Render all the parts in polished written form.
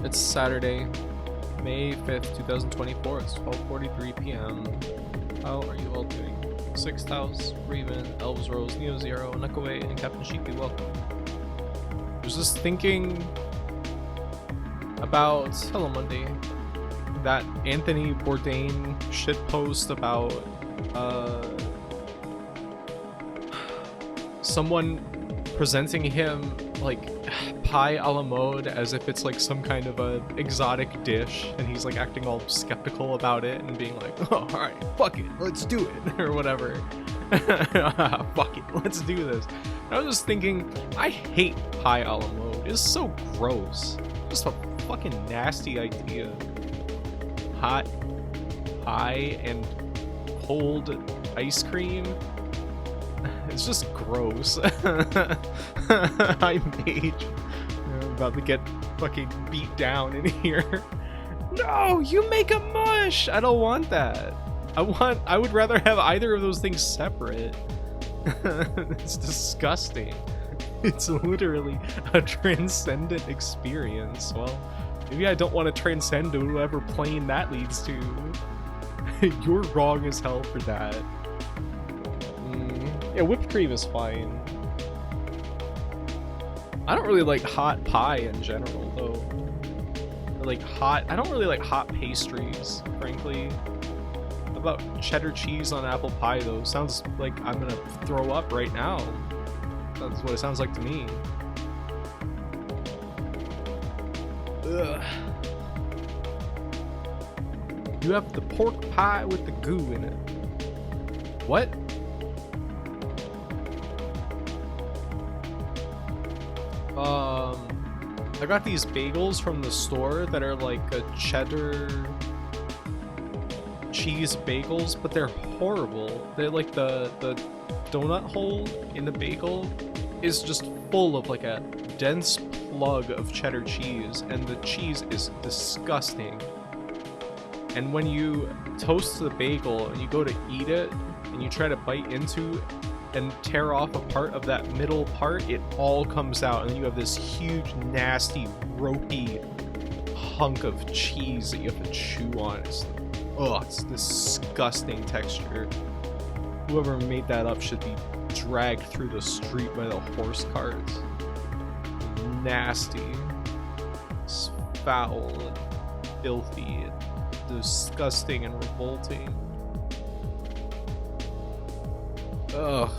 It's Saturday, May 5th, 2024. It's 12:43 p.m. How are you all doing? Sixth House, Raven, Elves Rose, Neo Zero, Nekaway, and Captain Sheepy, welcome. I was just thinking about Hello Monday, that Anthony Bourdain shitpost about someone presenting him like pie a la mode as if it's like some kind of a exotic dish, and he's like acting all skeptical about it and being like, oh, all right, fuck it, let's do it, or whatever. Fuck it, let's do this. And I was just thinking, I hate pie a la mode. It's so gross. Just a fucking nasty idea. Hot pie and cold ice cream. It's just gross. I'm Mage. I'm about to get fucking beat down in here. No, you make a mush. I don't want that. I would rather have either of those things separate. It's disgusting. It's literally a transcendent experience. Well, maybe I don't want to transcend to whatever plane that leads to. You're wrong as hell for that. Yeah, whipped cream is fine. I don't really like hot pie in general, though. I don't really like hot pastries, frankly. How about cheddar cheese on apple pie, though? Sounds like I'm gonna throw up right now. That's what it sounds like to me. Ugh. You have the pork pie with the goo in it. What? I got these bagels from the store that are like a cheddar cheese bagels, but they're horrible. They're like the donut hole in the bagel is just full of like a dense plug of cheddar cheese, and the cheese is disgusting. And when you toast the bagel and you go to eat it and you try to bite into and tear off a part of that middle part, it all comes out, and then you have this huge, nasty, ropey hunk of cheese that you have to chew on. It's disgusting texture. Whoever made that up should be dragged through the street by the horse carts. Nasty. It's foul and filthy and disgusting and revolting. Ugh,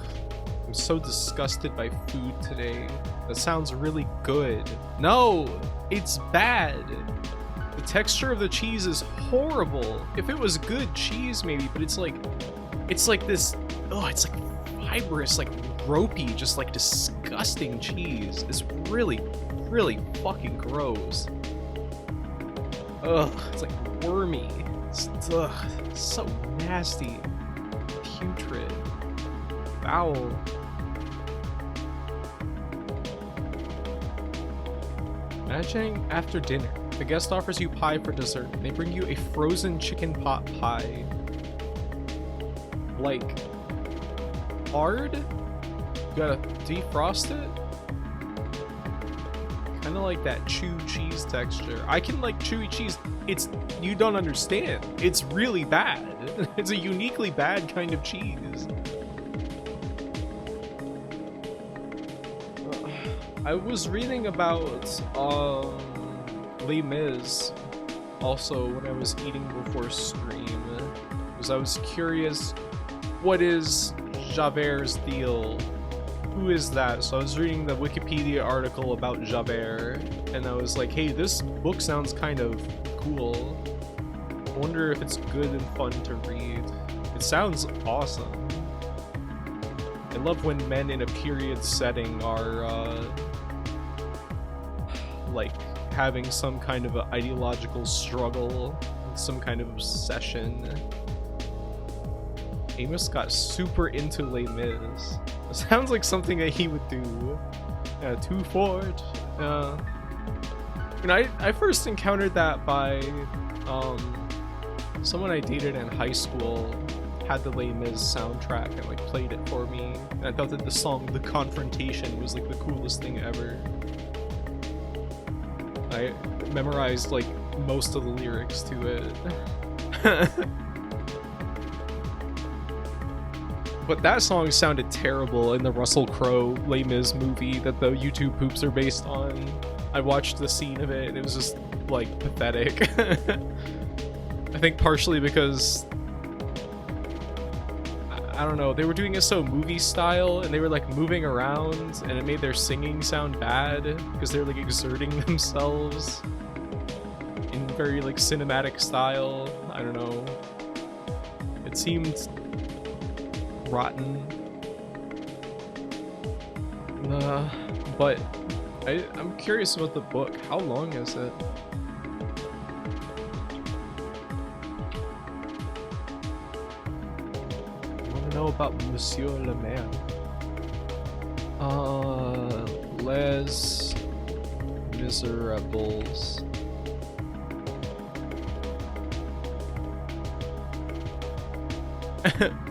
I'm so disgusted by food today. That sounds really good. No, it's bad. The texture of the cheese is horrible. If it was good cheese, maybe, but it's like this, it's like fibrous, like ropey, just like disgusting cheese. It's really, really fucking gross. Ugh, it's like wormy. It's so nasty. Putrid. Foul. Imagine after dinner, the guest offers you pie for dessert. They bring you a frozen chicken pot pie. Like, hard? You gotta defrost it? Kinda like that chew cheese texture. I can like chewy cheese. You don't understand. It's really bad. It's a uniquely bad kind of cheese. I was reading about Les Mis also when I was eating before stream, because I was curious, what is Javert's deal? Who is that? So I was reading the Wikipedia article about Javert, and I was like, hey, this book sounds kind of cool. I wonder if it's good and fun to read. It sounds awesome. I love when men in a period setting are like having some kind of an ideological struggle, some kind of obsession. Amos got super into Les Mis. It sounds like something that he would do. Too Fort. And I first encountered that by someone I dated in high school had the Les Mis soundtrack and like played it for me. And I thought that the song "The Confrontation" was like the coolest thing ever. memorized like most of the lyrics to it. But that song sounded terrible in the Russell Crowe Les Mis movie that the YouTube poops are based on. I watched the scene of it and it was just like pathetic. I think partially because I don't know, they were doing it so movie style and they were like moving around and it made their singing sound bad because they were like exerting themselves in very like cinematic style. I don't know. It seemed rotten. But I'm curious about the book. How long is it? I want to know about Monsieur Le Maire. Les Miserables.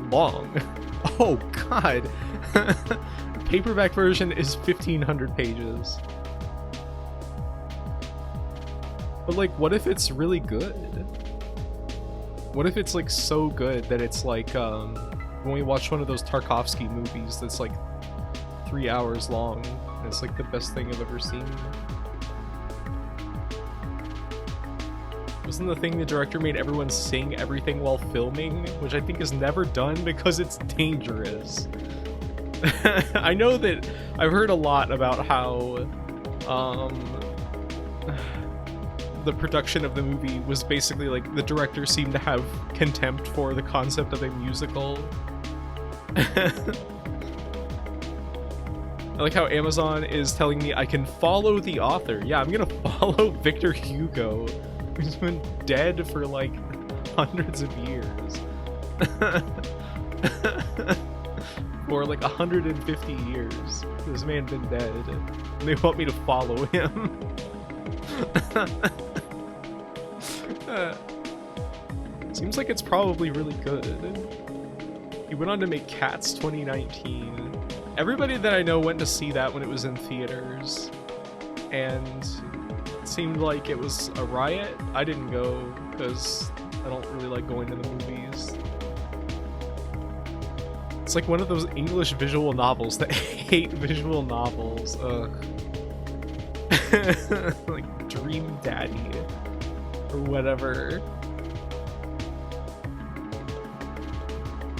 Long. Oh god. Paperback version is 1,500 pages. But like, what if it's really good? What if it's like so good that it's like when we watch one of those Tarkovsky movies that's like 3 hours long and it's like the best thing I've ever seen? Wasn't the thing the director made everyone sing everything while filming, which I think is never done because it's dangerous. I know that I've heard a lot about how the production of the movie was basically like the director seemed to have contempt for the concept of a musical. I like how Amazon is telling me I can follow the author. Yeah, I'm gonna follow Victor Hugo, who's been dead for like hundreds of years. For like 150 years. This man been dead. And they want me to follow him. Seems like it's probably really good. He went on to make Cats 2019. Everybody that I know went to see that when it was in theaters. And it seemed like it was a riot. I didn't go because I don't really like going to the movies. It's like one of those English visual novels that hate visual novels. Ugh. Like Dream Daddy or whatever.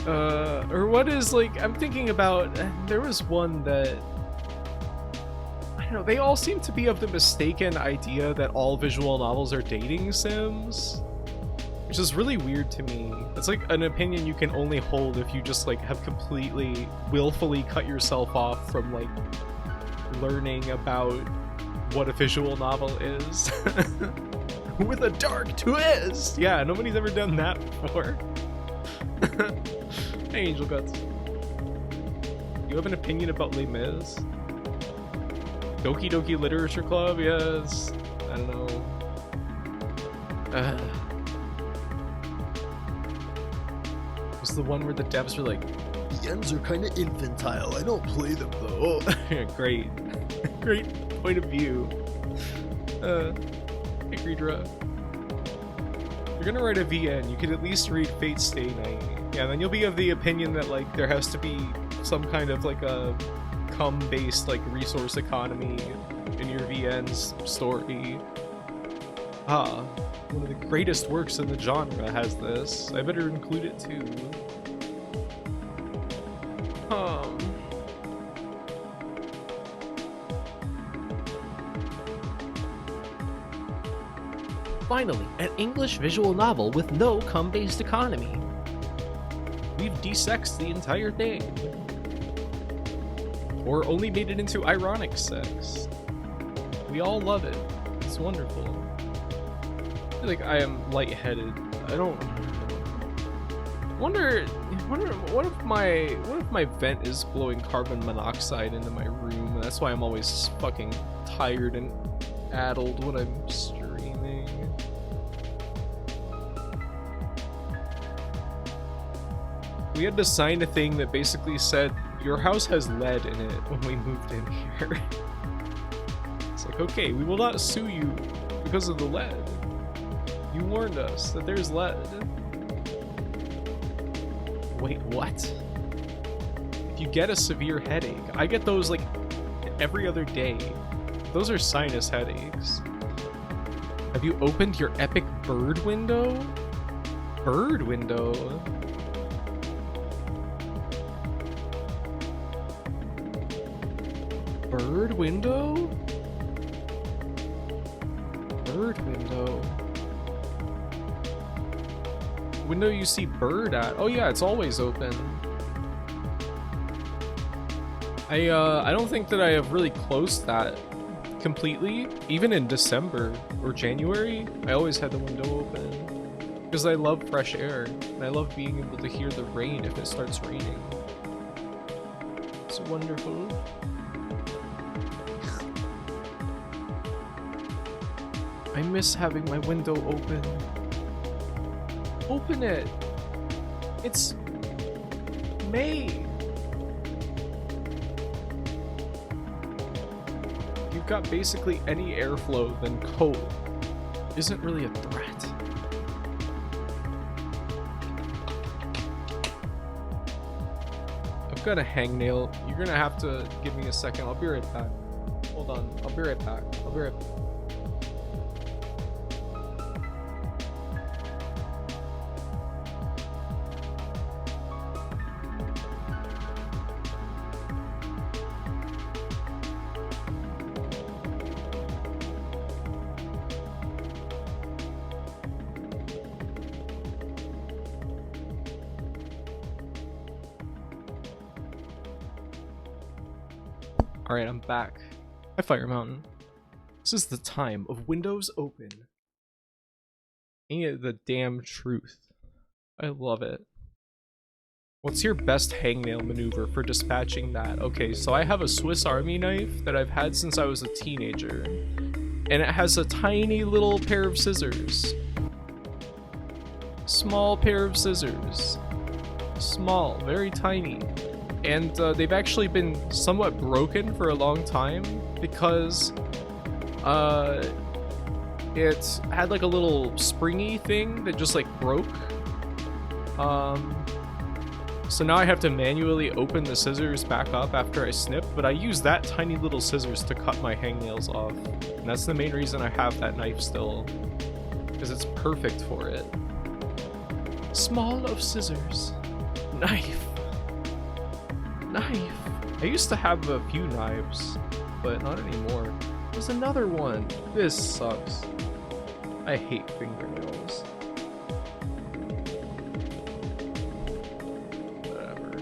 Or what is like, I'm thinking about, there was one that, I don't know, they all seem to be of the mistaken idea that all visual novels are dating sims. Which is really weird to me. It's like an opinion you can only hold if you just like have completely willfully cut yourself off from like learning about what a visual novel is. With a dark twist! Yeah, nobody's ever done that before. Hey, Angel Guts. You have an opinion about Les Mis? Doki Doki Literature Club? Yes. I don't know. The one where the devs were like, the ends are kind of infantile, I don't play them though. Great. Great point of view. Hey Greedra. If you're gonna write a VN, you could at least read Fate Stay Night. Yeah, then you'll be of the opinion that like there has to be some kind of like a cum-based like resource economy in your VN's story. Ah, one of the greatest works in the genre has this. I better include it too. Finally, an English visual novel with no cum-based economy. We've desexed the entire thing. Or only made it into ironic sex. We all love it. It's wonderful. I feel like I am lightheaded. I don't wonder what if my vent is blowing carbon monoxide into my room and that's why I'm always fucking tired and addled when I'm streaming. We had to sign a thing that basically said your house has lead in it when we moved in here. It's like, okay, we will not sue you because of the lead. You warned us that there's lead. Wait, what? If you get a severe headache, I get those like every other day. Those are sinus headaches. Have you opened your epic bird window? Bird window? Bird window? Bird window. Window you see bird at. Oh yeah, it's always open. I don't think that I have really closed that completely. Even in December or January, I always had the window open. Because I love fresh air. And I love being able to hear the rain if it starts raining. It's wonderful. I miss having my window open. Open it! It's May! If you've got basically any airflow, then cold isn't really a threat. I've got a hangnail. You're gonna have to give me a second. I'll be right back. Hold on. I'll be right back. I'll be right back. Alright, I'm back. Hi, Fire Mountain. This is the time of windows open. Ain't it the damn truth? I love it. What's your best hangnail maneuver for dispatching that? Okay, so I have a Swiss Army knife that I've had since I was a teenager. And it has a tiny little pair of scissors. Small pair of scissors. Small, very tiny. And they've actually been somewhat broken for a long time because it had like a little springy thing that just like broke. So now I have to manually open the scissors back up after I snip, but I use that tiny little scissors to cut my hangnails off. And that's the main reason I have that knife still, because it's perfect for it. Small of scissors. Knife. Knife. I used to have a few knives, but not anymore. There's another one. This sucks. I hate fingernails. Whatever.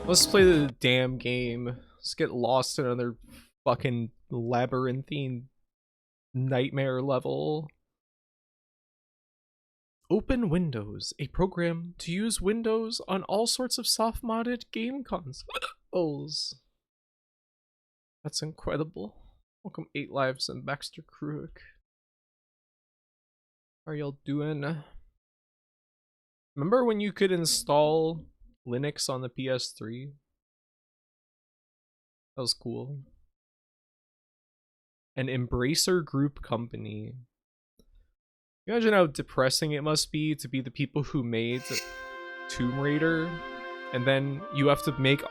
Let's play the damn game. Let's get lost in another fucking labyrinthine nightmare level. Open Windows, a program to use Windows on all sorts of soft-modded game consoles. That's incredible. Welcome 8 Lives and Baxter Kruick. How are y'all doing? Remember when you could install Linux on the PS3? That was cool. An Embracer Group company. Imagine how depressing it must be to be the people who made Tomb Raider, and then you have to make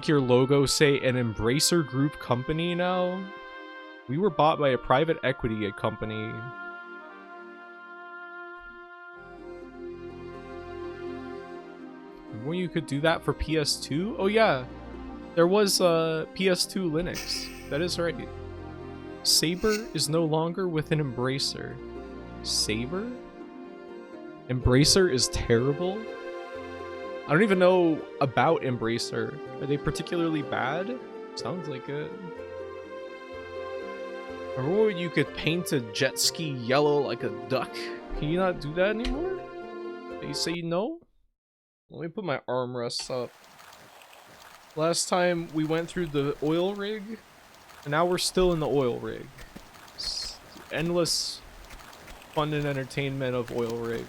your logo say an Embracer Group company now. We were bought by a private equity company. Remember when you could do that for PS2? Oh yeah, there was PS2 Linux. That is right. Saber is no longer with an Embracer. Saber? Embracer is terrible? I don't even know about Embracer. Are they particularly bad? Sounds like it. Remember when you could paint a jet ski yellow like a duck? Can you not do that anymore? They say no? Let me put my armrests up. Last time we went through the oil rig, and now we're still in the oil rig. It's endless fun and entertainment of oil rig.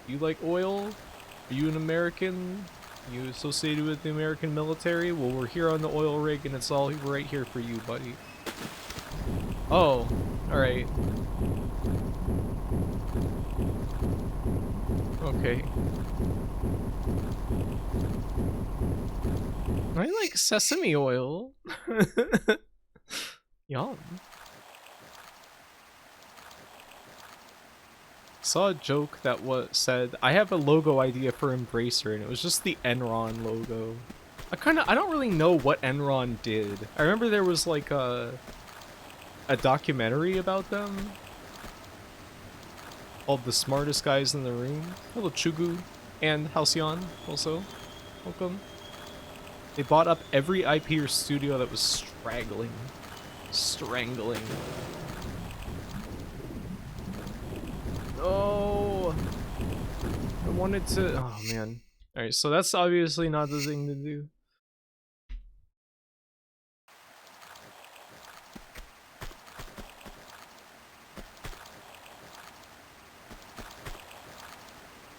You like oil? Are you an American? You associated with the American military? Well, we're here on the oil rig and it's all right here for you, buddy. Oh, alright. Okay. I like sesame oil. Yum. Saw a joke that said, I have a logo idea for Embracer, and it was just the Enron logo. I don't really know what Enron did. I remember there was like a documentary about them called The Smartest Guys in the Room. Hello, Chugu and Halcyon also. Welcome. They bought up every IP or studio that was strangling. Oh, I wanted to. Oh man. All right, so that's obviously not the thing to do.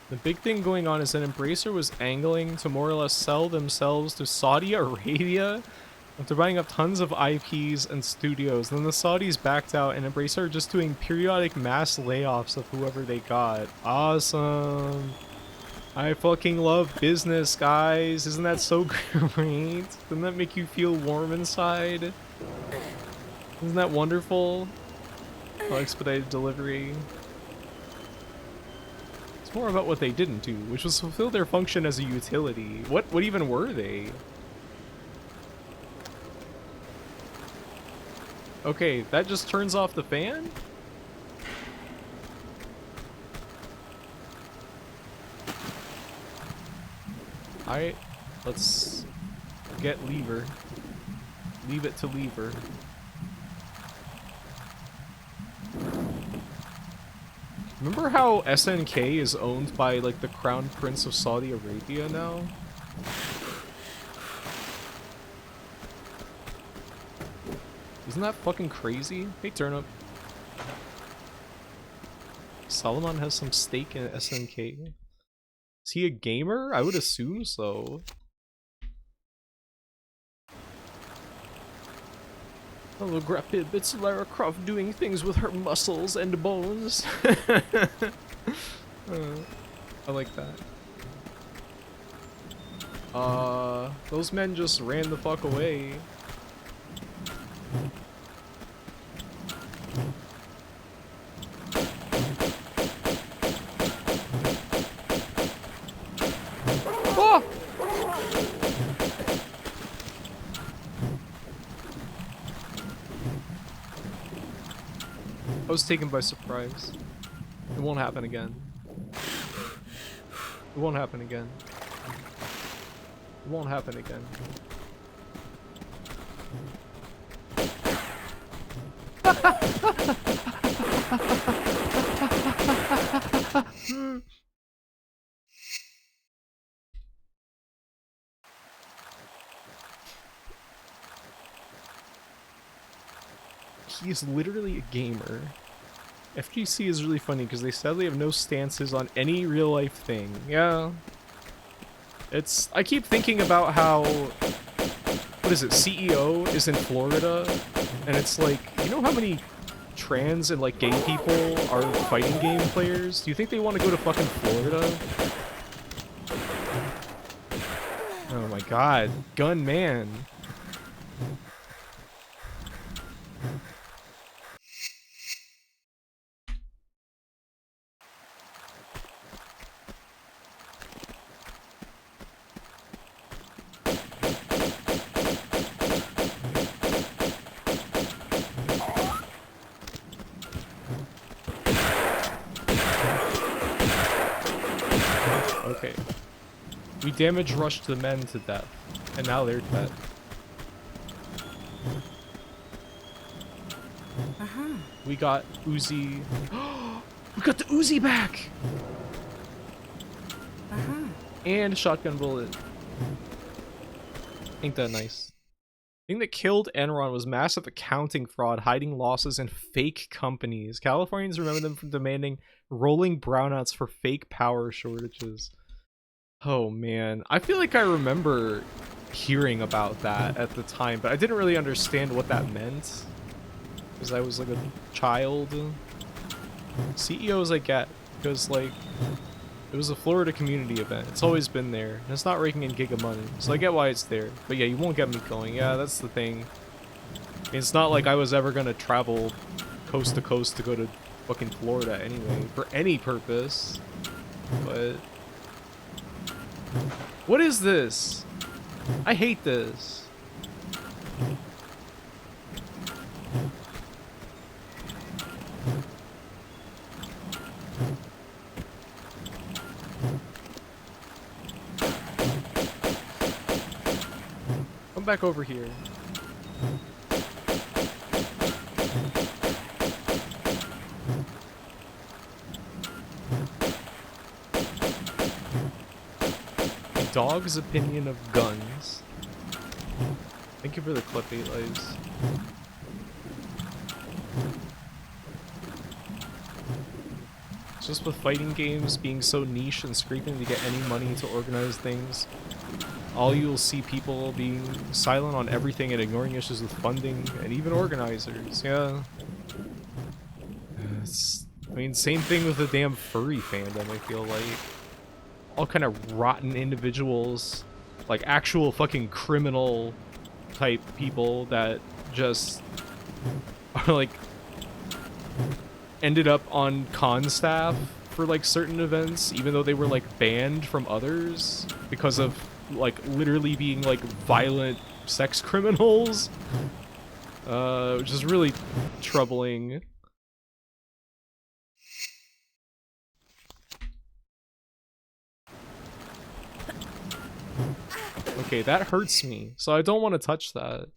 The big thing going on is that Embracer was angling to more or less sell themselves to Saudi Arabia after buying up tons of IPs and studios. Then the Saudis backed out and Embracer are just doing periodic mass layoffs of whoever they got. Awesome. I fucking love business, guys. Isn't that so great? Doesn't that make you feel warm inside? Isn't that wonderful? Oh, expedited delivery. It's more about what they didn't do, which was fulfill their function as a utility. What even were they? Okay, that just turns off the fan? Alright, let's get lever. Leave it to lever. Remember how SNK is owned by like the Crown Prince of Saudi Arabia now? Isn't that fucking crazy? Hey, Turnip. Solomon has some stake in SNK. Is he a gamer? I would assume so. Holographic, it's Lara Croft doing things with her muscles and bones. I like that. Those men just ran the fuck away. Oh! I was taken by surprise. It won't happen again. It won't happen again. It won't happen again. He is literally a gamer. FGC is really funny because they sadly have no stances on any real life thing. Yeah. I keep thinking about how, what is it, CEO is in Florida, and it's like, you know how many trans and like gay people are fighting game players? Do you think they want to go to fucking Florida? Oh my god, gun man. Okay. We damage rushed the men to death, and now they're dead. We got Uzi. We got the Uzi back! And shotgun bullet. Ain't that nice? The thing that killed Enron was massive accounting fraud, hiding losses, and fake companies. Californians remember them for demanding rolling brownouts for fake power shortages. Oh man, I feel like I remember hearing about that at the time, but I didn't really understand what that meant because I was like a child. CEOs I get because like it was a Florida community event. It's always been there, and it's not raking in giga money, so I get why it's there. But yeah, you won't get me going. Yeah, that's the thing. It's not like I was ever gonna travel coast to coast to go to fucking Florida anyway, for any purpose. But what is this? I hate this. Come back over here. Dog's opinion of guns. Thank you for the clip, 8 lives. It's just with fighting games being so niche and scraping to get any money to organize things, all you'll see people being silent on everything and ignoring issues with funding and even organizers. Yeah. I mean, same thing with the damn furry fandom, I feel like. All kind of rotten individuals, like actual fucking criminal type people that just are like ended up on con staff for like certain events, even though they were like banned from others because of like literally being like violent sex criminals, which is really troubling. Okay, that hurts me, so I don't want to touch that.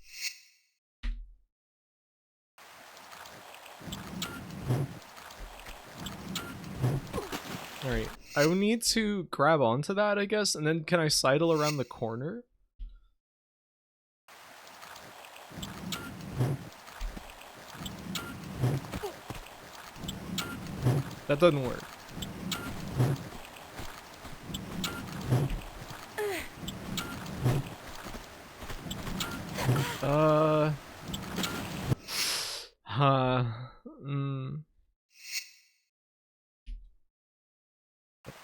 Alright, I will need to grab onto that, I guess, and then can I sidle around the corner? That doesn't work.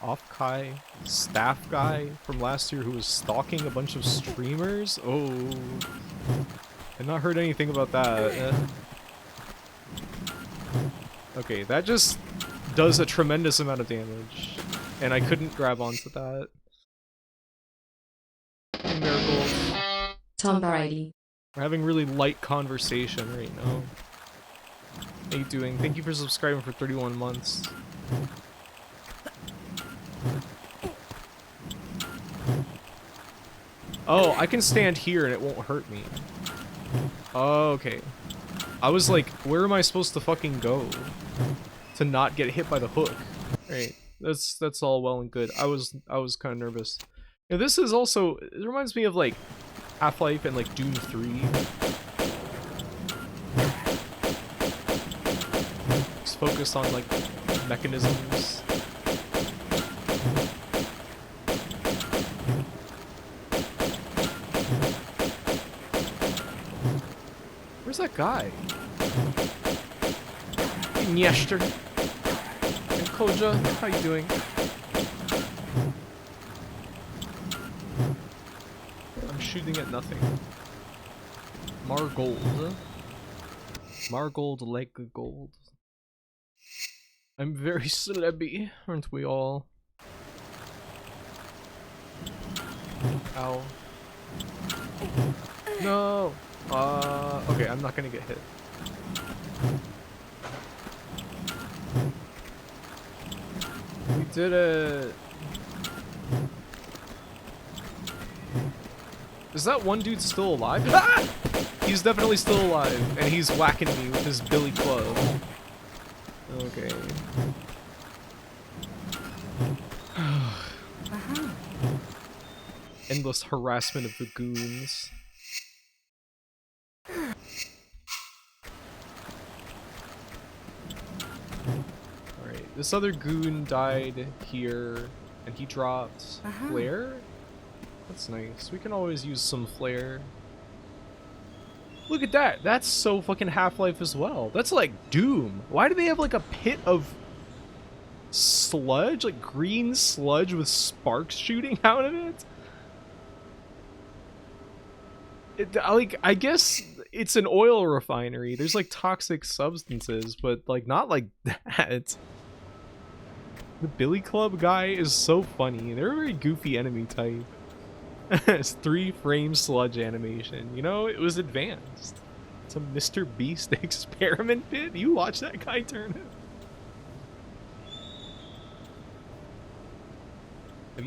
Off-Kai staff guy from last year who was stalking a bunch of streamers? Oh. I've not heard anything about that. Okay, that just does a tremendous amount of damage. And I couldn't grab onto that. Hey, Marigold. Tom Brady. We're having really light conversation right now. How you doing? Thank you for subscribing for 31 months. Oh, I can stand here and it won't hurt me. Oh, okay. I was like, where am I supposed to fucking go to not get hit by the hook? Right, that's all well and good. I was kind of nervous. Yeah, this is also, it reminds me of like Half-Life and like Doom 3. It's focused on like mechanisms. Where's that guy? Hey, Nyester. And Koja, how you doing? I'm shooting at nothing. Margold. Margold like gold. I'm very celebby, aren't we all? Ow. No! Okay, I'm not gonna get hit. We did it! Is that one dude still alive? Ah! He's definitely still alive, and he's whacking me with his billy club. Okay. Endless harassment of the goons. Alright, this other goon died here. And he dropped flare. That's nice. We can always use some flare. Look at that. That's so fucking Half-Life as well. That's like Doom. Why do they have like a pit of sludge? Like green sludge with sparks shooting out of it? Like, I guess it's an oil refinery. There's like toxic substances, but like not like that. The Billy Club guy is so funny. They're a very goofy enemy type. It's 3-frame sludge animation. You know, it was advanced. It's a Mr. Beast experiment pit. You watch that guy turn it. Have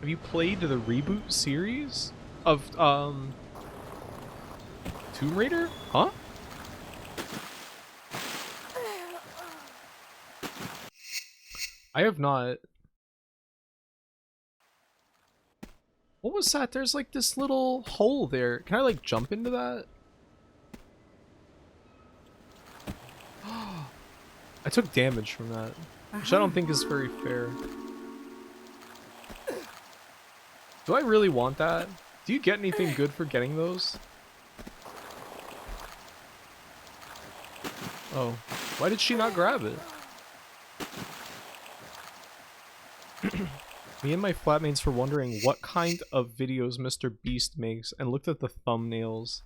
you played the reboot series of Tomb Raider? Huh? I have not. What was that? There's like this little hole there. Can I like jump into that? I took damage from that, which I don't think is very fair. Do I really want that? Do you get anything good for getting those? Oh, why did she not grab it? Me and my flatmates were wondering what kind of videos Mr. Beast makes and looked at the thumbnails.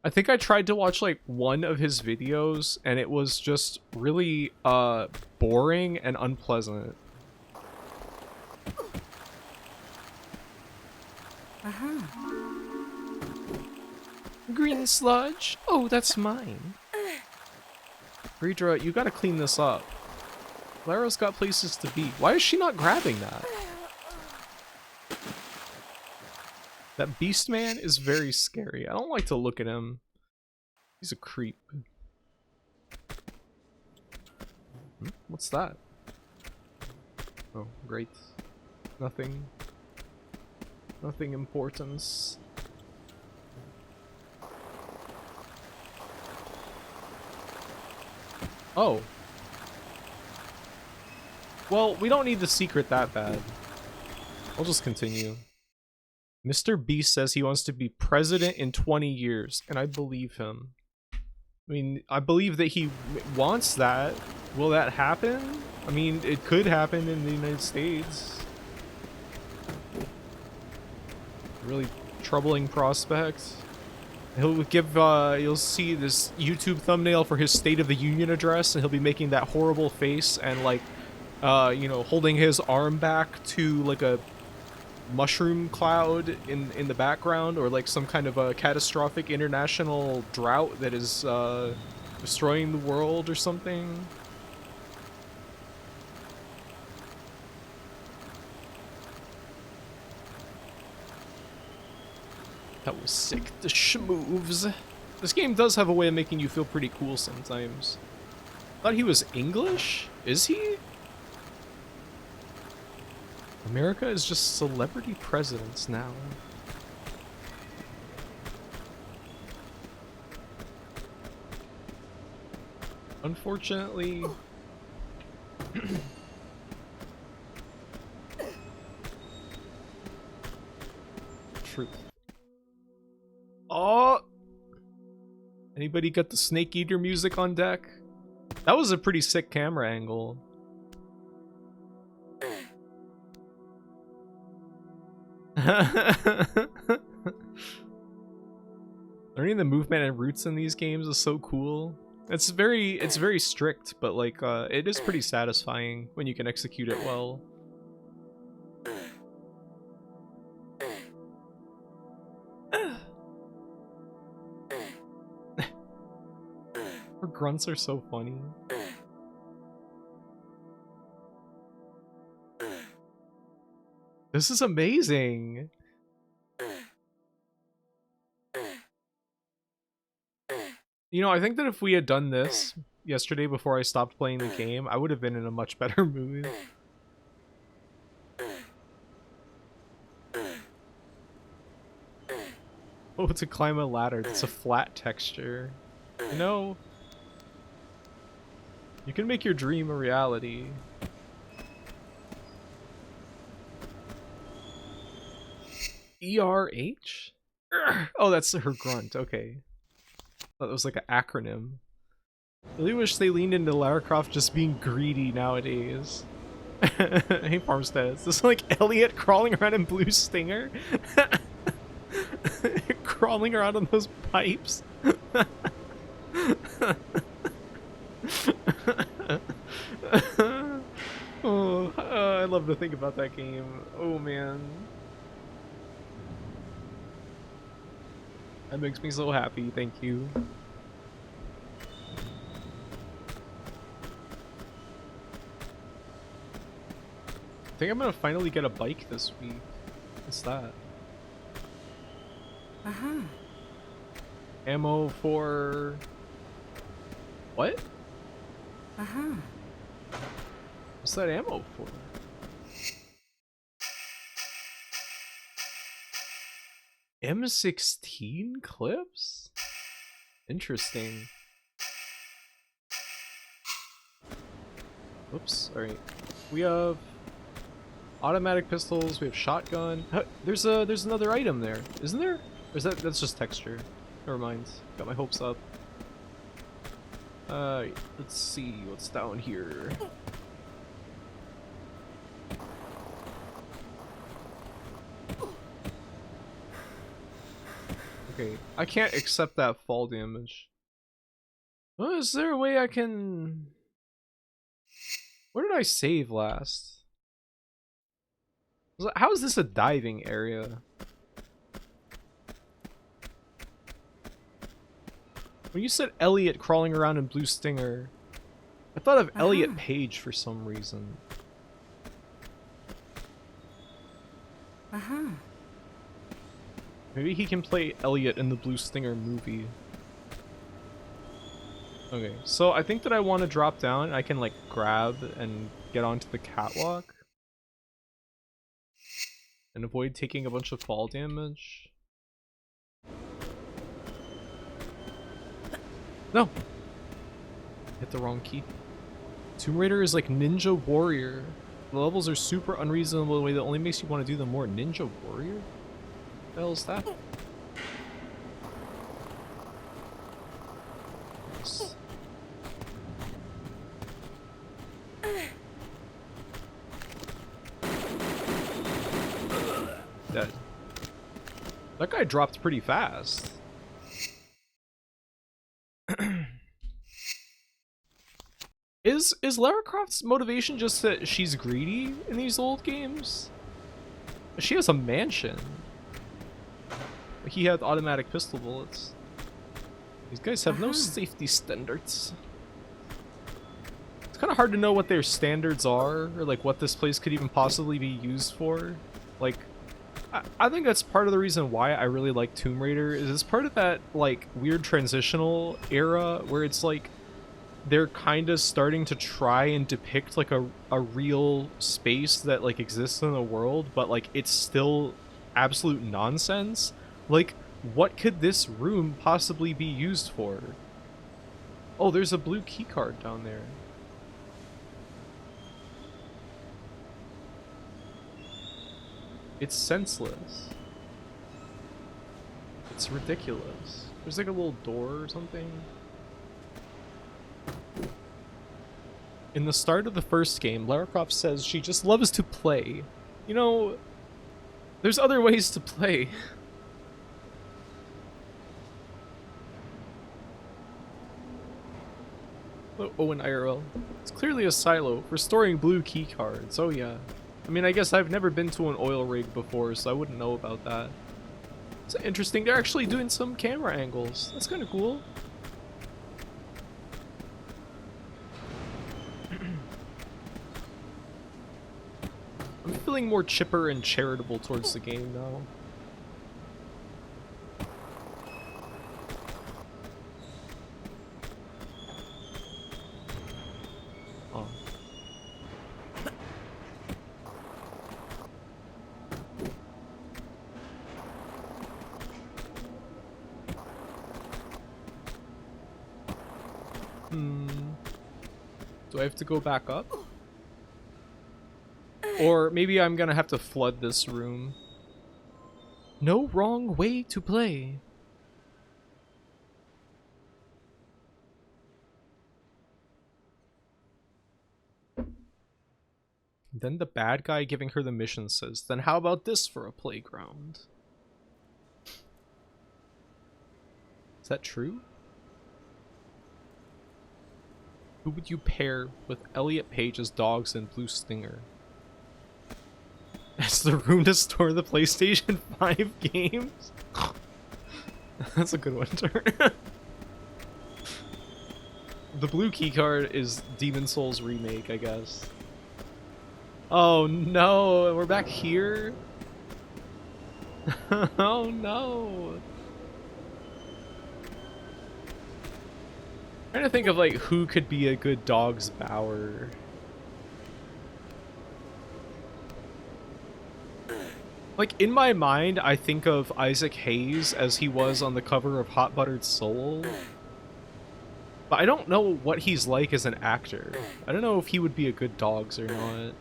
I think I tried to watch like one of his videos and it was just really boring and unpleasant. Green sludge? Oh, that's mine. Bridra, you gotta clean this up. Lara's got places to be. Why is she not grabbing that? That beast man is very scary. I don't like to look at him. He's a creep. What's that? Oh, great. Nothing. Nothing importance. Oh. Well, we don't need the secret that bad. I'll just continue. Mr. Beast says he wants to be president in 20 years, and I believe him. I mean, I believe that he wants that. Will that happen? I mean, it could happen in the United States. Really troubling prospect. He'll give, you'll see this YouTube thumbnail for his State of the Union address, and he'll be making that horrible face and, like, you know, holding his arm back to, like, a mushroom cloud in the background, or, like, some kind of a catastrophic international drought that is, destroying the world or something. That was sick. The schmoves. This game does have a way of making you feel pretty cool sometimes. Thought he was English? Is he? America is just celebrity presidents now. Unfortunately... Truth. Oh! Anybody got the Snake Eater music on deck? That was a pretty sick camera angle. Learning the movement and routes in these games is so cool. It's very strict, but like it is pretty satisfying when you can execute it well. Her grunts are so funny. This is amazing. You know, I think that if we had done this yesterday before I stopped playing the game, I would have been in a much better mood. Oh, to climb a ladder. It's a flat texture. You know, you can make your dream a reality. ERH? Oh, that's her grunt. Okay. Thought it was like an acronym. I really wish they leaned into Lara Croft just being greedy nowadays. Hey, Farmstead. Is this like Elliot crawling around in Blue Stinger? Crawling around on those pipes? Oh, I love to think about that game. Oh, man. That makes me so happy. Thank you. I think I'm gonna finally get a bike this week. What's that? Uh-huh. Ammo for... What? Uh-huh. What's that ammo for? M16 clips? Interesting. Oops, alright. We have automatic pistols, we have shotgun. Huh, there's another item there, isn't there? Or is that's just texture? Never mind. Got my hopes up. Let's see what's down here. Okay, I can't accept that fall damage. Well, is there a way I can... Where did I save last? How is this a diving area? When you said Elliot crawling around in Blue Stinger, I thought of Elliot Page for some reason. Uh-huh. Maybe he can play Elliot in the Blue Stinger movie. Okay, so I think that I want to drop down. I can like grab and get onto the catwalk. And avoid taking a bunch of fall damage. No! Hit the wrong key. Tomb Raider is like Ninja Warrior. The levels are super unreasonable in a way that only makes you want to do them more. Ninja Warrior? What the hell is that? Yes. Dead. That guy dropped pretty fast. Is Lara Croft's motivation just that she's greedy in these old games? She has a mansion. He had automatic pistol bullets. These guys have no safety standards. It's kind of hard to know what their standards are, or like what this place could even possibly be used for. Like, I think that's part of the reason why I really like Tomb Raider, is it's part of that like weird transitional era where it's like they're kind of starting to try and depict like a real space that like exists in the world, but like it's still absolute nonsense. Like, what could this room possibly be used for? Oh, there's a blue keycard down there. It's senseless. It's ridiculous. There's like a little door or something. In the start of the first game, Lara Croft says she just loves to play. You know, there's other ways to play. Oh, and IRL. It's clearly a silo for storing blue keycards. Oh yeah. I mean, I guess I've never been to an oil rig before, so I wouldn't know about that. It's interesting. They're actually doing some camera angles. That's kind of cool. I'm feeling more chipper and charitable towards the game now. Oh. Do I have to go back up? Or maybe I'm gonna have to flood this room. No wrong way to play. Then the bad guy giving her the mission says, then how about this for a playground? Is that true? Who would you pair with Elliot Page's dogs and Blue Stinger? As the room to store the PlayStation 5 games? That's a good one, Turn. The blue keycard is Demon Souls remake, I guess. Oh no, we're back here? Oh no. I'm trying to think of like who could be a good dog's bower. Like in my mind, I think of Isaac Hayes as he was on the cover of Hot Buttered Soul. But I don't know what he's like as an actor. I don't know if he would be a good dogs or not.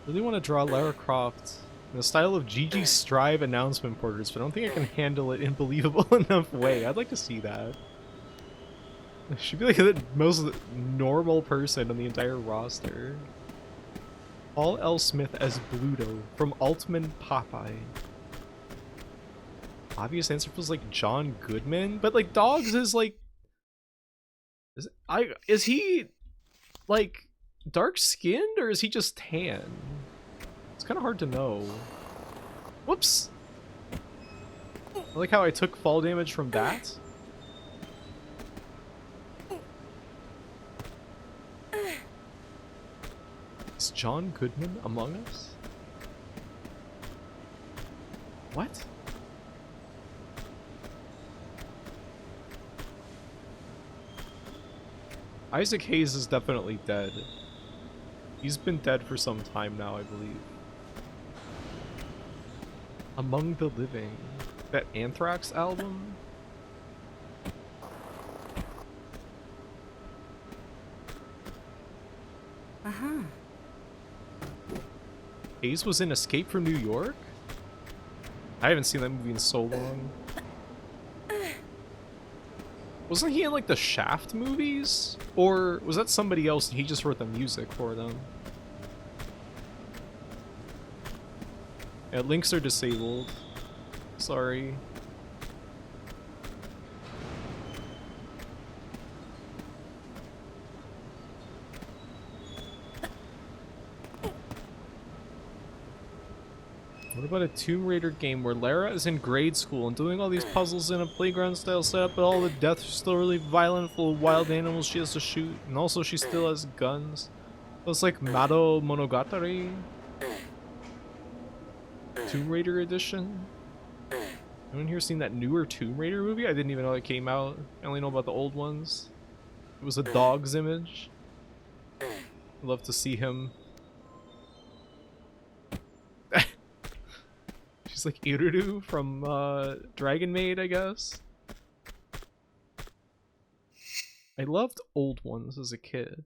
Really want to draw Lara Croft in the style of Gigi Strive announcement borders, but I don't think I can handle it in believable enough way. I'd like to see that. She'd be like the most normal person on the entire roster. Paul L. Smith as Bluto from Altman Popeye. Obvious answer feels like John Goodman, but like dogs is like, is he like dark skinned or is he just tan? It's kind of hard to know. Whoops. I like how I took fall damage from that. Is John Goodman among us? What? Isaac Hayes is definitely dead. He's been dead for some time now, I believe. Among the Living. That Anthrax album? Uh-huh. Hayes was in Escape from New York? I haven't seen that movie in so long. Wasn't he in like the Shaft movies? Or was that somebody else and he just wrote the music for them? Yeah, links are disabled. Sorry. What about a Tomb Raider game where Lara is in grade school and doing all these puzzles in a playground style setup, but all the deaths are still really violent, full of wild animals she has to shoot, and also she still has guns. So it's like Mado Monogatari? Tomb Raider edition? Anyone here seen that newer Tomb Raider movie? I didn't even know it came out. I only know about the old ones. It was a dog's image. I'd love to see him. She's like Irudu from Dragon Maid, I guess. I loved old ones as a kid.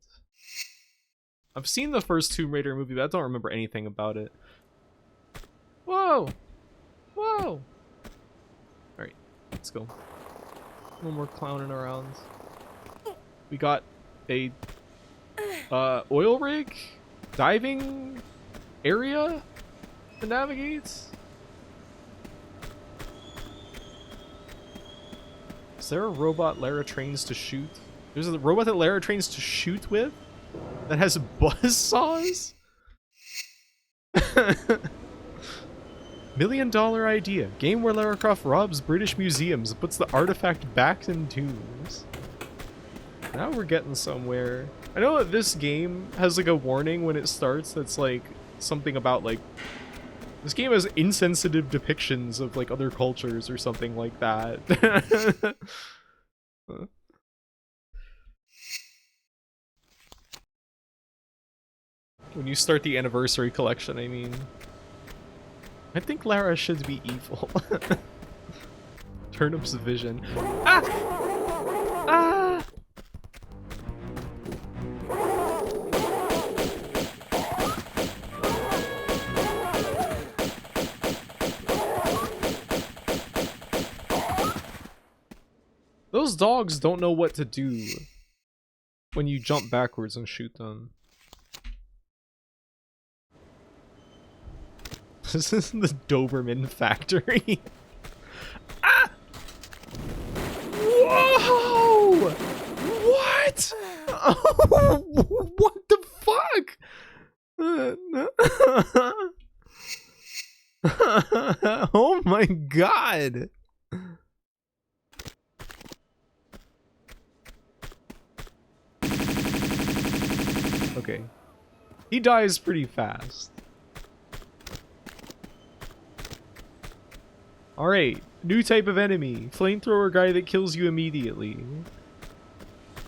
I've seen the first Tomb Raider movie, but I don't remember anything about it. Whoa! Whoa! Alright, let's go. No more clowning around. We got a oil rig diving area to navigate. Is there a robot Lara trains to shoot? There's a robot that Lara trains to shoot with that has buzz saws? $1 million idea. Game where Lara Croft robs British museums and puts the artifact back in tombs. Now we're getting somewhere. I know that this game has like a warning when it starts that's like something about like this game has insensitive depictions of like other cultures or something like that. When you start the anniversary collection, I mean. I think Lara should be evil. Turnip's vision. Ah! Ah! Those dogs don't know what to do when you jump backwards and shoot them. This is the Doberman factory. Ah! Whoa! What? Oh, what the fuck? Oh my god. Okay. He dies pretty fast. Alright, new type of enemy. Flamethrower guy that kills you immediately.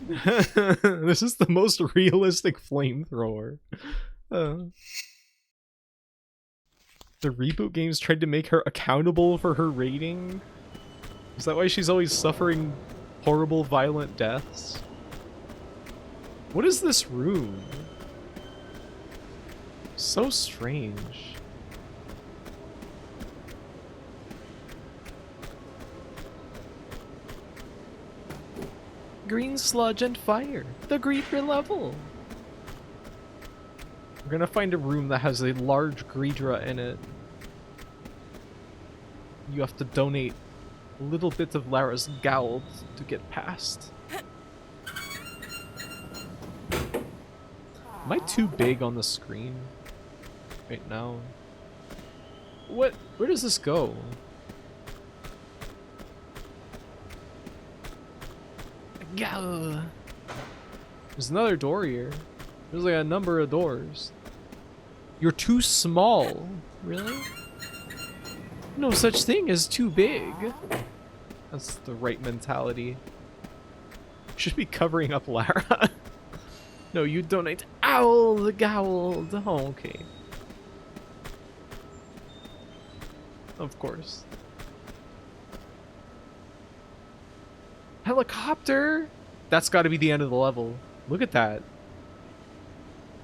This is the most realistic flamethrower. The reboot games tried to make her accountable for her rating? Is that why she's always suffering horrible, violent deaths? What is this room? So strange. Green sludge and fire. The Greeter level. We're gonna find a room that has a large Greedra in it. You have to donate a little bit of Lara's gold to get past. Am I too big on the screen right now? What? Where does this go? Go. There's another door here. There's like a number of doors. You're too small. Really? No such thing as too big. That's the right mentality. Should be covering up Lara. No, you donate owl the gold. Oh, okay. Of course. Helicopter? That's got to be the end of the level. Look at that.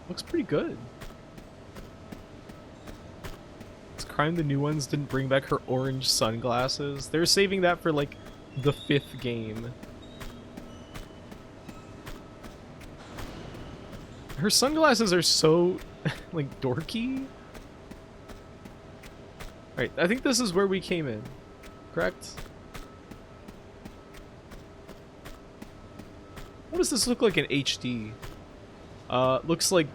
Looks pretty good. It's a crime the new ones didn't bring back her orange sunglasses. They're saving that for like the 5th game. Her sunglasses are so like dorky. Right, I think this is where we came in. Correct? What does this look like in HD? Looks like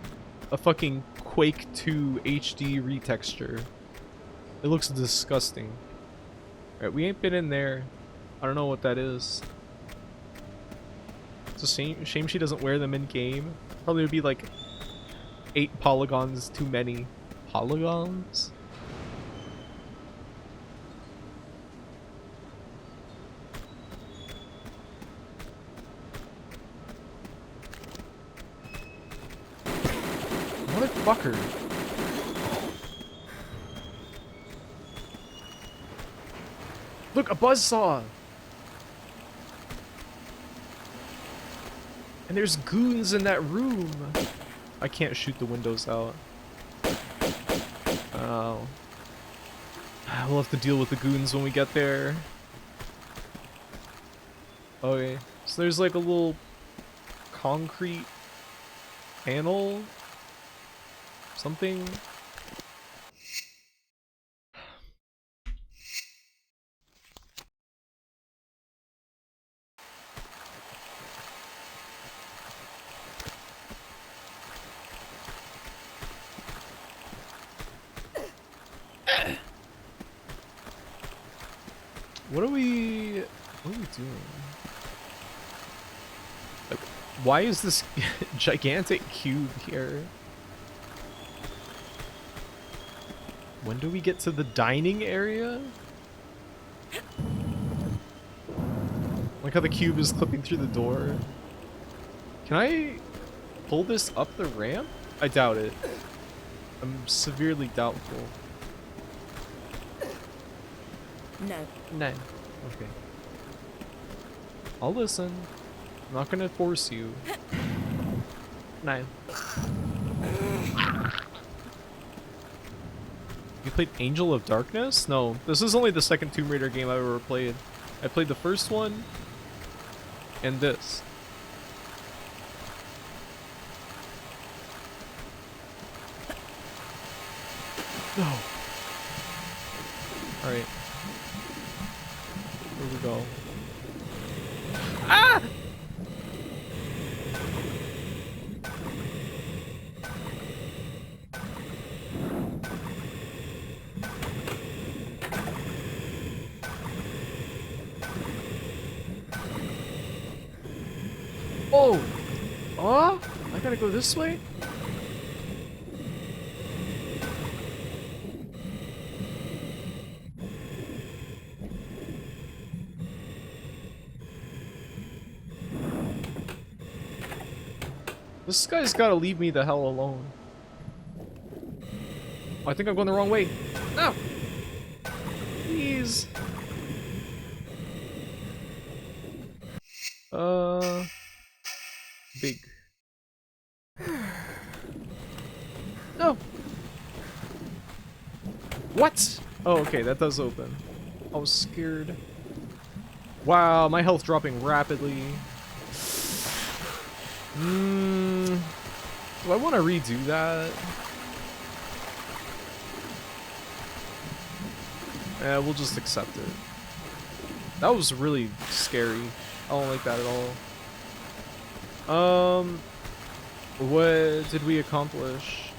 a fucking Quake 2 HD retexture. It looks disgusting. Alright, we ain't been in there. I don't know what that is. It's a shame she doesn't wear them in game. Probably would be like 8 polygons too many. Polygons? Motherfucker. Look, a buzzsaw! And there's goons in that room! I can't shoot the windows out. Oh. We'll have to deal with the goons when we get there. Okay, so there's like a little concrete panel? Something? What are we doing? Like, why is this gigantic cube here? When do we get to the dining area? Like how the cube is clipping through the door. Can I pull this up the ramp? I doubt it. I'm severely doubtful. No. No. Okay. I'll listen. I'm not gonna force you. No. You played Angel of Darkness? No, this is only the second Tomb Raider game I've ever played. I played the first one, And this. No. Alright. Here we go. Ah! Oh! Oh! I gotta go this way? This guy's gotta leave me the hell alone. Oh, I think I'm going the wrong way. No! Please. Big. No! What? Oh, okay, that does open. I was scared. Wow, my health dropping rapidly. Do I want to redo that? Yeah, we'll just accept it. That was really scary. I don't like that at all. What did we accomplish?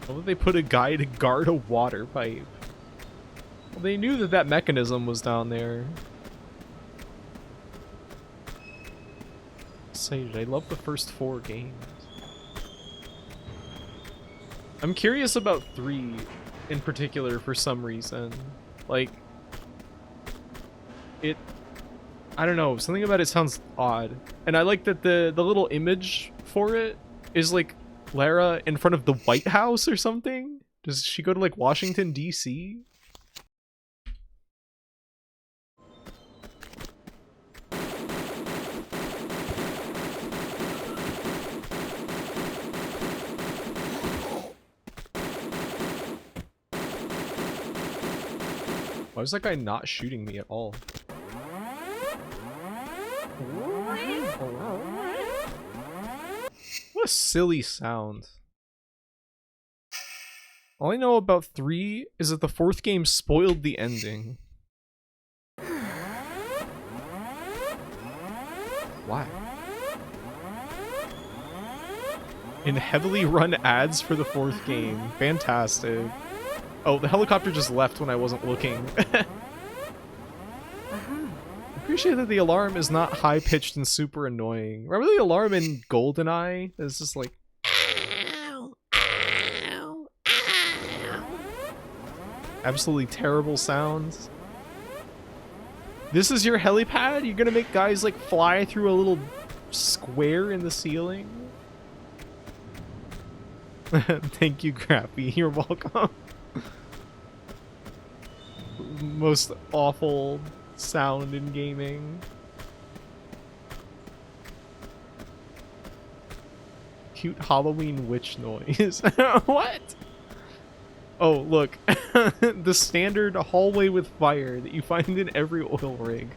Why would they put a guy to guard a water pipe? Well, they knew that that mechanism was down there. I love the first 4 games. I'm curious about 3 in particular for some reason. Like, I don't know, something about it sounds odd. And I like that the little image for it is like Lara in front of the White House or something. Does she go to like Washington, D.C.? Why is that guy not shooting me at all? What a silly sound. All I know about 3 is that the 4th game spoiled the ending. Why? In heavily run ads for the 4th game. Fantastic. Oh, the helicopter just left when I wasn't looking. I appreciate that the alarm is not high-pitched and super annoying. Remember the alarm in GoldenEye? It's just like... absolutely terrible sounds. This is your helipad? You're gonna make guys like fly through a little square in the ceiling? Thank you, Crappy. You're welcome. Most awful sound in gaming. Cute Halloween witch noise. What? Oh, look. The standard hallway with fire that you find in every oil rig.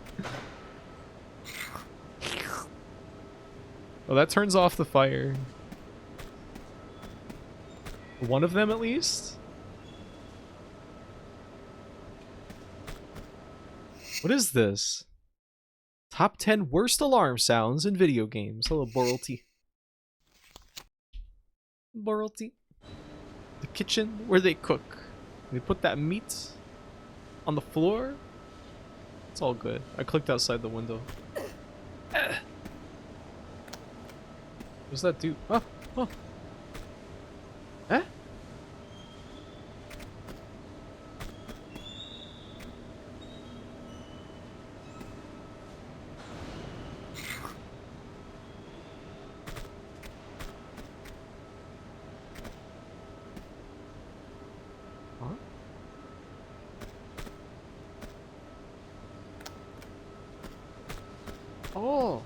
Oh, that turns off the fire. One of them at least? What is this? Top 10 worst alarm sounds in video games. Hello, Boralty. Boralty. The kitchen where they cook. They put that meat on the floor. It's all good. I clicked outside the window. What's that do? Oh, oh. Eh? Oh.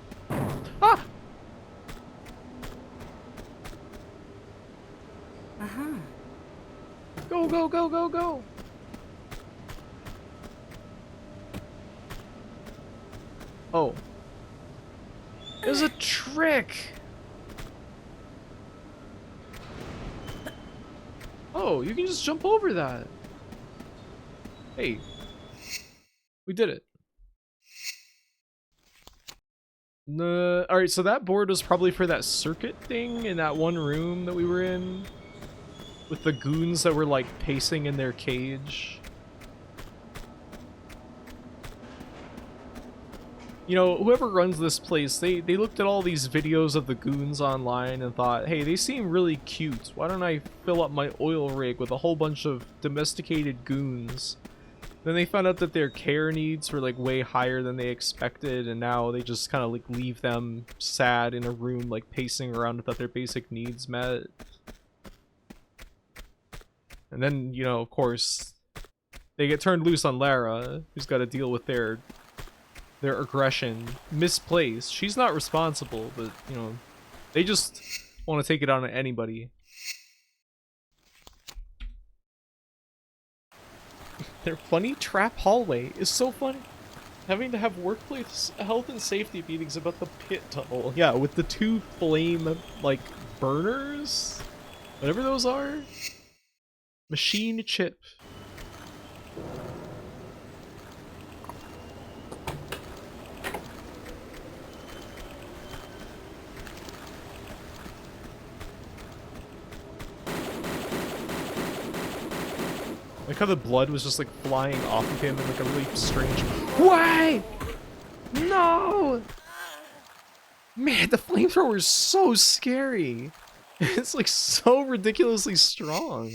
Ah! Go, go, go, go, go! Oh. It was a trick! Oh, you can just jump over that. Hey. We did it. Alright, so that board was probably for that circuit thing in that one room that we were in. With the goons that were like pacing in their cage. You know, whoever runs this place, they looked at all these videos of the goons online and thought, hey, they seem really cute. Why don't I fill up my oil rig with a whole bunch of domesticated goons? Then they found out that their care needs were like way higher than they expected, and now they just kind of like leave them sad in a room like pacing around without their basic needs met. And then, you know, of course, they get turned loose on Lara, who's got to deal with their aggression. Misplaced. She's not responsible, but, you know, they just want to take it on anybody. Their funny trap hallway is so funny. Having to have workplace health and safety meetings about the pit tunnel. Yeah, with the 2 flame, like, burners? Whatever those are. Machine chip. Like how the blood was just like flying off of him in like a really strange... Why? No! Man, the flamethrower is so scary. It's like so ridiculously strong.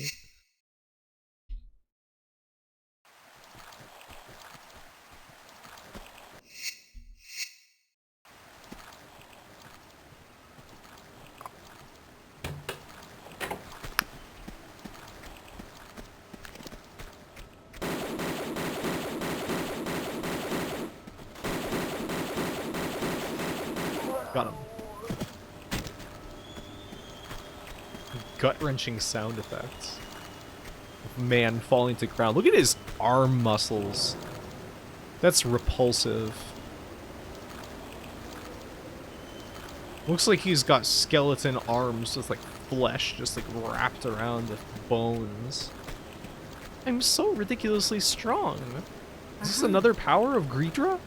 Got him. Gut-wrenching sound effects. Man falling to ground. Look at his arm muscles. That's repulsive. Looks like he's got skeleton arms with like flesh just like wrapped around with bones. I'm so ridiculously strong. Is this another power of Greedra?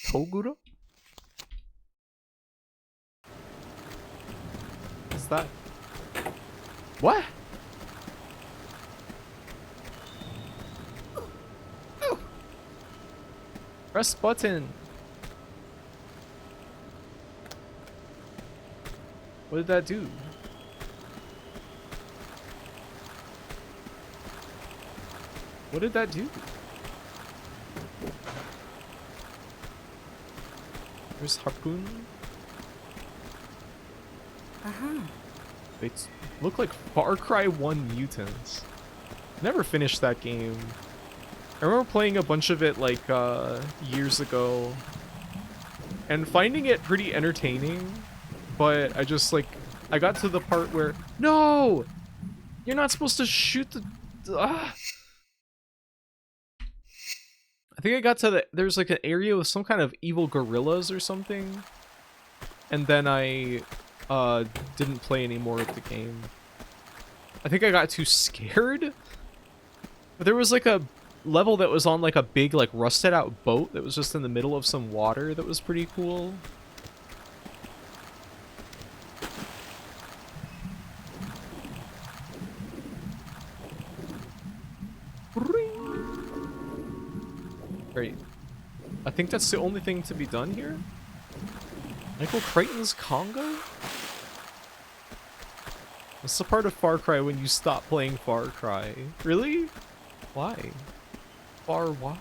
Toguro? What's that? What? Press button. What did that do? What did that do? There's Harpoon. They look like Far Cry 1 mutants. Never finished that game. I remember playing a bunch of it like years ago and finding it pretty entertaining, but I just like I got to the part where no, you're not supposed to shoot the. I think I got to there's like an area with some kind of evil gorillas or something, and then I didn't play any more of the game. I think I got too scared. But there was like a level that was on like a big like rusted out boat that was just in the middle of some water that was pretty cool. Great. I think that's the only thing to be done here. Michael Crichton's Congo? What's the part of Far Cry when you stop playing Far Cry? Really? Why? Why?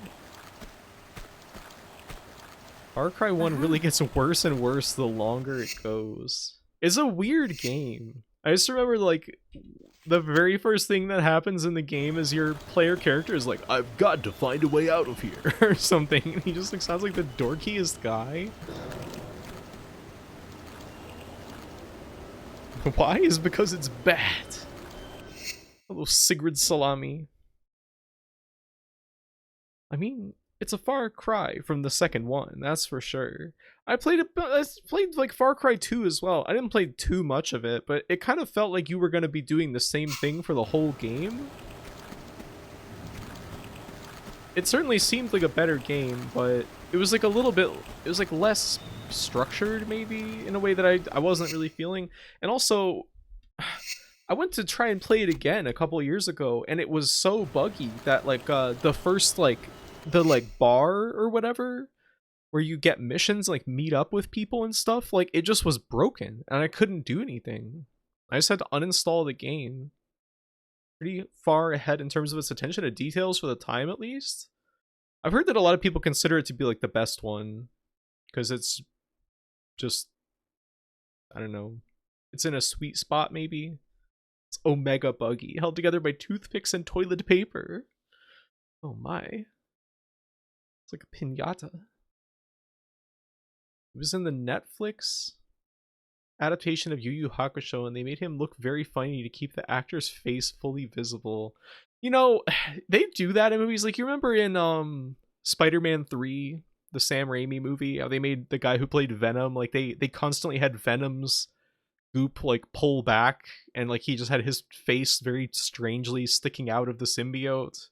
Far Cry 1 really gets worse and worse the longer it goes. It's a weird game. I just remember like the very first thing that happens in the game is your player character is like, I've got to find a way out of here or something, and he just like sounds like the dorkiest guy. Why? Is because it's bad. Hello, Sigrid Salami. I mean, it's a far cry from the second one, that's for sure. I played like Far Cry 2 as well. I didn't play too much of it, but it kind of felt like you were going to be doing the same thing for the whole game. It certainly seemed like a better game, but it was like a little bit, it was like less structured maybe in a way that I wasn't really feeling. And also, I went to try and play it again a couple years ago, and it was so buggy that like the first like the like bar or whatever where you get missions, like meet up with people and stuff, like it just was broken and I couldn't do anything. I just had to uninstall the game. Pretty far ahead in terms of its attention to details for the time, at least. I've heard that a lot of people consider it to be like the best one because it's just, I don't know, it's in a sweet spot maybe. It's omega buggy, held together by toothpicks and toilet paper. Oh my. It's like a piñata. It was in the Netflix adaptation of Yu Yu Hakusho, and they made him look very funny to keep the actor's face fully visible. You know, they do that in movies. Like, you remember in Spider-Man 3, the Sam Raimi movie, how they made the guy who played Venom, like they constantly had Venom's goop like pull back, and like he just had his face very strangely sticking out of the symbiote,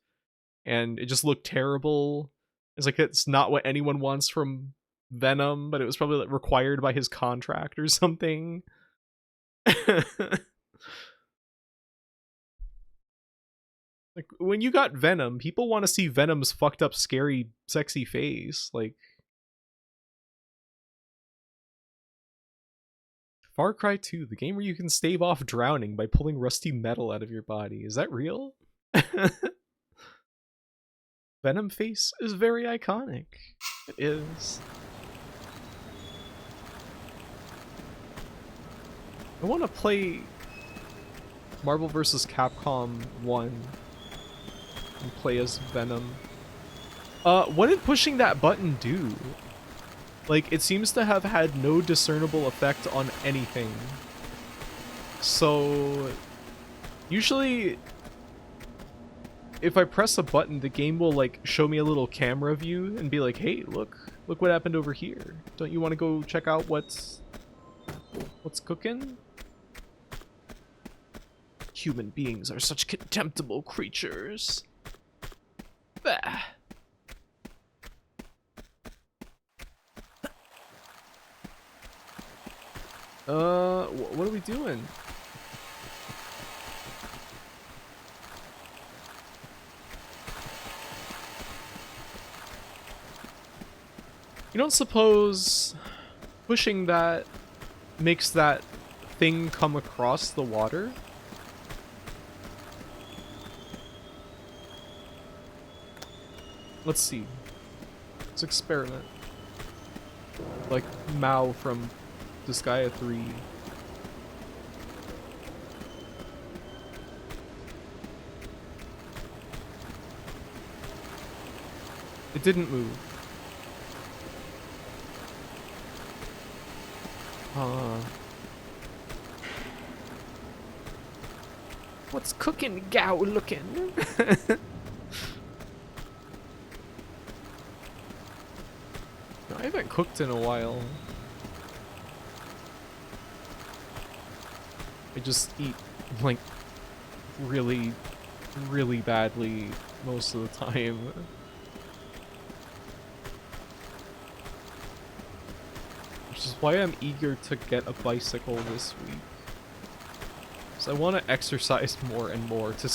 and it just looked terrible. It's like, it's not what anyone wants from Venom, but it was probably like required by his contract or something. Like, when you got Venom, people want to see Venom's fucked up, scary, sexy face. Like, Far Cry 2, the game where you can stave off drowning by pulling rusty metal out of your body. Is that real? Venom face is very iconic. It is. I want to play Marvel vs. Capcom 1 and play as Venom. What did pushing that button do? Like, it seems to have had no discernible effect on anything. So, usually, if I press a button, the game will, like, show me a little camera view and be like, hey, look what happened over here. Don't you want to go check out what's cooking? Human beings are such contemptible creatures. Bah. What are we doing? You don't suppose pushing that makes that thing come across the water? Let's see. Let's experiment. Like Mao from Disgaea 3. It didn't move. What's cooking, Gao looking? I haven't cooked in a while. I just eat, like, really, really badly most of the time. Which is why I'm eager to get a bicycle this week. So I want to exercise more and more to,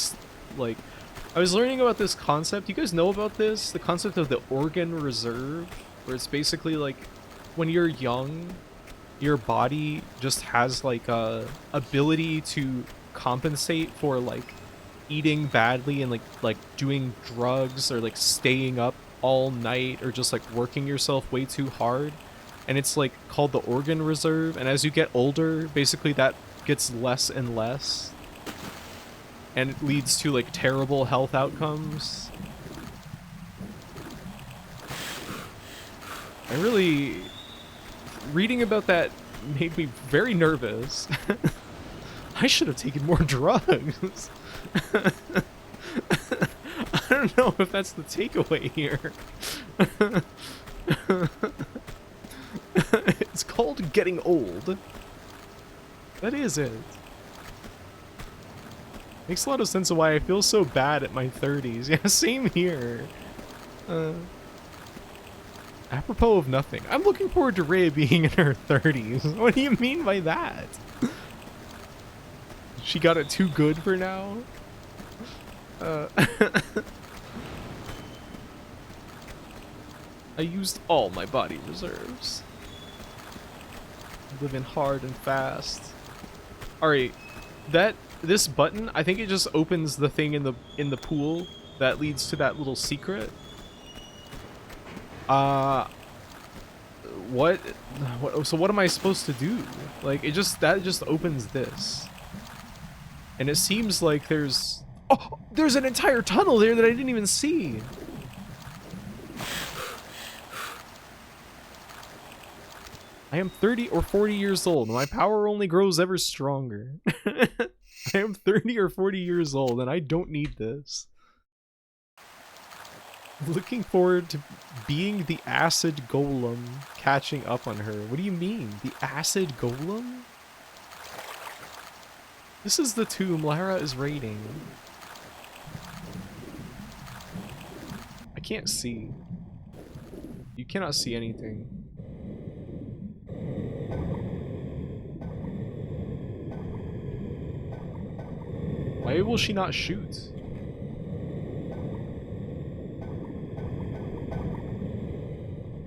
like... I was learning about this concept. You guys know about this? The concept of the organ reserve? Where it's basically like, when you're young, your body just has like a ability to compensate for like eating badly and like doing drugs or like staying up all night or just like working yourself way too hard. And it's like called the organ reserve. And as you get older, basically that gets less and less. And it leads to like terrible health outcomes. Reading about that made me very nervous. I should have taken more drugs. I don't know if that's the takeaway here. It's called getting old. That is it. Makes a lot of sense of why I feel so bad at my 30s. Yeah, same here. Apropos of nothing, I'm looking forward to Rhea being in her 30s. What do you mean by that? She got it too good for now? I used all my body reserves. Living hard and fast. Alright, this button, I think it just opens the thing in the pool that leads to that little secret. What so what am I supposed to do? Like that just opens this. And it seems like there's an entire tunnel there that I didn't even see. I am 30 or 40 years old. My power only grows ever stronger. I am 30 or 40 years old and I don't need this. Looking forward to being the acid golem catching up on her. What do you mean? The acid golem? This is the tomb Lara is raiding. I can't see. You cannot see anything. Why will she not shoot?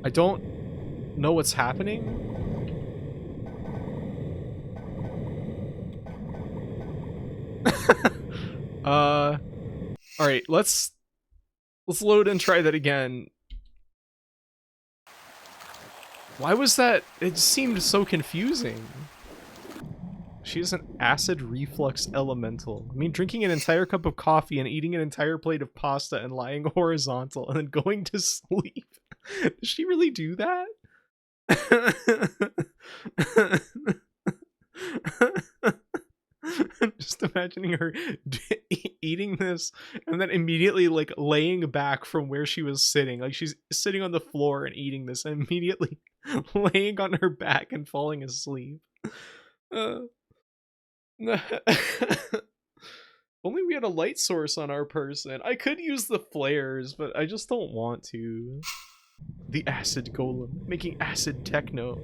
I don't know what's happening. Alright, let's load and try that again. Why was that? It seemed so confusing. She is an acid reflux elemental. I mean, drinking an entire cup of coffee and eating an entire plate of pasta and lying horizontal and then going to sleep. Does she really do that? I'm just imagining her eating this and then immediately like laying back from where she was sitting. Like she's sitting on the floor and eating this and immediately laying on her back and falling asleep. Only we had a light source on our person. I could use the flares, but I just don't want to. The acid golem, making acid techno.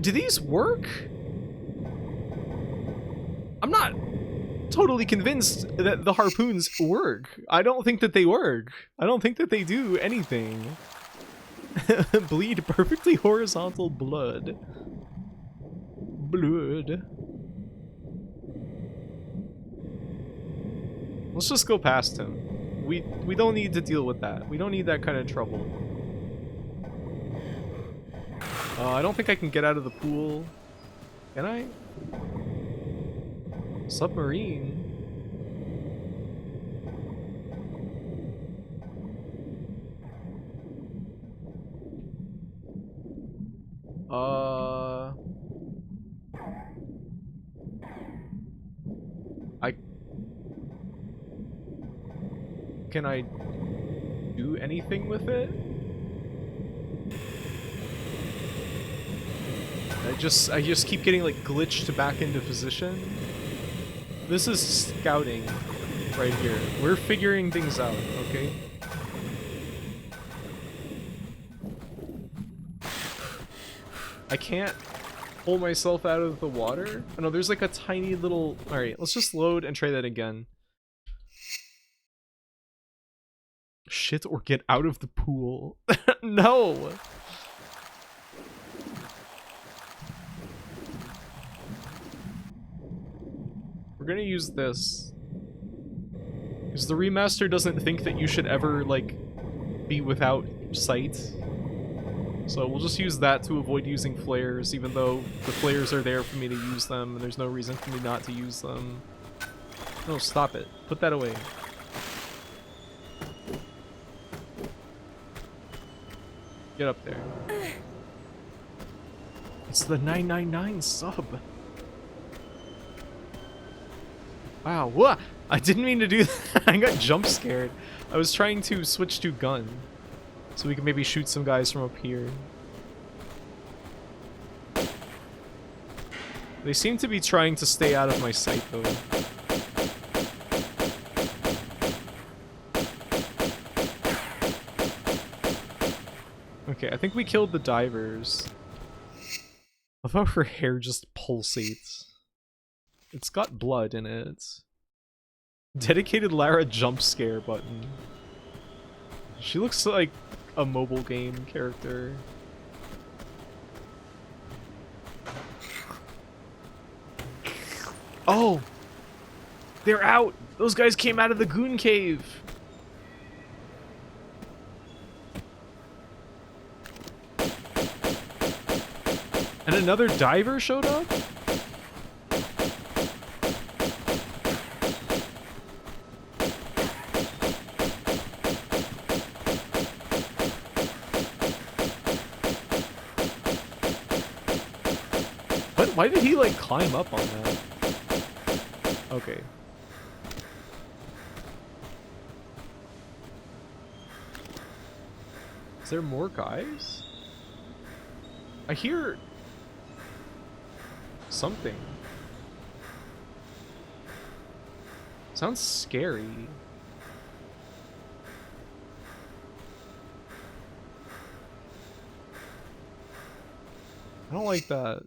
Do these work? I'm not totally convinced that the harpoons work. I don't think that they work. I don't think that they do anything. Bleed perfectly horizontal blood. Blood. Let's just go past him. We don't need to deal with that. We don't need that kind of trouble. I don't think I can get out of the pool. Can I? Submarine. Can I do anything with it? I just keep getting like glitched back into position. This is scouting right here. We're figuring things out, okay? I can't pull myself out of the water. Oh no, there's like a tiny little... Alright, let's just load and try that again. Shit or get out of the pool. No! We're gonna use this. Because the remaster doesn't think that you should ever, like, be without sight. So we'll just use that to avoid using flares, even though the flares are there for me to use them, and there's no reason for me not to use them. No, stop it. Put that away. Get up there. It's the 999 sub. Wow, what? I didn't mean to do that. I got jump scared. I was trying to switch to gun, so we can maybe shoot some guys from up here. They seem to be trying to stay out of my sight, though. Okay, I think we killed the divers. I love how her hair just pulsates. It's got blood in it. Dedicated Lara jump scare button. She looks like a mobile game character. Oh! They're out! Those guys came out of the goon cave! And another diver showed up? What? Why did he, like, climb up on that? Okay. Is there more guys? I hear something. Sounds scary. I don't like that.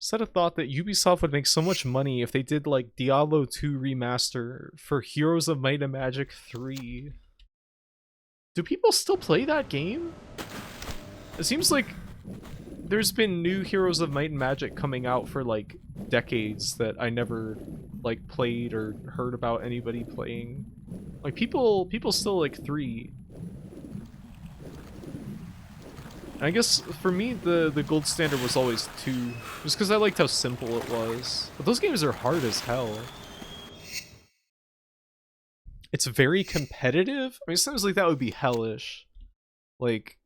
Set a thought that Ubisoft would make so much money if they did like Diablo 2 remaster for Heroes of Might and Magic 3. Do people still play that game? It seems like there's been new Heroes of Might and Magic coming out for like decades that I never like played or heard about anybody playing. Like people still like 3. I guess for me the gold standard was always 2, just because I liked how simple it was. But those games are hard as hell. It's very competitive. I mean, it sounds like that would be hellish. Like,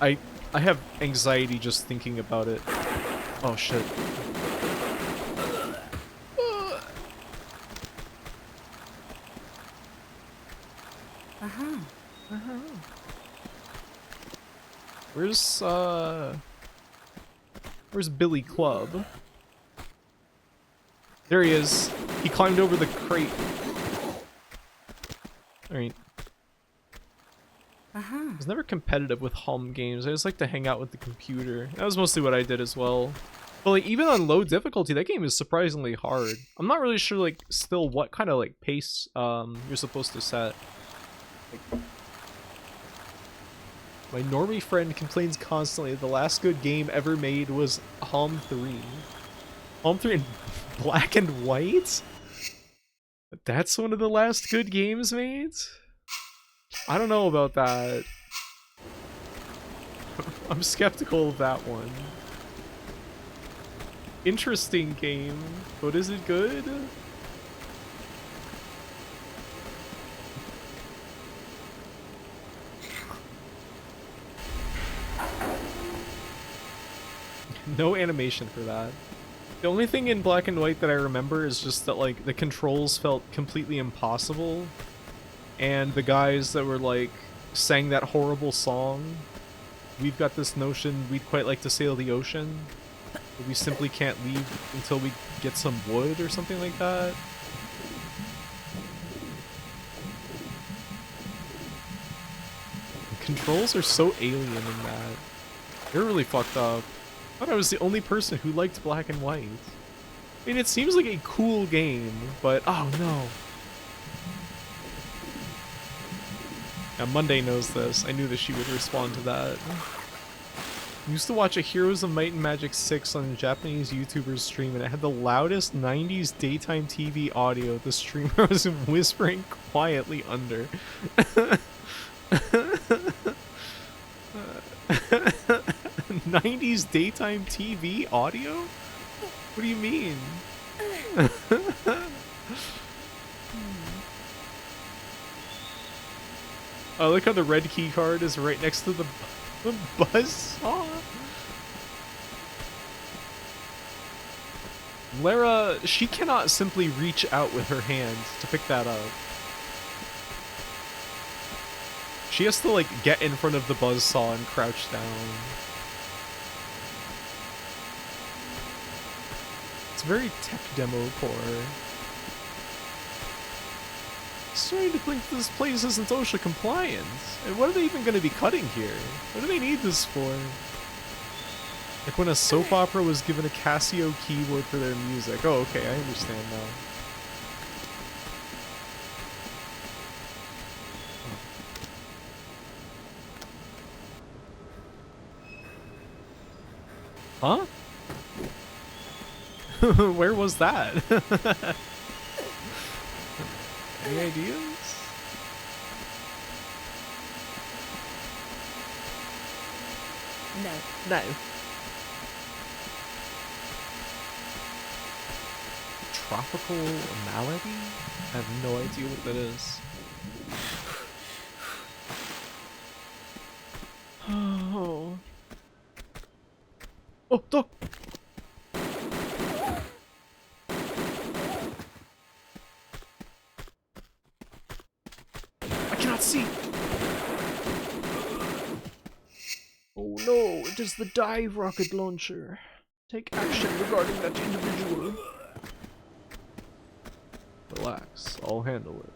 I have anxiety just thinking about it. Oh shit. Where's Billy Club? There he is. He climbed over the crate. Alright. I was never competitive with Hum games. I just like to hang out with the computer. That was mostly what I did as well. But like even on low difficulty, that game is surprisingly hard. I'm not really sure like still what kind of like pace you're supposed to set. Like, my normie friend complains constantly the last good game ever made was Hum 3. Hum 3 in black and white? That's one of the last good games made? I don't know about that. I'm skeptical of that one. Interesting game, but is it good? No animation for that. The only thing in black and white that I remember is just that like the controls felt completely impossible, and the guys that were like sang that horrible song, "We've got this notion we'd quite like to sail the ocean, but we simply can't leave until we get some wood," or something like that. The controls are so alien in that. They're really fucked up. I thought I was the only person who liked black and white. I mean, it seems like a cool game, but oh no. Now, Monday knows this. I knew that she would respond to that. I used to watch a Heroes of Might and Magic 6 on a Japanese YouTuber's stream, and it had the loudest 90s daytime TV audio the streamer was whispering quietly under. 90s daytime TV audio? What do you mean? I like how the red key card is right next to the buzz saw. Lara, she cannot simply reach out with her hands to pick that up. She has to, like, get in front of the buzzsaw and crouch down. It's very tech demo core. Starting to think this place isn't OSHA compliant. And what are they even going to be cutting here? What do they need this for? Like when a soap opera was given a Casio keyboard for their music. Oh, okay, I understand now. Huh? Where was that? Any ideas? No. No. Tropical malady? I have no idea what that is. Oh. Oh, look! I cannot see! Oh no, it is the dive rocket launcher. Take action regarding that individual. Relax, I'll handle it.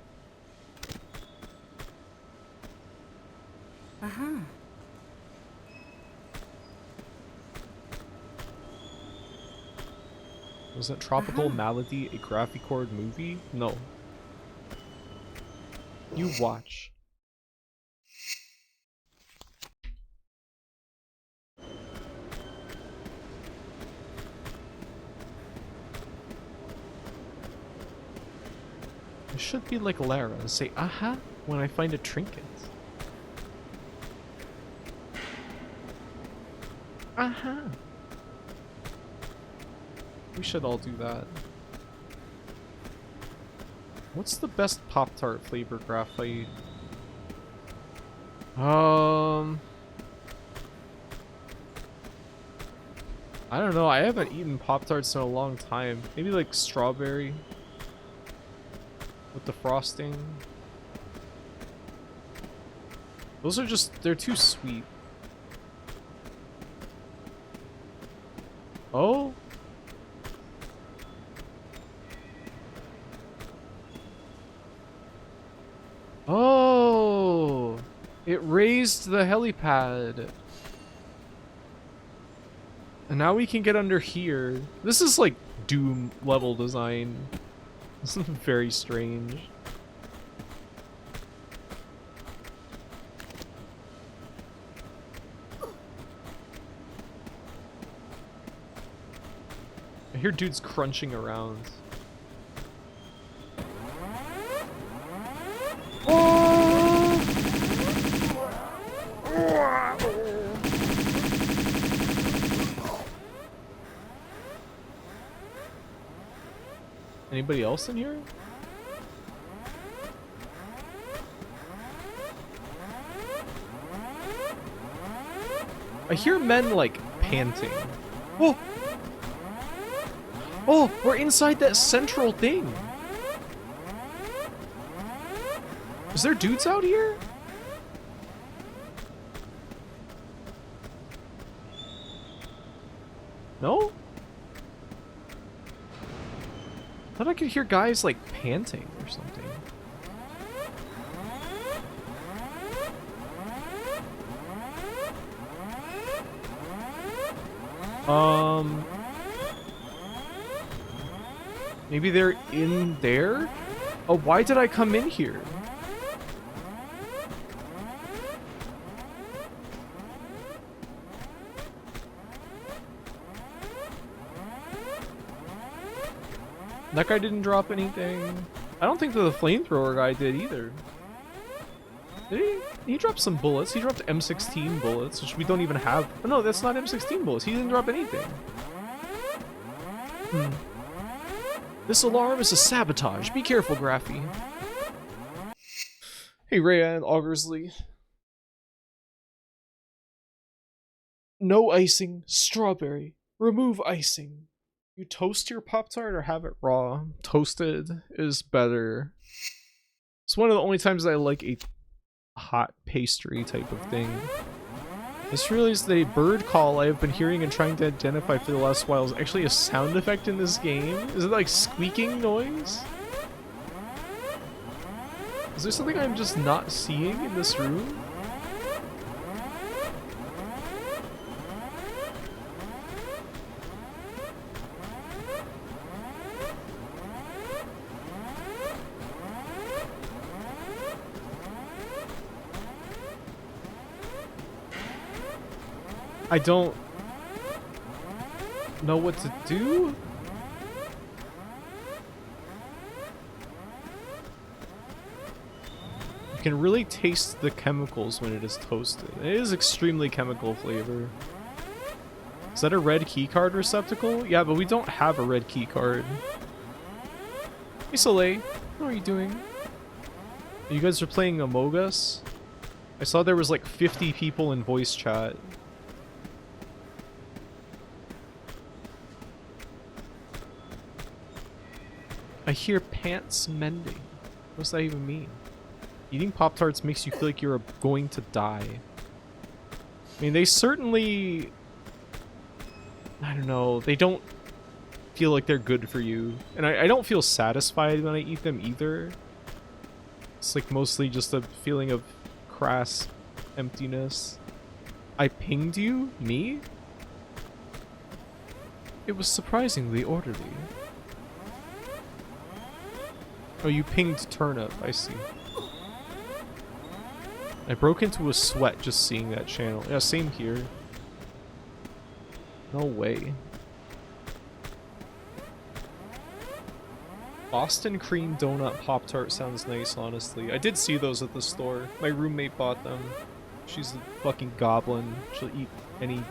Uh-huh. Wasn't Tropical Malady a Graphicord movie? No. You watch. I should be like Lara and say, aha, when I find a trinket. Aha. We should all do that. What's the best Pop-Tart flavor graphite? I don't know. I haven't eaten Pop-Tarts in a long time. Maybe like strawberry with the frosting. Those are just, they're too sweet. Oh? Oh! It raised the helipad. And now we can get under here. This is like Doom level design. This is very strange. I hear dudes crunching around. Anybody else in here? I hear men like panting. Oh! Oh, we're inside that central thing. Is there dudes out here? No? I thought I could hear guys like panting or something. Maybe they're in there? Oh, why did I come in here? That guy didn't drop anything. I don't think that the flamethrower guy did either. Did he? He dropped some bullets. He dropped M16 bullets, which we don't even have. Oh, no, that's not M16 bullets. He didn't drop anything. This alarm is a sabotage. Be careful, Graphy. Hey, Rhea and Augersley. No icing, strawberry. Remove icing. You toast your Pop-Tart or have it raw? Toasted is better. It's one of the only times I like a hot pastry type of thing. This really is the bird call I have been hearing and trying to identify for the last while is actually a sound effect in this game. Is it like squeaking noise? Is there something I'm just not seeing in this room? I don't know what to do. You can really taste the chemicals when it is toasted. It is extremely chemical flavor. Is that a red keycard receptacle? Yeah, but we don't have a red keycard. Hey Soleil, how are you doing? You guys are playing Among Us? I saw there was like 50 people in voice chat. I hear pants mending. What does that even mean? Eating Pop-Tarts makes you feel like you're going to die. I mean, they certainly... I don't know. They don't feel like they're good for you. And I don't feel satisfied when I eat them either. It's like mostly just a feeling of crass emptiness. I pinged you? Me? It was surprisingly orderly. Oh, you pinged Turnip, I see. I broke into a sweat just seeing that channel. Yeah, same here. No way. Boston cream donut Pop-Tart sounds nice, honestly. I did see those at the store. My roommate bought them. She's a fucking goblin. She'll eat any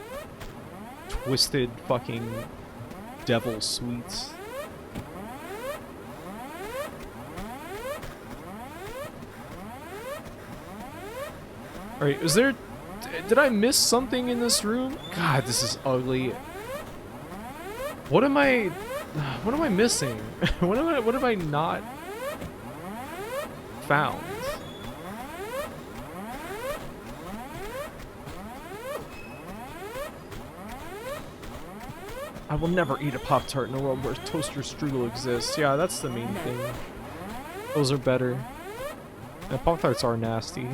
twisted fucking devil sweets. Alright, is there... Did I miss something in this room? God, this is ugly. What am I... What am I missing? What have I not found? I will never eat a Pop-Tart in a world where toaster strudel exists. Yeah, that's the main thing. Those are better. And Pop-Tarts are nasty.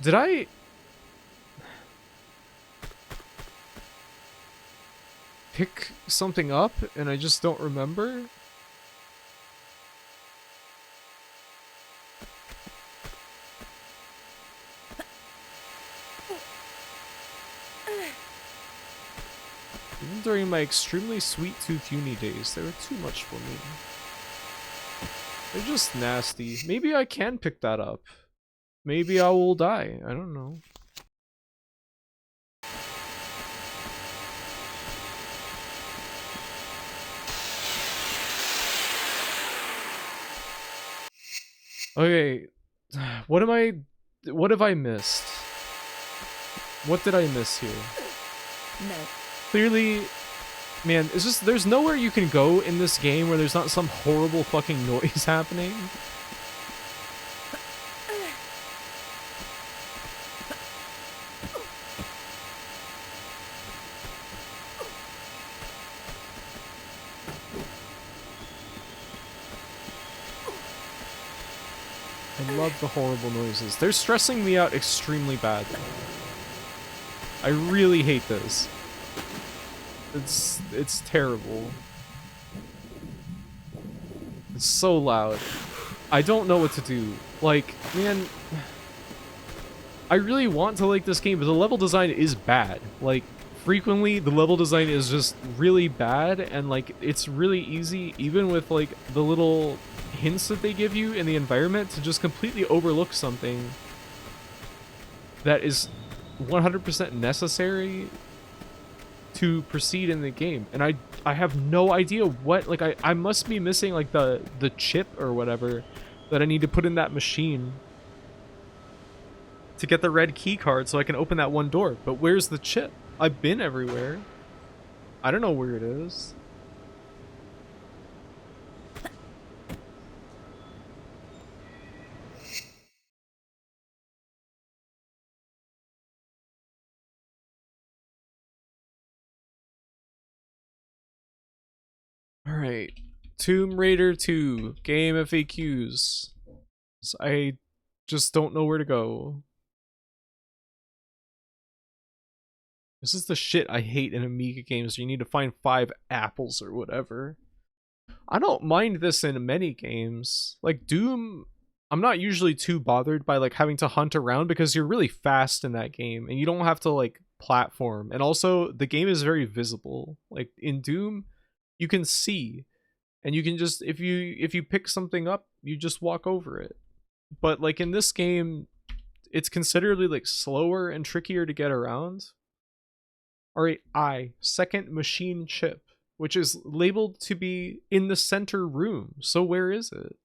Did I... pick something up and I just don't remember? Even during my extremely sweet tooth uni days, they were too much for me. They're just nasty. Maybe I can pick that up. Maybe I will die. I don't know. Okay. What have I missed? What did I miss here? No. Clearly, man, it's just there's nowhere you can go in this game where there's not some horrible fucking noise happening. I love the horrible noises. They're stressing me out extremely badly. I really hate this. It's terrible. It's so loud. I don't know what to do. Like, man, I really want to like this game, but the level design is bad. Like, frequently the level design is just really bad, and like it's really easy, even with like the little hints that they give you in the environment, to just completely overlook something that is 100% necessary to proceed in the game. And I have no idea what, like I must be missing like the chip or whatever that I need to put in that machine to get the red key card so I can open that one door. But where's the chip? I've been everywhere. I don't know where it is. Alright. Tomb Raider 2 game FAQs. I just don't know where to go. This is the shit I hate in Amiga games. You need to find 5 apples or whatever. I don't mind this in many games. Like Doom, I'm not usually too bothered by like having to hunt around because you're really fast in that game and you don't have to like platform. And also the game is very visible. Like in Doom, you can see and you can just, if you pick something up, you just walk over it. But like in this game, it's considerably like slower and trickier to get around. Alright, second machine chip, which is labeled to be in the center room. So where is it?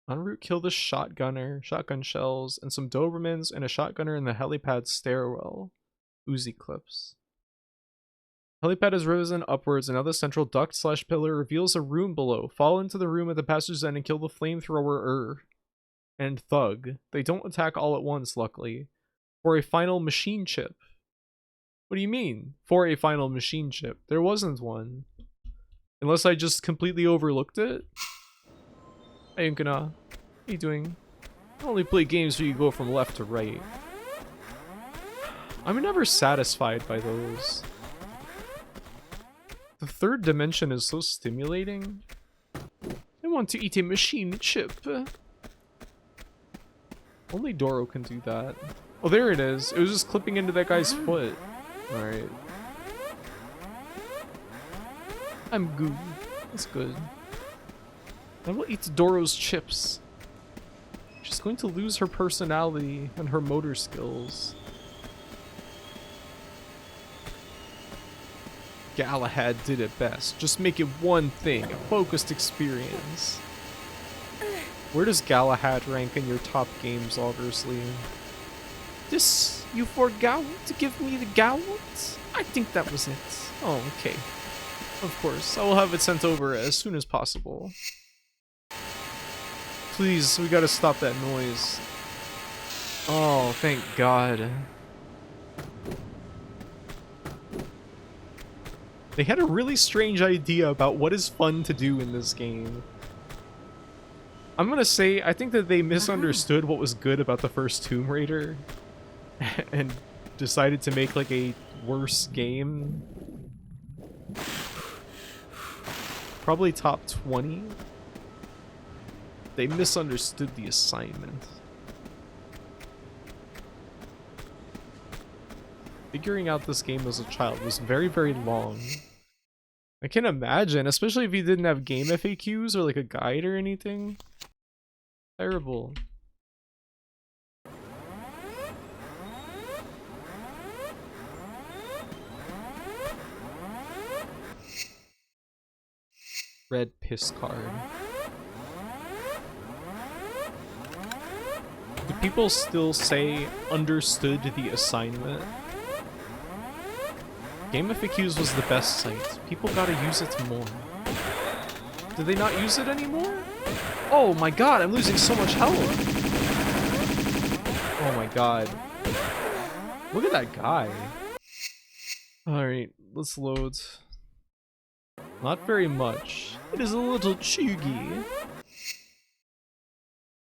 En route, kill the shotgun shells, and some Dobermans and a shotgunner in the helipad stairwell. Uzi clips. Helipad is risen upwards, and now the central duct/pillar reveals a room below. Fall into the room at the passage's end and kill the flamethrower and thug. They don't attack all at once, luckily. For a final machine chip. What do you mean? For a final machine chip? There wasn't one. Unless I just completely overlooked it? Hey Unkana, how you doing? I only play games where you go from left to right. I'm never satisfied by those. The third dimension is so stimulating. I want to eat a machine chip. Only Doro can do that. Oh, there it is. It was just clipping into that guy's foot. Alright. I'm good. That's good. I will eat Doro's chips. She's going to lose her personality and her motor skills. Galahad did it best. Just make it one thing, a focused experience. Where does Galahad rank in your top games, obviously? This, you forgot to give me the gout? I think that was it. Oh, okay. Of course, I will have it sent over as soon as possible. Please, we gotta stop that noise. Oh, thank God. They had a really strange idea about what is fun to do in this game. I'm gonna say, I think that they misunderstood what was good about the first Tomb Raider and decided to make like a worse game. Probably top 20. They misunderstood the assignment. Figuring out this game as a child was very, very long. I can imagine, especially if you didn't have game FAQs or like a guide or anything. Terrible. Red piss card. Do people still say understood the assignment? Game FAQs was the best site. People gotta use it more. Do they not use it anymore? Oh my god, I'm losing so much health! Oh my god. Look at that guy. Alright, let's load. Not very much. It is a little chuggy.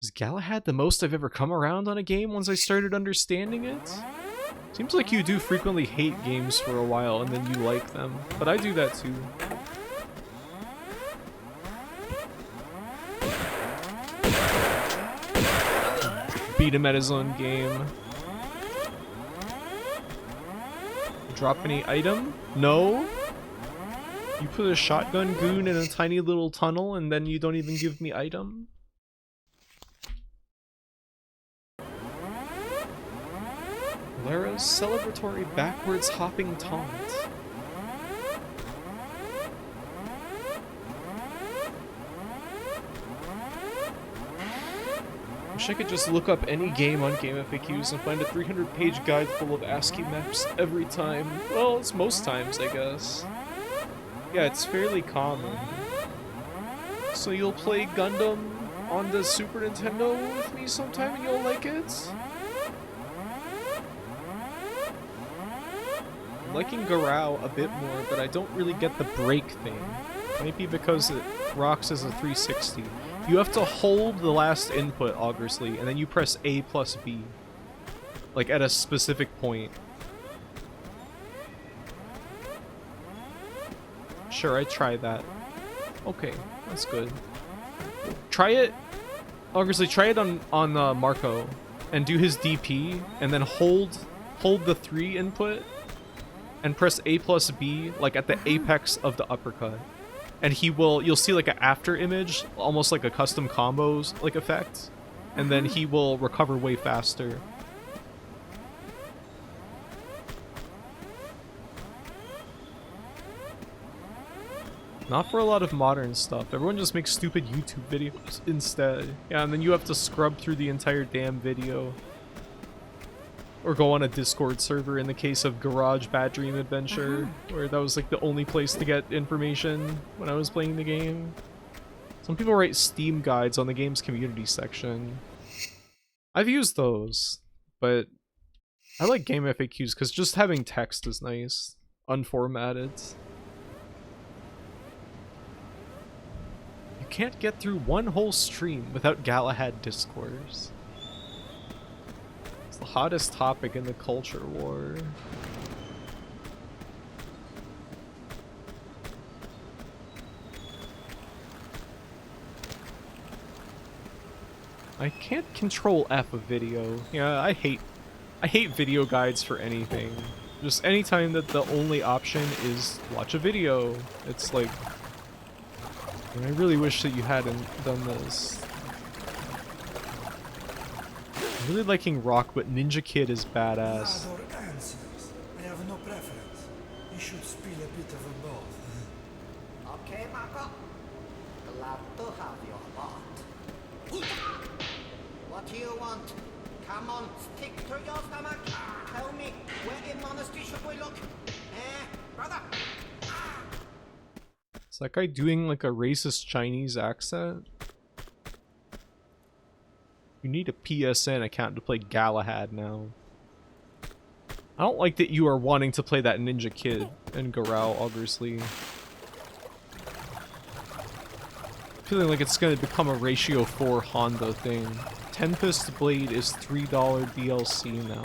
Is Galahad the most I've ever come around on a game once I started understanding it? Seems like you do frequently hate games for a while and then you like them, but I do that too. Beat him at his own game. Drop any item? No? You put a shotgun goon in a tiny little tunnel and then you don't even give me item? Lara's celebratory backwards hopping taunt. Wish I could just look up any game on GameFAQs and find a 300-page guide full of ASCII maps every time. Well, it's most times, I guess. Yeah, it's fairly common. So you'll play Gundam on the Super Nintendo with me sometime and you'll like it? I'm liking Garou a bit more, but I don't really get the break thing. Maybe because it rocks as a 360. You have to hold the last input, obviously, and then you press A plus B. Like, at a specific point. Sure, I tried that. Okay, that's good. Try it... Obviously, try it on Marco, and do his DP, and then hold the 3 input, and press A plus B, like, at the apex of the uppercut. And you'll see like an after image, almost like a custom combos like effect, and then he will recover way faster. Not for a lot of modern stuff. Everyone just makes stupid YouTube videos instead. Yeah, and then you have to scrub through the entire damn video. Or go on a Discord server in the case of Garage Bad Dream Adventure, where that was like the only place to get information when I was playing the game. Some people write Steam guides on the game's community section. I've used those, but I like GameFAQs because just having text is nice, unformatted. You can't get through one whole stream without Galahad discourse. The hottest topic in the culture war. I can't control F a video. Yeah, I hate video guides for anything. Just anytime that the only option is watch a video. It's like, I really wish that you hadn't done this. I'm really liking Rock, but Ninja Kid is badass. I have no preference. You should spill a bit of both. Okay, Marco. Glad to have your heart. What do you want? Come on, stick to your stomach. Tell me, where in Monastery should we look? Brother? Is that guy doing like a racist Chinese accent? You need a PSN account to play Galahad now. I don't like that you are wanting to play that Ninja Kid and Garou, obviously. Feeling like it's gonna become a ratio 4 Honda thing. Tempest Blade is $3 DLC now.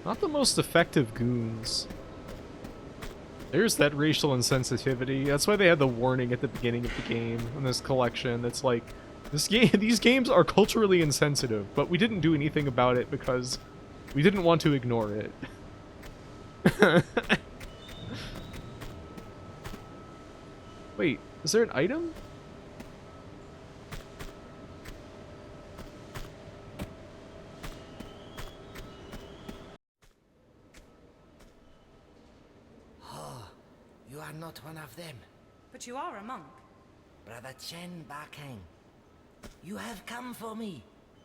Not the most effective goons. There's that racial insensitivity. That's why they had the warning at the beginning of the game in this collection. That's like, these games are culturally insensitive, but we didn't do anything about it because we didn't want to ignore it. Wait, is there an item? You are not one of them. But you are a monk. Brother Chen Bakang. You have come for me.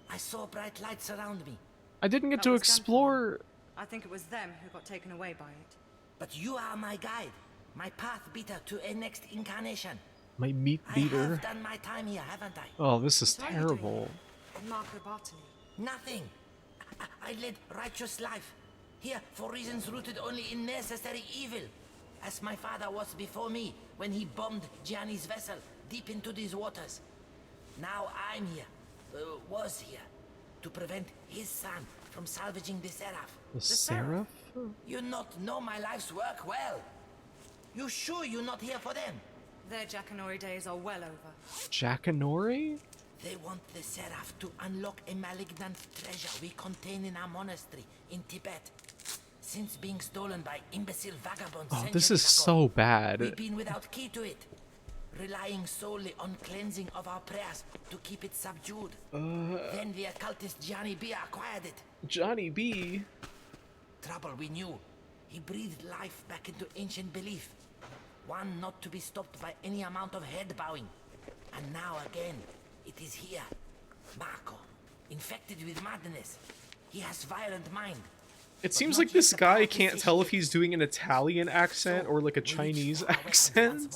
I saw bright lights around me. I didn't get That to was explore. I think it was them who got taken away by it. But you are my guide. My path beater to a next incarnation. My meat I beater. have done my time here, haven't I? Oh, this is What are you doing terrible. here? And Marco Bartoli. Nothing. I led righteous life. Here for reasons rooted only in necessary evil. As my father was before me when he bombed Gianni's vessel deep into these waters. Now I'm here, was here, to prevent his son from salvaging the Seraph. The Seraph? You not know my life's work well. You sure you're not here for them? Their Jackanory days are well over. Jackanory? They want the Seraph to unlock a malignant treasure we contain in our monastery in Tibet. Since being stolen by imbecile vagabonds Oh, this centuries is ago, so bad. we've been without key to it, relying solely on cleansing of our prayers to keep it subdued. Then the occultist Gianni B acquired it. Johnny B. Trouble we knew. He breathed life back into ancient belief. One not to be stopped by any amount of head bowing. And now again, it is here. Marco, infected with madness. He has violent mind. It seems like this guy can't tell if he's doing an Italian accent or like a Chinese accent.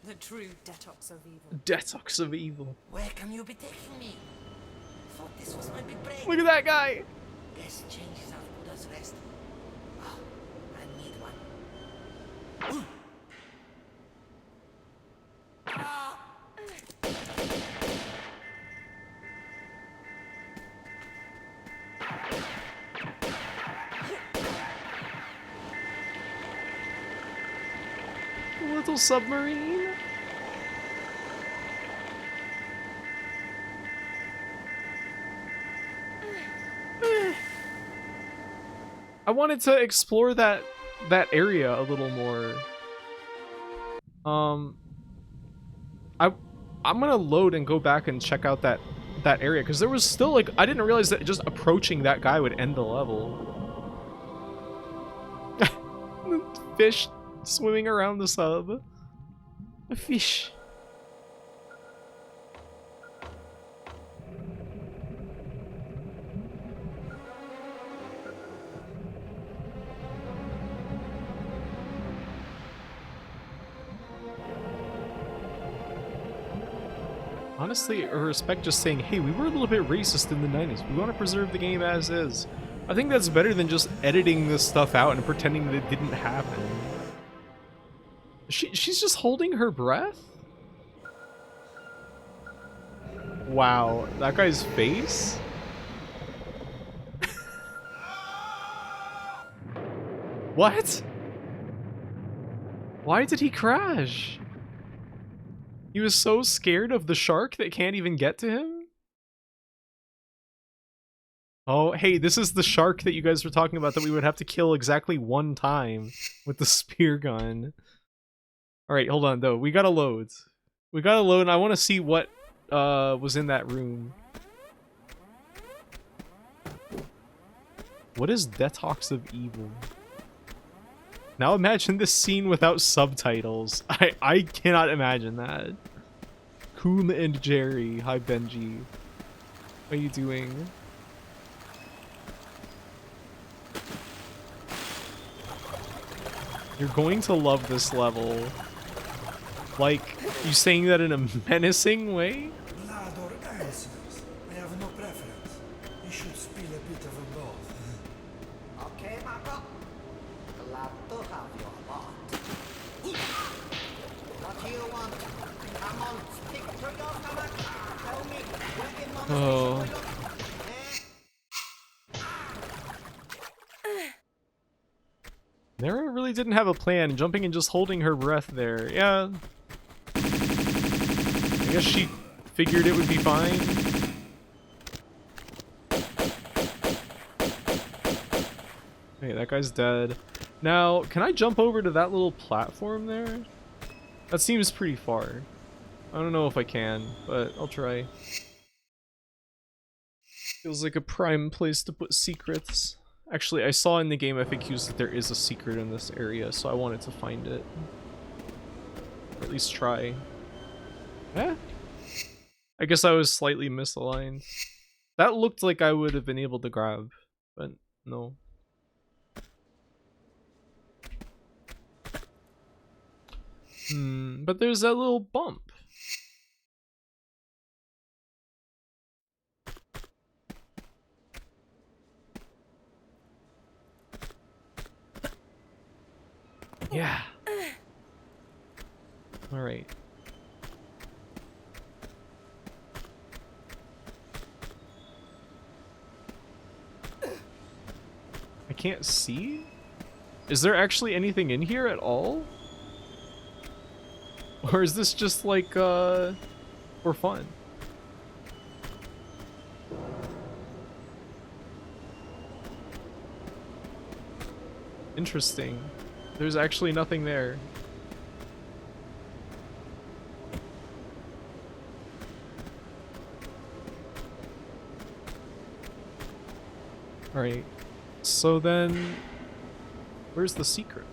The true detox of evil. Detox of evil. Where can you be taking me? Thought this was my big break. Look at that guy. Best changes of Buddha's rest. Oh, I need one. Little submarine. I wanted to explore that area a little more. I'm gonna load and go back and check out that area because there was still like I didn't realize that just approaching that guy would end the level. Fish swimming around the sub. A fish. Honestly, I respect just saying, hey, we were a little bit racist in the 90s. We want to preserve the game as is. I think that's better than just editing this stuff out and pretending that it didn't happen. She's just holding her breath? Wow, that guy's face? What? Why did he crash? He was so scared of the shark that can't even get to him? Oh, hey, this is the shark that you guys were talking about that we would have to kill exactly one time with the spear gun. Alright, hold on, though. We gotta load. We gotta load, and I want to see what was in that room. What is Detox of Evil? Now imagine this scene without subtitles. I cannot imagine that. Coom and Jerry. Hi, Benji. What are you doing? You're going to love this level. Like, you saying that in a menacing way? Blood or answers? I have no preference. You should spill a bit of both. Okay, Marco. Glad to have your lot. What do you want? Come on, stick to your stomach. Tell me where in monastery Oh. should we look? Nara really didn't have a plan, jumping and just holding her breath there. Yeah. I guess she figured it would be fine. Hey, that guy's dead. Now, can I jump over to that little platform there? That seems pretty far. I don't know if I can, but I'll try. Feels like a prime place to put secrets. Actually, I saw in the game FAQs that there is a secret in this area, so I wanted to find it. Or at least try. Eh? I guess I was slightly misaligned. That looked like I would have been able to grab, but no. But there's that little bump. Yeah. Alright. I can't see? Is there actually anything in here at all? Or is this just like, for fun? Interesting. There's actually nothing there. Alright. So then, where's the secret?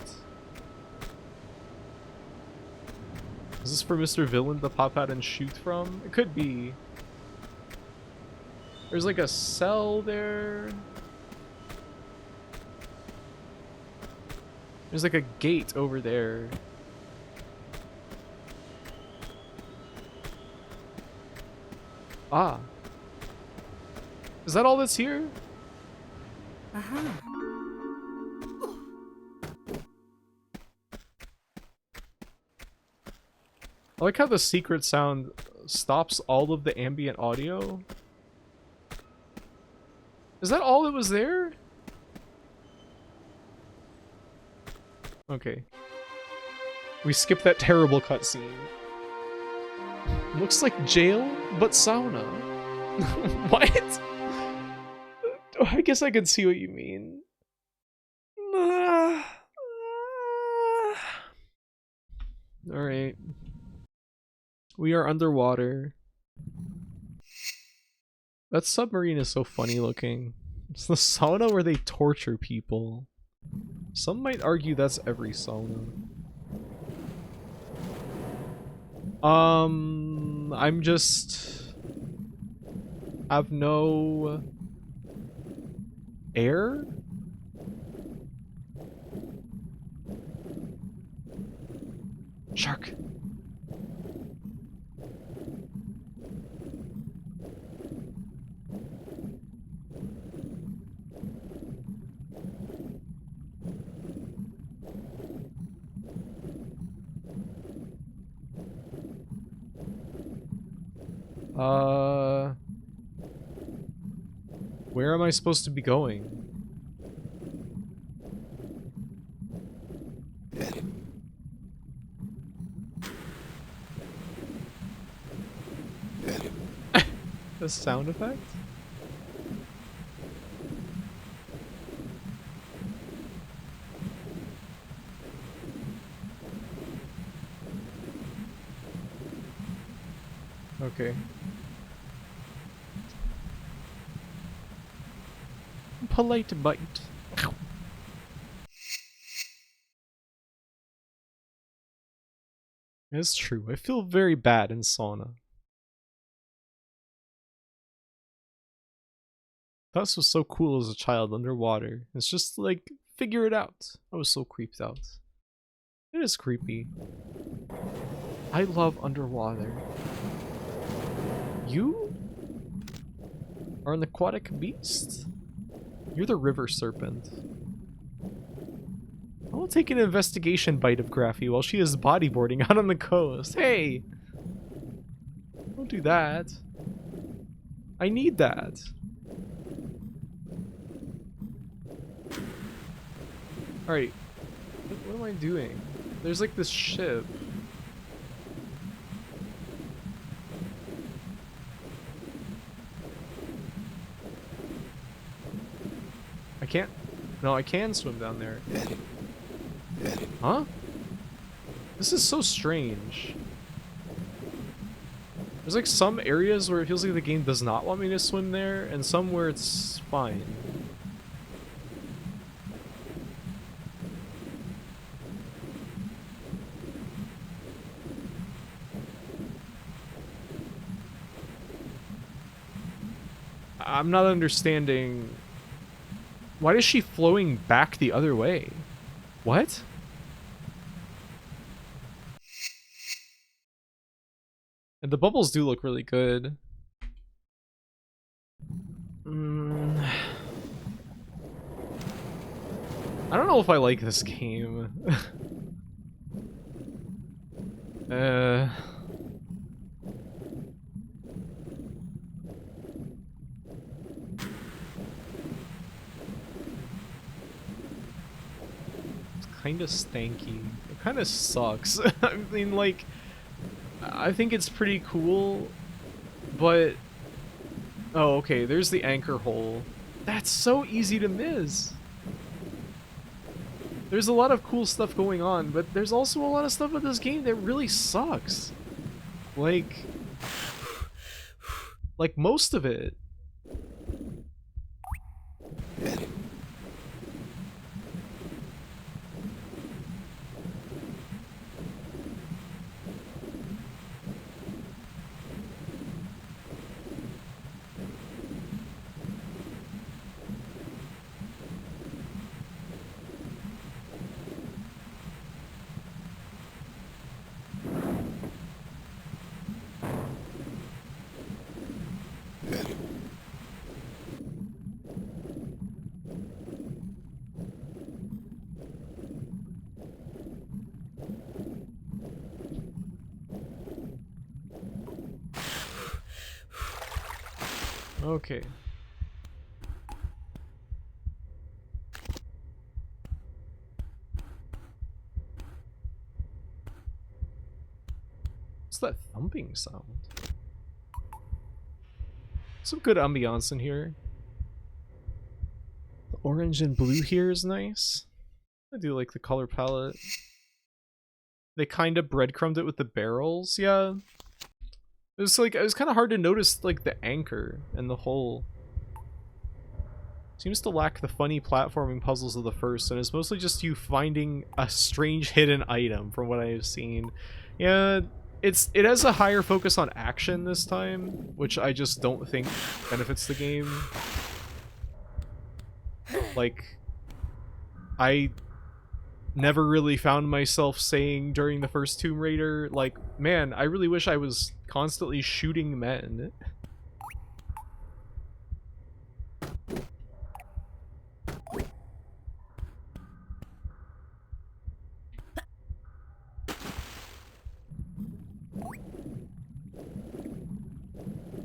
Is this for Mr. Villain to pop out and shoot from? It could be. There's like a cell there. There's like a gate over there. Ah. Is that all that's here? I like how the secret sound stops all of the ambient audio. Is that all that was there? Okay. We skipped that terrible cutscene. Looks like jail, but sauna. What? I guess I can see what you mean. Alright. We are underwater. That submarine is so funny looking. It's the sauna where they torture people. Some might argue that's every sauna. I'm just... have no... air? Shark. Where am I supposed to be going? The sound effect? Okay. Polite bite. It's true. I feel very bad in sauna. This was so cool as a child underwater. It's just like, figure it out. I was so creeped out. It is creepy. I love underwater. You are an aquatic beast. You're the river serpent. I will take an investigation bite of Graffy while she is bodyboarding out on the coast. Hey! Don't do that. I need that. Alright. What am I doing? There's like this ship. I can't... No, I can swim down there. Huh? This is so strange. There's like some areas where it feels like the game does not want me to swim there, and some where it's fine. I'm not understanding... Why is she flowing back the other way? What? And the bubbles do look really good. I don't know if I like this game. Uh... It's kind of stanky. It kind of sucks. I mean, like, I think it's pretty cool, but... Oh, okay, there's the anchor hole. That's so easy to miss. There's a lot of cool stuff going on, but there's also a lot of stuff with this game that really sucks. Like most of it. Okay. What's that thumping sound? Some good ambiance in here. The orange and blue here is nice. I do like the color palette. They kind of breadcrumbed it with the barrels, yeah. It was like, it was kind of hard to notice like the anchor and the hole. Seems to lack the funny platforming puzzles of the first, and it's mostly just you finding a strange hidden item from what I have seen. Yeah, it has a higher focus on action this time, which I just don't think benefits the game. Like, I never really found myself saying during the first Tomb Raider, like, man, I really wish I was constantly shooting men.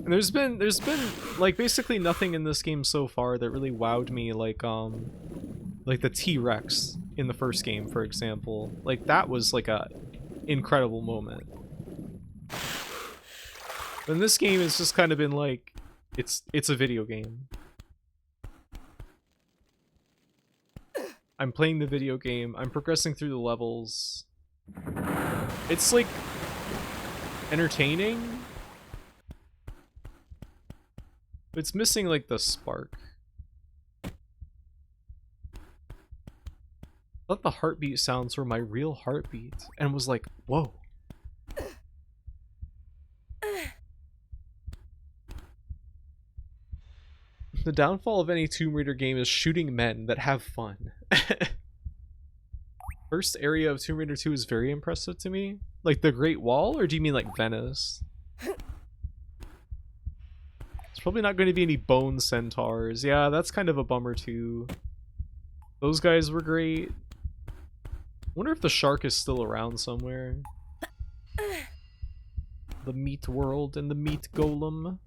And there's been like basically nothing in this game so far that really wowed me, like the T-Rex in the first game, for example. Like, that was like a incredible moment. And this game has just kind of been like, it's a video game. I'm playing the video game, I'm progressing through the levels. It's like entertaining, but it's missing like the spark. I thought the heartbeat sounds were my real heartbeat and was like, whoa. The downfall of any Tomb Raider game is shooting men that have fun. First area of Tomb Raider 2 is very impressive to me. Like the Great Wall, or do you mean like Venice? There's probably not going to be any bone centaurs. Yeah, that's kind of a bummer too. Those guys were great. Wonder if the shark is still around somewhere. The meat world and the meat golem.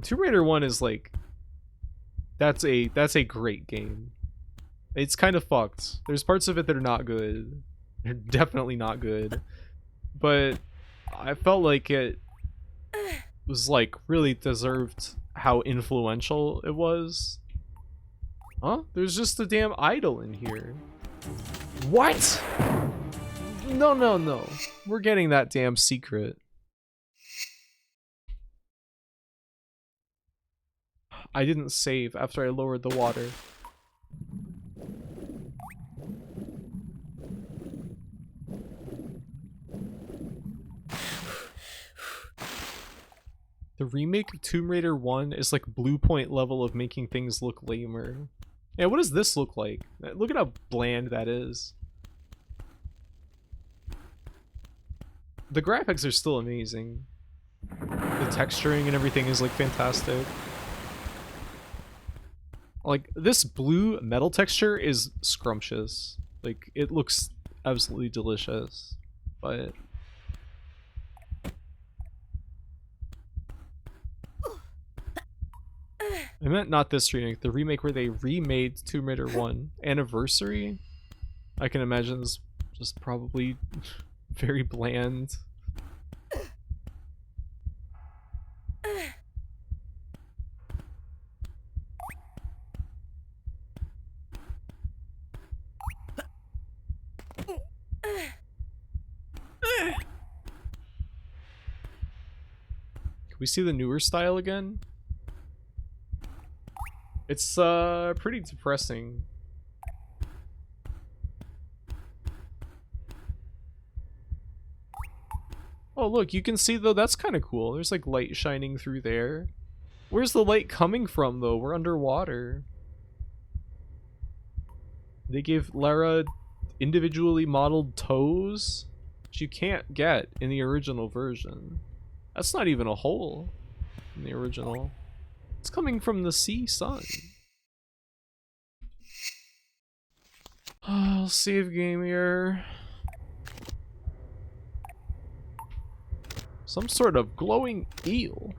Tomb Raider 1 is like, that's a great game. It's kind of fucked. There's parts of it that are not good. They're definitely not good. But I felt like it was like really deserved how influential it was. Huh? There's just a damn idol in here. What? No, no, no. We're getting that damn secret. I didn't save after I lowered the water. The remake of Tomb Raider 1 is like Blue Point level of making things look lamer. Yeah, what does this look like? Look at how bland that is. The graphics are still amazing. The texturing and everything is like fantastic. Like, this blue metal texture is scrumptious. Like, it looks absolutely delicious. But... I meant not this remake, the remake where they remade Tomb Raider 1 Anniversary. I can imagine this just probably very bland. Can we see the newer style again? It's pretty depressing. Oh look, you can see though, that's kind of cool. There's like light shining through there. Where's the light coming from though? We're underwater. They gave Lara individually modeled toes, which you can't get in the original version. That's not even a hole in the original. It's coming from the sea sun. I'll save game here. Some sort of glowing eel.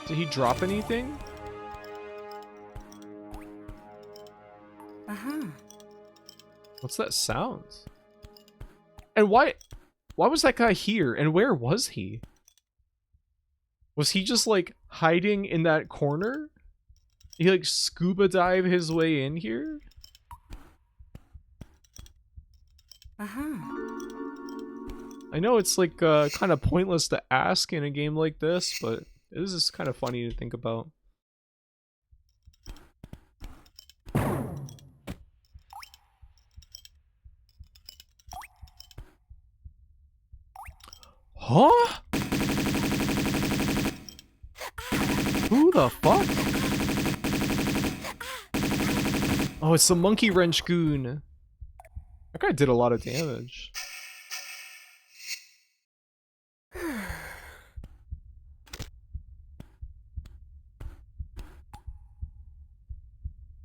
Did he drop anything? What's that sound? And why was that guy here? And where was he? Was he just like hiding in that corner? He like scuba dive his way in here? I know it's like kind of pointless to ask in a game like this, but this is kind of funny to think about. Huh? Who the fuck? Oh, it's the monkey wrench goon. That guy did a lot of damage.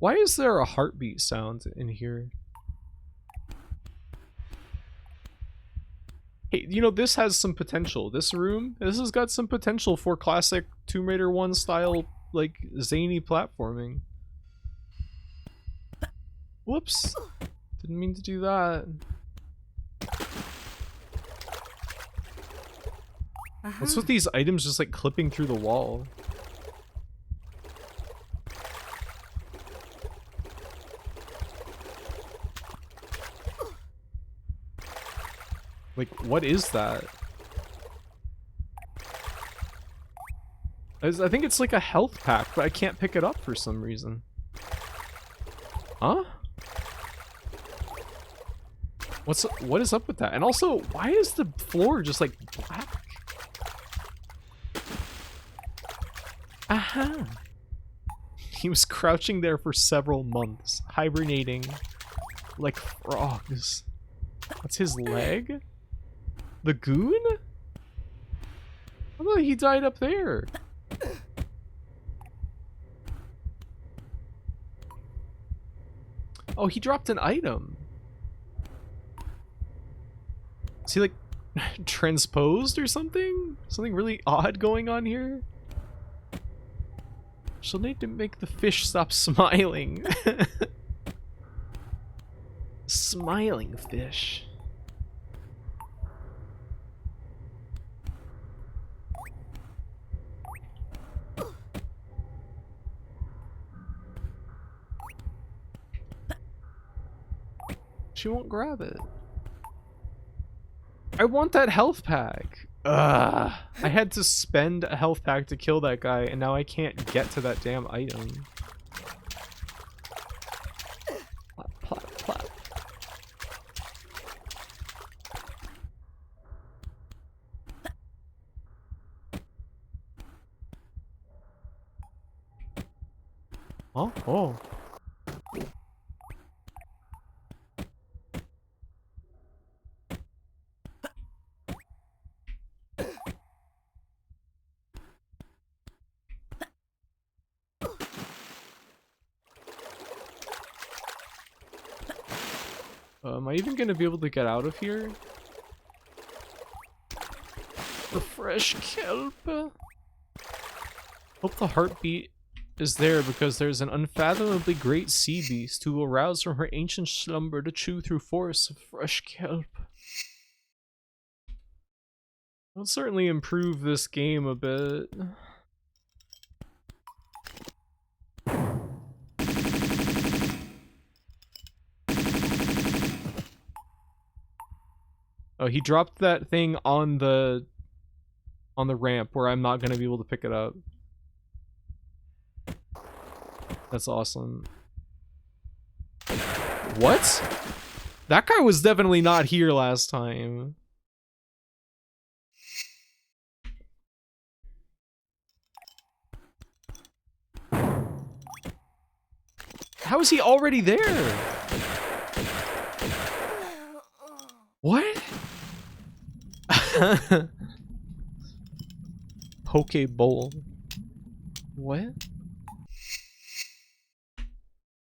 Why is there a heartbeat sound in here? Hey, you know, this has some potential. This room, this has got some potential for classic Tomb Raider 1 style, like, zany platforming. Whoops. Didn't mean to do that. What's with these items just, like, clipping through the wall? Like, what is that? I think it's like a health pack, but I can't pick it up for some reason. Huh? What is up with that? And also, why is the floor just like black? Aha! He was crouching there for several months, hibernating like frogs. That's his leg? The goon? I thought he died up there. Oh, he dropped an item. Is he like transposed or something? Something really odd going on here? She'll need to make the fish stop smiling. Smiling fish. She won't grab it. I want that health pack. Ugh. I had to spend a health pack to kill that guy, and now I can't get to that damn item. Plop, plop, plop. Oh, oh. Am I even gonna be able to get out of here? The fresh kelp. Hope the heartbeat is there because there's an unfathomably great sea beast who will rouse from her ancient slumber to chew through forests of fresh kelp. It'll certainly improve this game a bit. Oh, he dropped that thing on the ramp where I'm not gonna be able to pick it up. That's awesome. What? That guy was definitely not here last time. How is he already there? What? Pokeball. What?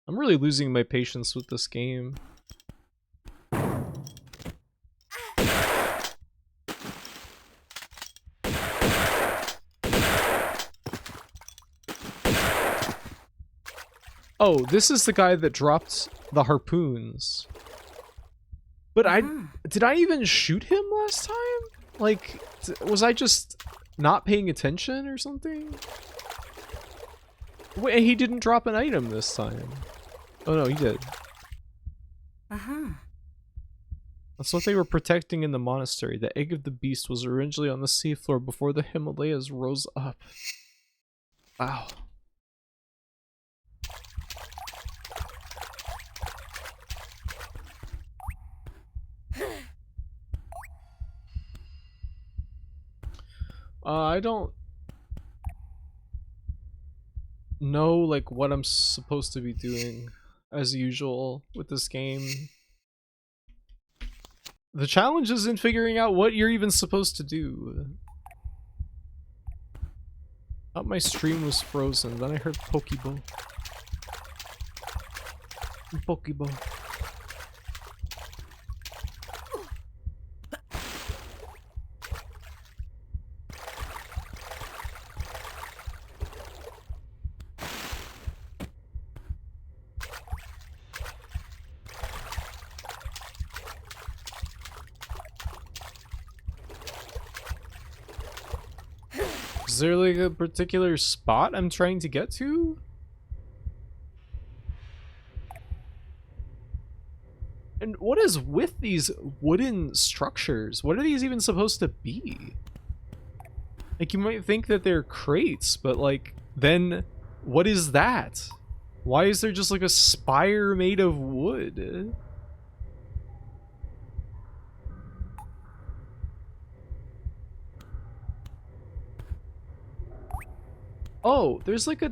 I'm really losing my patience with this game. Oh, this is the guy that dropped the harpoons. But did I even shoot him last time? Like, was I just not paying attention or something? Wait, he didn't drop an item this time. Oh no, he did. That's what they were protecting in the monastery. The egg of the beast was originally on the seafloor before the Himalayas rose up. Wow. I don't know like what I'm supposed to be doing as usual with this game. The challenge is in figuring out what you're even supposed to do. Thought my stream was frozen, then I heard Pokeball. Pokeball. Is there like a particular spot I'm trying to get to? And what is with these wooden structures? What are these even supposed to be? Like, you might think that they're crates, but like, then what is that? Why is there just like a spire made of wood? Oh, there's like a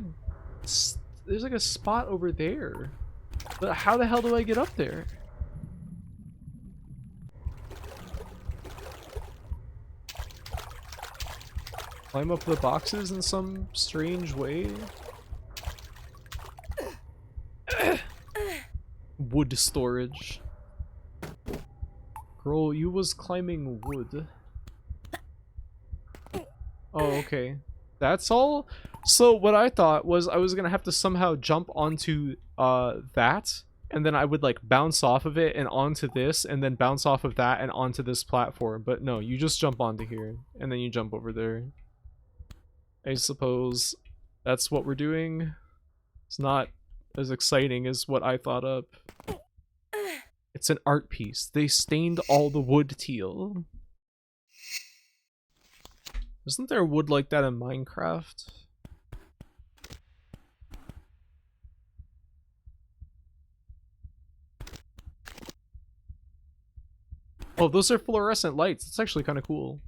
spot over there. But how the hell do I get up there? Climb up the boxes in some strange way? Wood storage. Girl, you was climbing wood. Oh, okay. That's all? So what I thought was I was gonna have to somehow jump onto that, and then I would like bounce off of it and onto this, and then bounce off of that and onto this platform. But no, you just jump onto here, and then you jump over there. I suppose that's what we're doing. It's not as exciting as what I thought up. It's an art piece. They stained all the wood teal. Isn't there wood like that in Minecraft? Oh, those are fluorescent lights. It's actually kind of cool.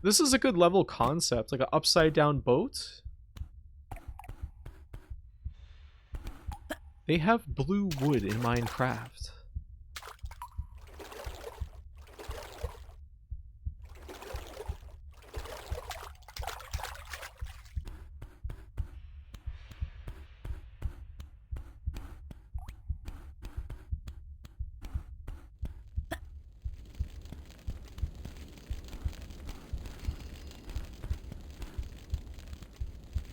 This is a good level concept, like an upside down boat. They have blue wood in Minecraft.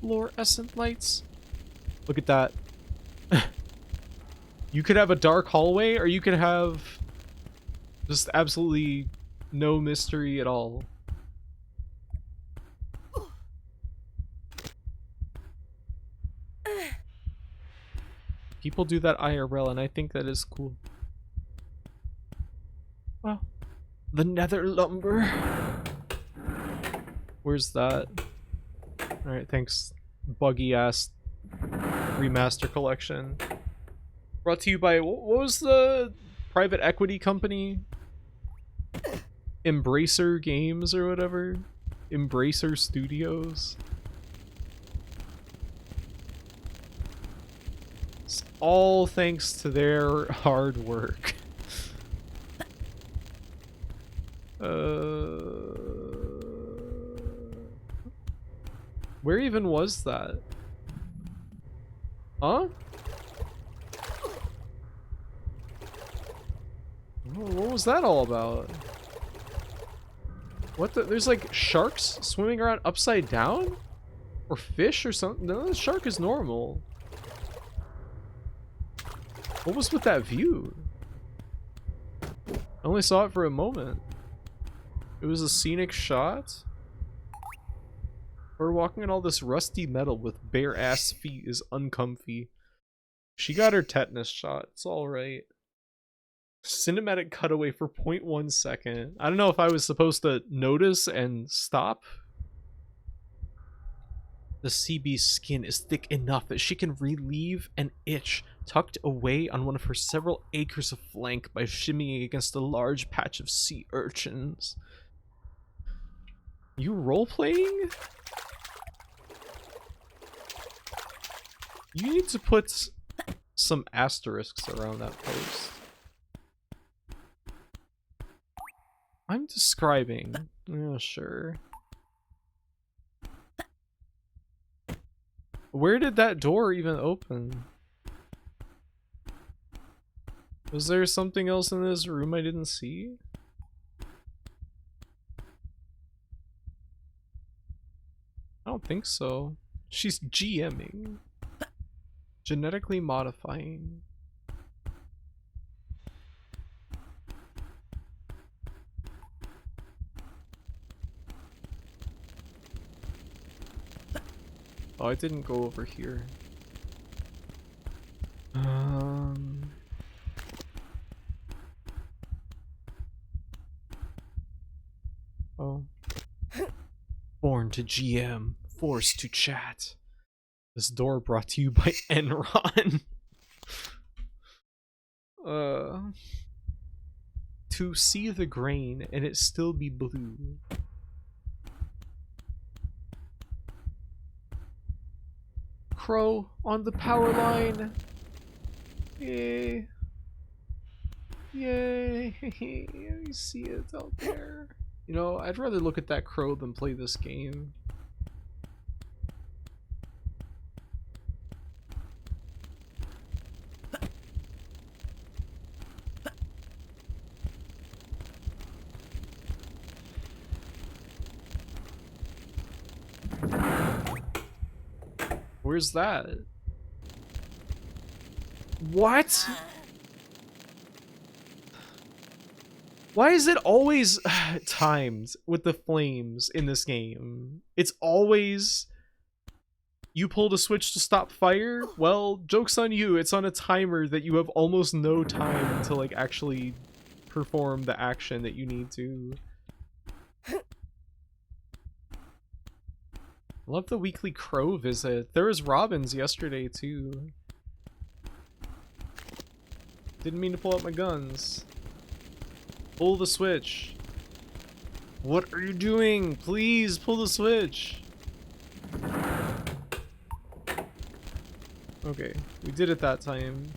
fluorescent lights. Look at that. You could have a dark hallway, or you could have just absolutely no mystery at all. People do that IRL, and I think that is cool. Well, the nether lumber. Where's that? Alright, thanks. Buggy ass remaster collection. Brought to you by, what was the private equity company? Embracer Games or whatever? Embracer Studios? It's all thanks to their hard work. Where even was that? Huh? What was that all about? What the? There's like sharks swimming around upside down? Or fish or something? No, the shark is normal. What was with that view? I only saw it for a moment. It was a scenic shot? We're walking on all this rusty metal with bare ass feet is uncomfy. She got her tetanus shot. It's alright. Cinematic cutaway for 0.1 second. I don't know if I was supposed to notice and stop. The CB's skin is thick enough that she can relieve an itch tucked away on one of her several acres of flank by shimmying against a large patch of sea urchins. You role-playing? You need to put some asterisks around that post. I'm describing. Yeah, sure. Where did that door even open? Was there something else in this room I didn't see? I don't think so. She's GMing. Genetically modifying. Oh, I didn't go over here. Oh. Born to GM, forced to chat. This door brought to you by Enron. To see the grain and it still be blue. Crow on the power line. Yay. Yay. You see it out there. You know, I'd rather look at that crow than play this game. Where's that? What? Why is it always timed with the flames in this game? It's always... You pulled a switch to stop fire? Well, joke's on you. It's on a timer that you have almost no time to, like, actually perform the action that you need to. Love the weekly crow visit. There was robins yesterday, too. Didn't mean to pull out my guns. Pull the switch. What are you doing? Please pull the switch. Okay, we did it that time.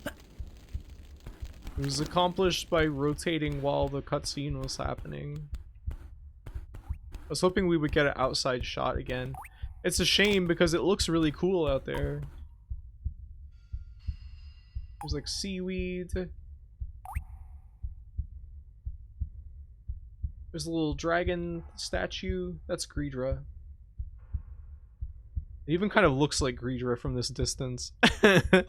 It was accomplished by rotating while the cutscene was happening. I was hoping we would get an outside shot again. It's a shame because it looks really cool out there. There's like seaweed. There's a little dragon statue. That's Greedra. It even kind of looks like Greedra from this distance. Turn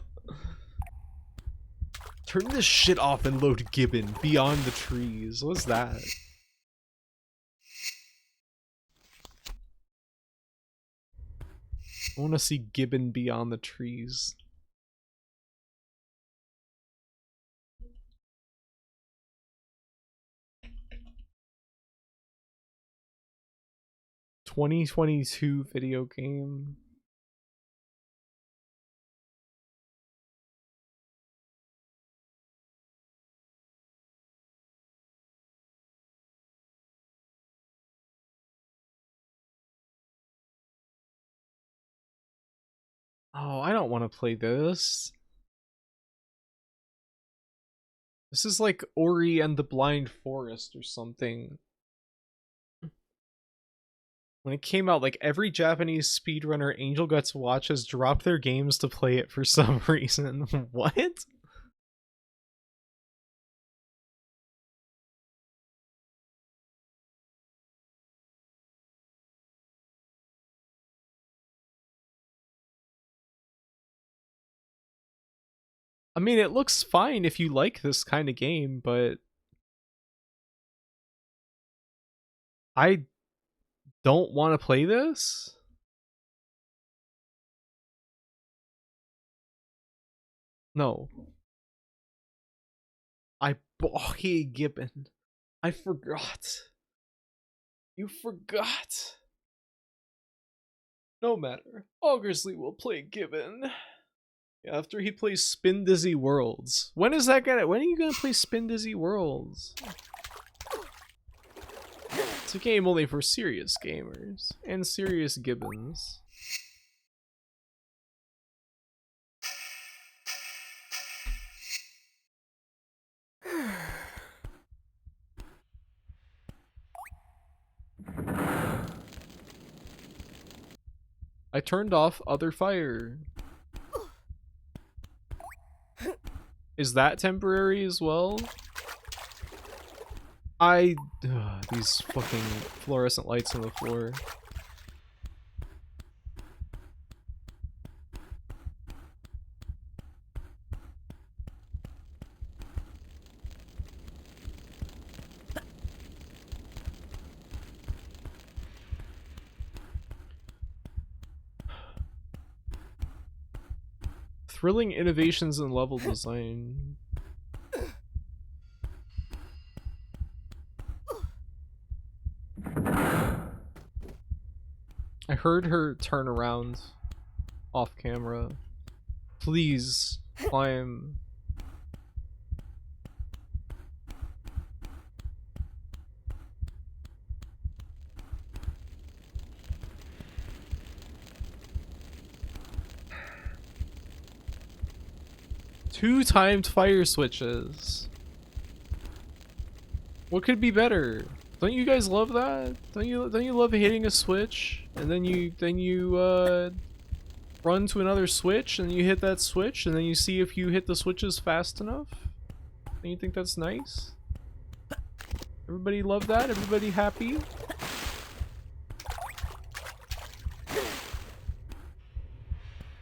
this shit off and load Gibbon beyond the trees. What's that? I want to see Gibbon beyond the trees. ...2022 video game. Oh, I don't want to play this. This is like Ori and the Blind Forest or something. When it came out, like every Japanese speedrunner Angel Guts watches dropped their games to play it for some reason. What? I mean, it looks fine if you like this kind of game, but I don't want to play this. No. Hey, Gibbon. I forgot. You forgot. No matter. Augersley will play Gibbon. After he plays Spin Dizzy Worlds. When are you gonna play Spin Dizzy Worlds? It's a game only for serious gamers and serious Gibbons. I turned off other fire. Is that temporary as well? These fucking fluorescent lights on the floor. Thrilling innovations in level design. I heard her turn around off camera. Please climb. Two timed fire switches. What could be better? Don't you guys love that? Don't you love hitting a switch and then you run to another switch and you hit that switch and then you see if you hit the switches fast enough? Don't you think that's nice? Everybody love that? Everybody happy?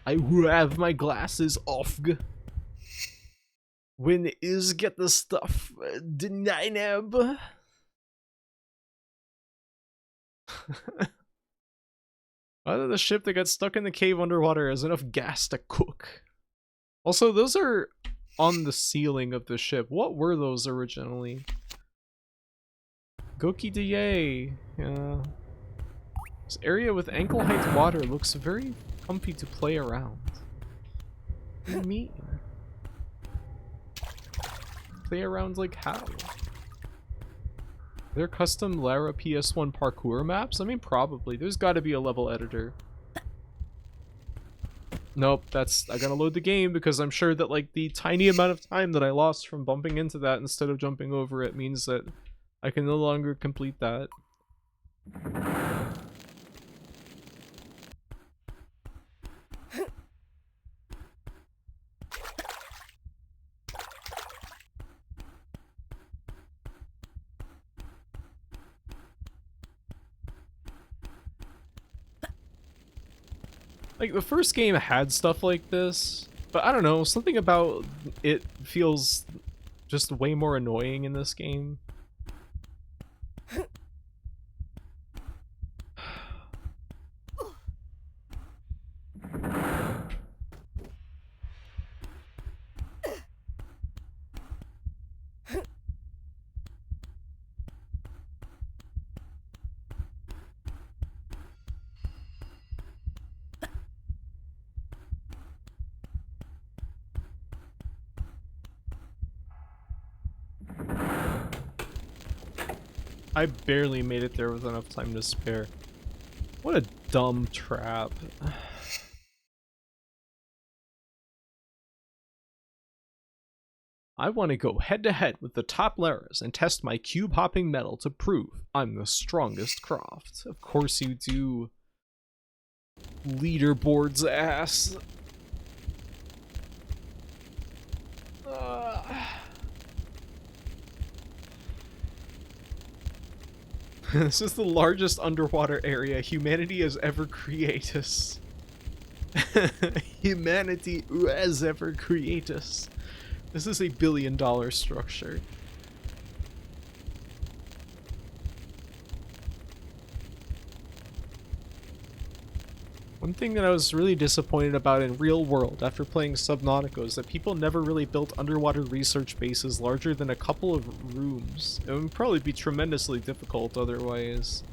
I have my glasses off. When is get the stuff Denynab? Either the ship that got stuck in the cave underwater has enough gas to cook. Also, those are on the ceiling of the ship. What were those originally? Goki Daye. Yeah. This area with ankle height water looks very comfy to play around. What do you mean? Play around like how? They're custom Lara PS1 parkour maps? I mean, probably. There's got to be a level editor. Nope, I gotta load the game because I'm sure that like the tiny amount of time that I lost from bumping into that instead of jumping over it means that I can no longer complete that. Like, the first game had stuff like this, but I don't know, something about it feels just way more annoying in this game. I barely made it there with enough time to spare. What a dumb trap. I want to go head to head with the top Laras and test my cube hopping metal to prove I'm the strongest Croft. Of course you do. Leaderboard's ass. This is the largest underwater area humanity has ever created. Humanity has ever created. This is a $1 billion structure. One thing that I was really disappointed about in real world after playing Subnautica is that people never really built underwater research bases larger than a couple of rooms. It would probably be tremendously difficult otherwise.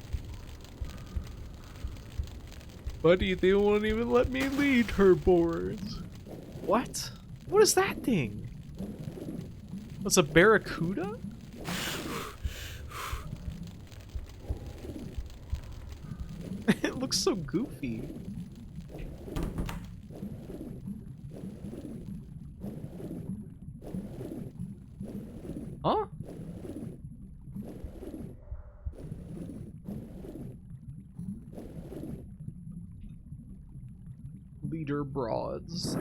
Buddy, they won't even let me lead her boards. What? What is that thing? What's a barracuda? It looks so goofy. Huh? Leader broads.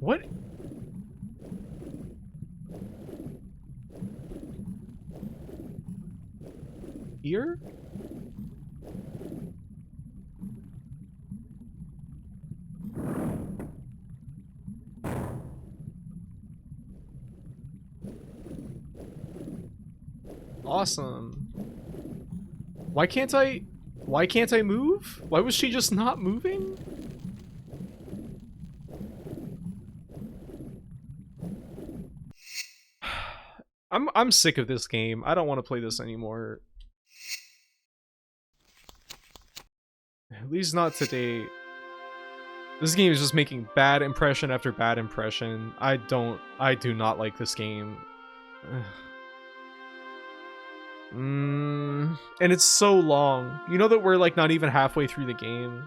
What? Here? Awesome. Why can't I move? Why was she just not moving? I'm sick of this game. I don't want to play this anymore. At least not today. This game is just making bad impression after bad impression. I do not like this game. And it's so long. You know that we're like not even halfway through the game.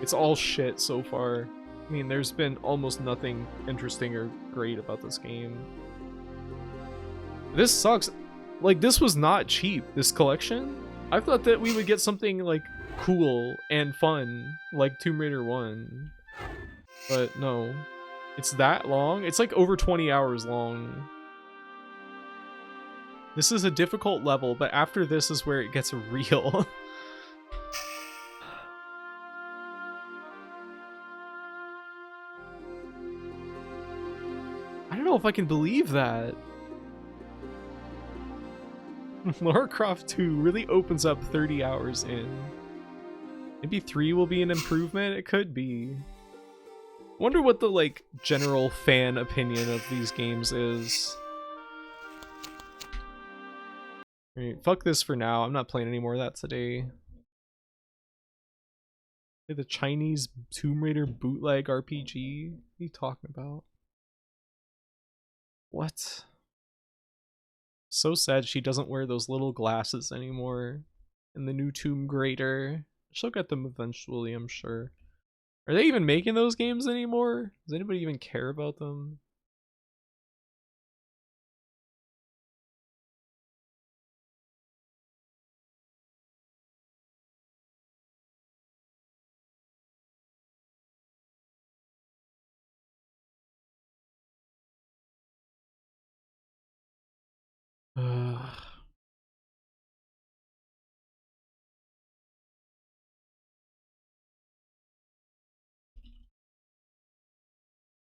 It's all shit so far. I mean, there's been almost nothing interesting or great about this game. This sucks. Like, this was not cheap, this collection. I thought that we would get something like cool and fun, like Tomb Raider 1. But no. It's that long? It's like over 20 hours long. This is a difficult level, but after this is where it gets real. I don't know if I can believe that. Lara Croft 2 really opens up 30 hours in. Maybe 3 will be an improvement? It could be. Wonder what the, like, general fan opinion of these games is. Alright, fuck this for now. I'm not playing any more of that today. The Chinese Tomb Raider bootleg RPG? What are you talking about? What? So sad she doesn't wear those little glasses anymore in the new Tomb Raider. She'll get them eventually, I'm sure. Are they even making those games anymore? Does anybody even care about them?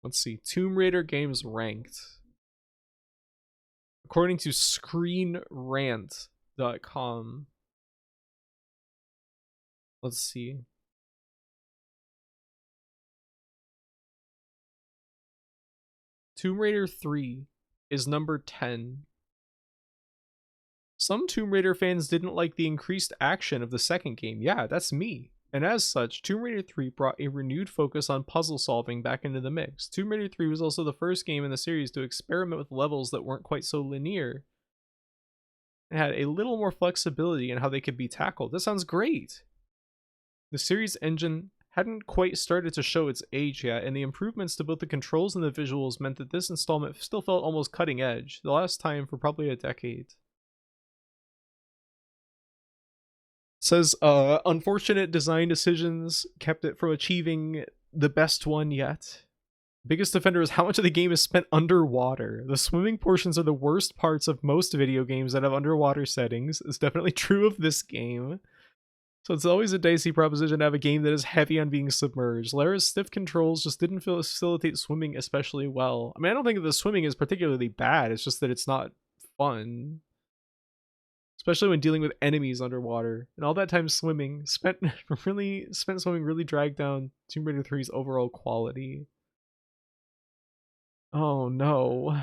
Let's see. Tomb Raider games ranked. According to ScreenRant.com. Let's see. Tomb Raider 3 is number 10. Some Tomb Raider fans didn't like the increased action of the second game. Yeah, that's me. And as such, Tomb Raider 3 brought a renewed focus on puzzle solving back into the mix. Tomb Raider 3 was also the first game in the series to experiment with levels that weren't quite so linear. It had a little more flexibility in how they could be tackled. That sounds great! The series engine hadn't quite started to show its age yet, and the improvements to both the controls and the visuals meant that this installment still felt almost cutting edge, the last time for probably a decade. Says, unfortunate design decisions kept it from achieving the best one yet. Biggest offender is how much of the game is spent underwater. The swimming portions are the worst parts of most video games that have underwater settings. It's definitely true of this game. So it's always a dicey proposition to have a game that is heavy on being submerged. Lara's stiff controls just didn't facilitate swimming especially well. I mean, I don't think that the swimming is particularly bad, it's just that it's not fun. Especially when dealing with enemies underwater. And all that time swimming spent swimming really dragged down Tomb Raider 3's overall quality. Oh no.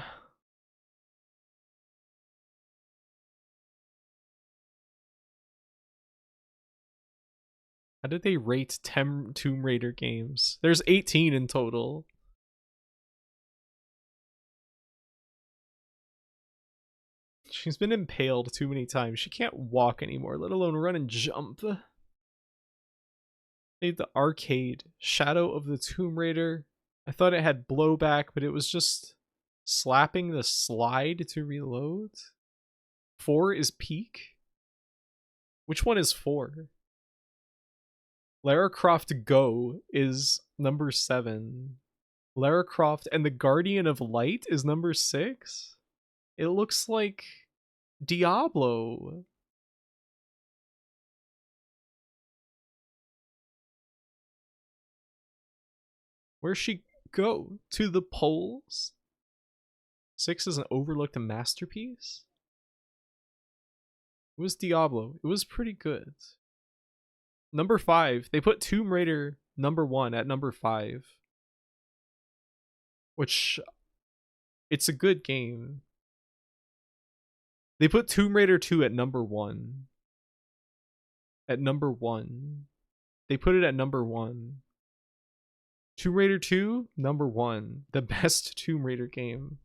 How did they rate 10 Tomb Raider games? There's 18 in total. She's been impaled too many times. She can't walk anymore, let alone run and jump. Played the arcade Shadow of the Tomb Raider. I thought it had blowback, but it was just slapping the slide to reload. 4 is peak? Which one is 4? Lara Croft Go is number 7. Lara Croft and the Guardian of Light is number 6? It looks like Diablo. Where's she go? To the polls? 6 is an overlooked masterpiece? It was Diablo. It was pretty good. Number 5. They put Tomb Raider number 1 at number 5. Which, it's a good game. They put Tomb Raider 2 at number 1. At number 1. They put it at number 1. Tomb Raider 2, number 1. The best Tomb Raider game.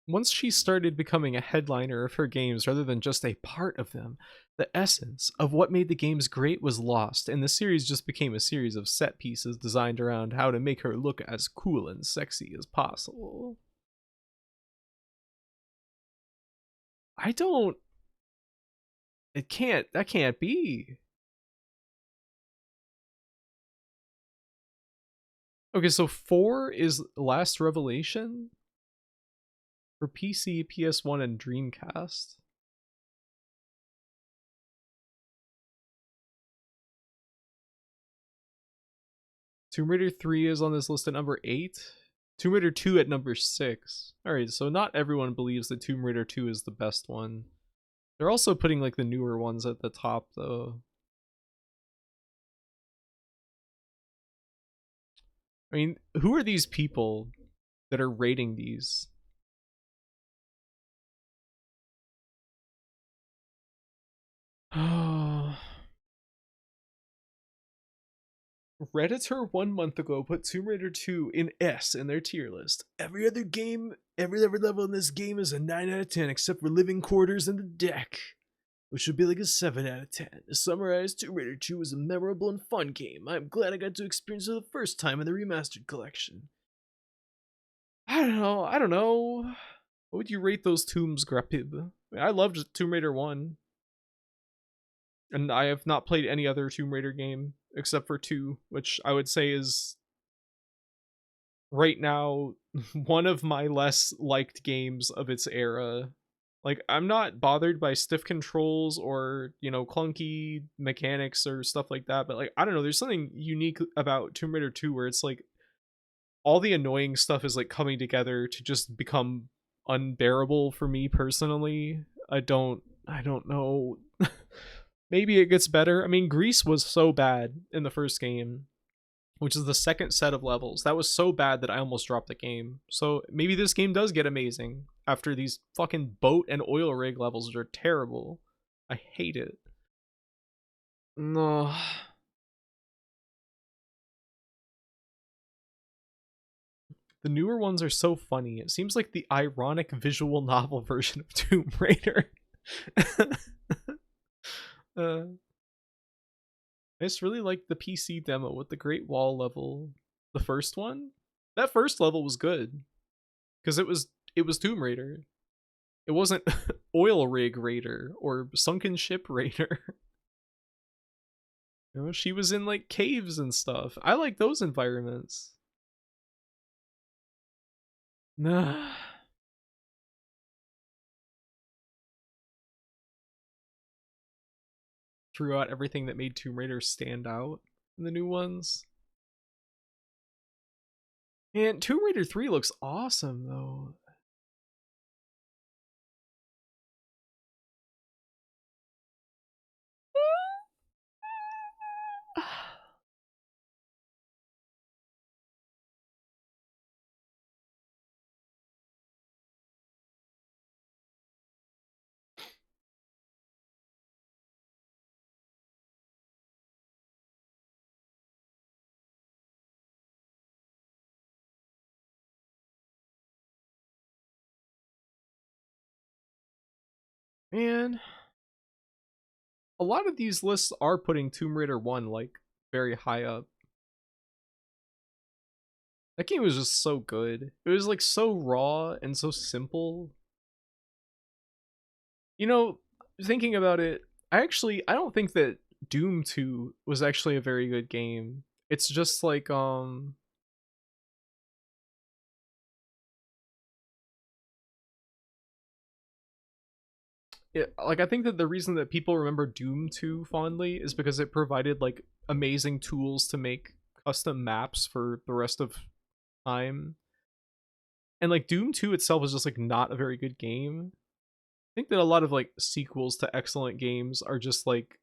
Once she started becoming a headliner of her games rather than just a part of them, the essence of what made the games great was lost, and the series just became a series of set pieces designed around how to make her look as cool and sexy as possible. That can't be. Okay, so 4 is Last Revelation? For PC, PS1, and Dreamcast. Tomb Raider 3 is on this list at number 8. Tomb Raider 2 at number 6. Alright, so not everyone believes that Tomb Raider 2 is the best one. They're also putting like the newer ones at the top though. I mean, who are these people that are rating these? Redditor 1 month ago put Tomb Raider 2 in S in their tier list. Every other level in this game is a 9 out of 10 except for Living Quarters and the deck, which should be like a 7 out of 10. To summarize, Tomb Raider 2 was a memorable and fun game. I'm glad I got to experience it for the first time in the remastered collection. I don't know. What would you rate those tombs, Grapib? I loved Tomb Raider 1. And I have not played any other Tomb Raider game except for 2, which I would say is right now one of my less liked games of its era. Like, I'm not bothered by stiff controls or, you know, clunky mechanics or stuff like that, but like, I don't know, there's something unique about Tomb Raider 2 where it's like all the annoying stuff is like coming together to just become unbearable for me personally. I don't know. Maybe it gets better. I mean, Greece was so bad in the first game, which is the second set of levels. That was so bad that I almost dropped the game. So maybe this game does get amazing after these fucking boat and oil rig levels that are terrible. I hate it. No. The newer ones are so funny. It seems like the ironic visual novel version of Tomb Raider. I just really like the PC demo with the Great Wall level. The first one? That first level was good. Because it was Tomb Raider. It wasn't Oil Rig Raider or Sunken Ship Raider. You know, she was in like caves and stuff. I like those environments. Nah. Threw out everything that made Tomb Raider stand out in the new ones. And Tomb Raider 3 looks awesome though. Man, a lot of these lists are putting Tomb Raider 1 like very high up. That game was just so good. It was like so raw and so simple. You know, thinking about it, I don't think that Doom 2 was actually a very good game. It's just like like I think that the reason that people remember Doom 2 fondly is because it provided like amazing tools to make custom maps for the rest of time. And like Doom 2 itself is just like not a very good game. I think that a lot of like sequels to excellent games are just like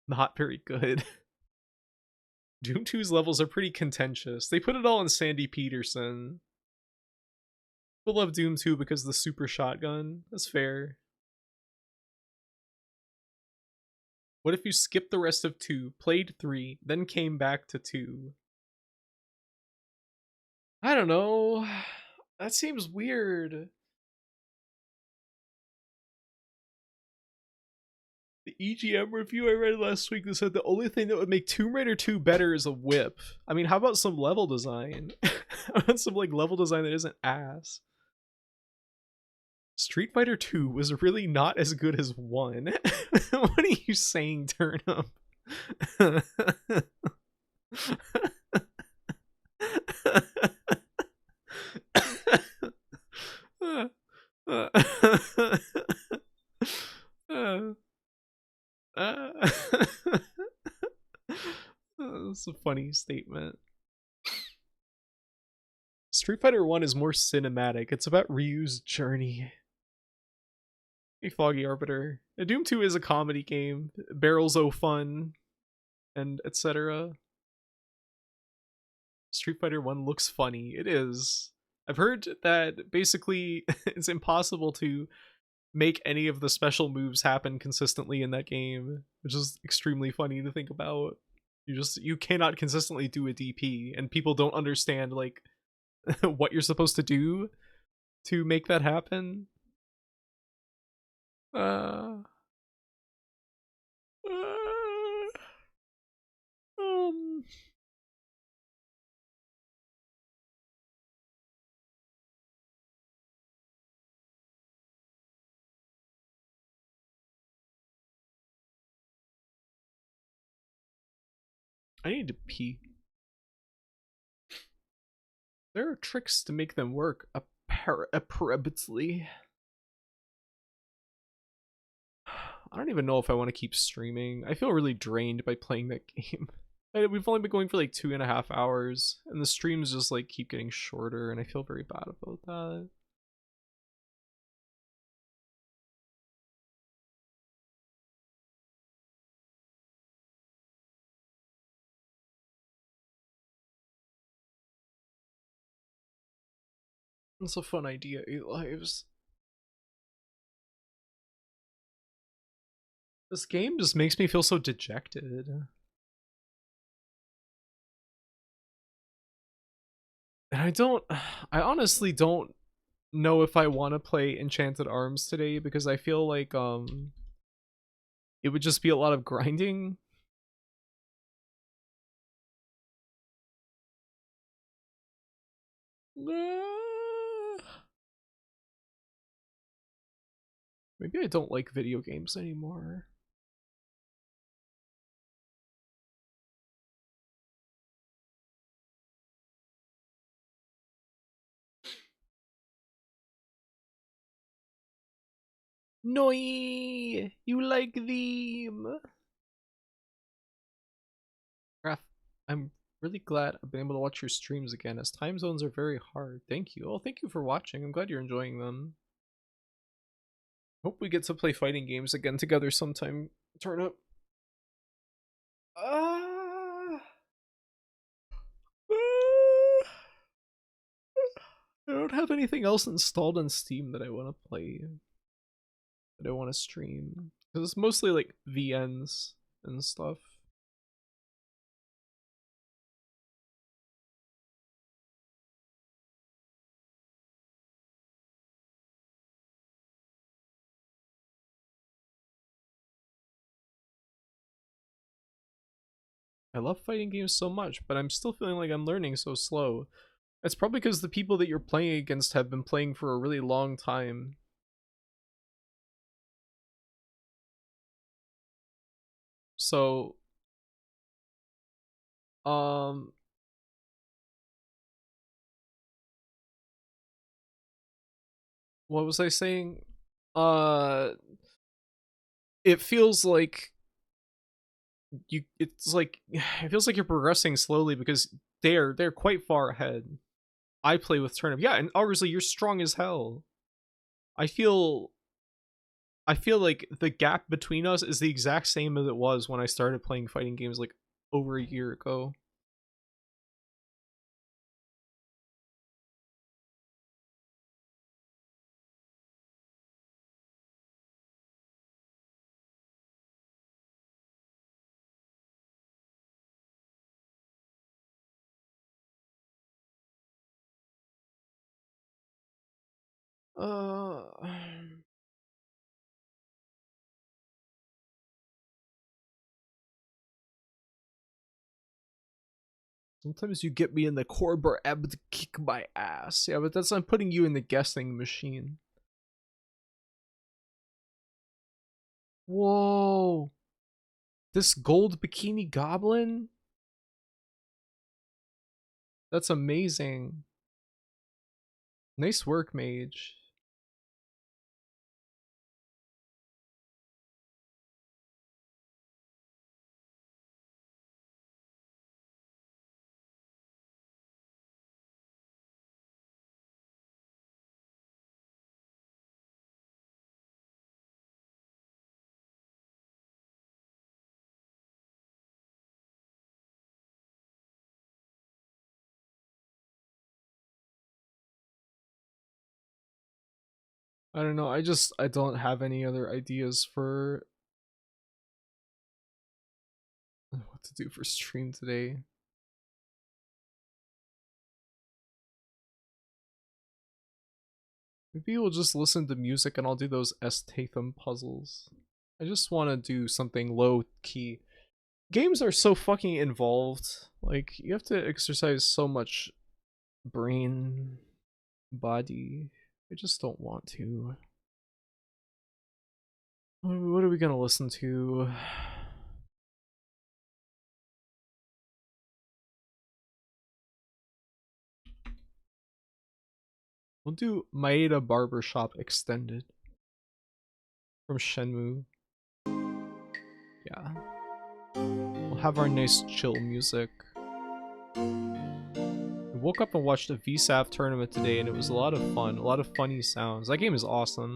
not very good. Doom 2's levels are pretty contentious. They put it all in Sandy Peterson. People love Doom 2 because of the super shotgun. That's fair. What if you skipped the rest of 2, played 3, then came back to 2? I don't know. That seems weird. The EGM review I read last week that said the only thing that would make Tomb Raider 2 better is a whip. I mean, how about some level design? How about some like level design that isn't ass? Street Fighter 2 was really not as good as 1. What are you saying, Turnip? That's a funny statement. Street Fighter 1 is more cinematic. It's about Ryu's journey. A Foggy Arbiter. Doom 2 is a comedy game. Barrels o' fun. And etc. Street Fighter 1 looks funny. It is. I've heard that basically it's impossible to make any of the special moves happen consistently in that game, which is extremely funny to think about. You cannot consistently do a DP, and people don't understand like what you're supposed to do to make that happen. Uh, um I need to pee. There are tricks to make them work, apparently. I don't even know if I want to keep streaming. I feel really drained by playing that game. We've only been going for like 2.5 hours, and the streams just like keep getting shorter, and I feel very bad about that. It's a fun idea, 8 lives. This game just makes me feel so dejected. And I honestly don't know if I want to play Enchanted Arms today because I feel like it would just be a lot of grinding. Maybe I don't like video games anymore. Noi, you like them? Raph, I'm really glad I've been able to watch your streams again, as time zones are very hard. Thank you. Oh, thank you for watching. I'm glad you're enjoying them. Hope we get to play fighting games again together sometime. Turn up. I don't have anything else installed on Steam that I want to play. That I want to stream. Because it's mostly like VNs and stuff. I love fighting games so much, but I'm still feeling like I'm learning so slow. It's probably because the people that you're playing against have been playing for a really long time. So, what was I saying? It feels like it feels like you're progressing slowly because they're quite far ahead. I play with Turnip. Yeah, and obviously you're strong as hell. I feel like the gap between us is the exact same as it was when I started playing fighting games like over a year ago. Uh Sometimes you get me in the core bar ebb to kick my ass. Yeah, but that's I'm putting you in the guessing machine. Whoa. This gold bikini goblin? That's amazing. Nice work, mage. I don't know. I don't have any other ideas for what to do for stream today. Maybe we'll just listen to music and I'll do those S. Tatham puzzles. I just want to do something low key. Games are so fucking involved. Like, you have to exercise so much brain, body. I just don't want to. What are we gonna listen to? We'll do Maeda Barbershop Extended from Shenmue. Yeah. We'll have our nice chill music. I woke up and watched a VSAF tournament today and it was a lot of fun. A lot of funny sounds. That game is awesome.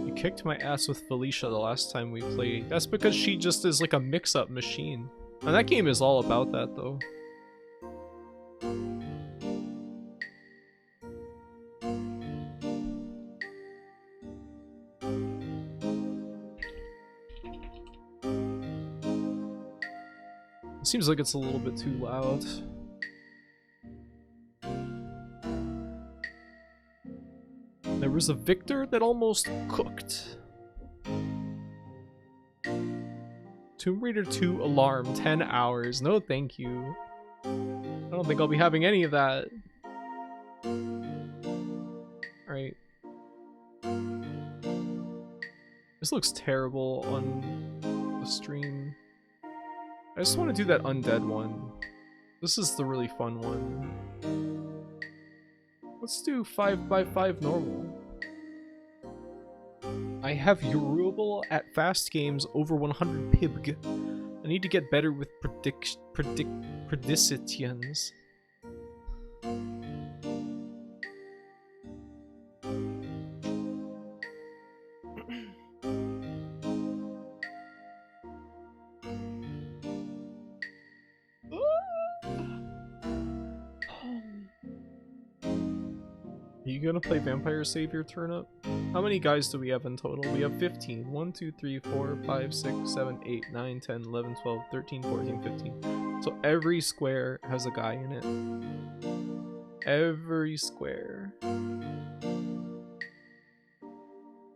You kicked my ass with Felicia the last time we played. That's because she just is like a mix-up machine. And that game is all about that though. It seems like it's a little bit too loud. There was a Victor that almost cooked. Tomb Raider 2 alarm, 10 hours. No thank you. I don't think I'll be having any of that. Alright. This looks terrible on the stream. I just want to do that undead one. This is the really fun one. Let's do 5x5 normal. I have Eurubal at fast games over 100 pibg. I need to get better with predictions. Are you gonna play Vampire Savior Turnip? How many guys do we have in total? We have 15. 1, 2, 3, 4, 5, 6, 7, 8, 9, 10, 11, 12, 13, 14, 15. So every square has a guy in it. Every square. 1,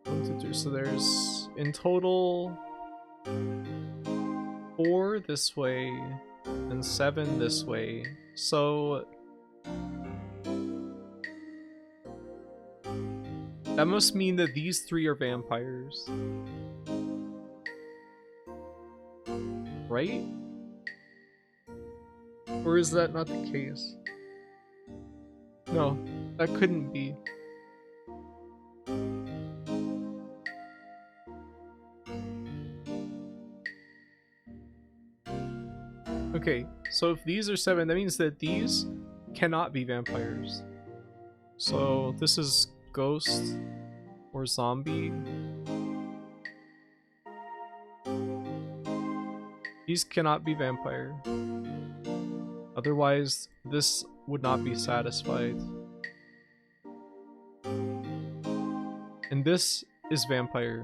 2, 3. So there's, in total, 4 this way, and 7 this way. So that must mean that these 3 are vampires. Right? Or is that not the case? No, that couldn't be. Okay, so if these are 7, that means that these cannot be vampires. So this is ghost or zombie. These cannot be vampire. Otherwise, this would not be satisfied. And this is vampire.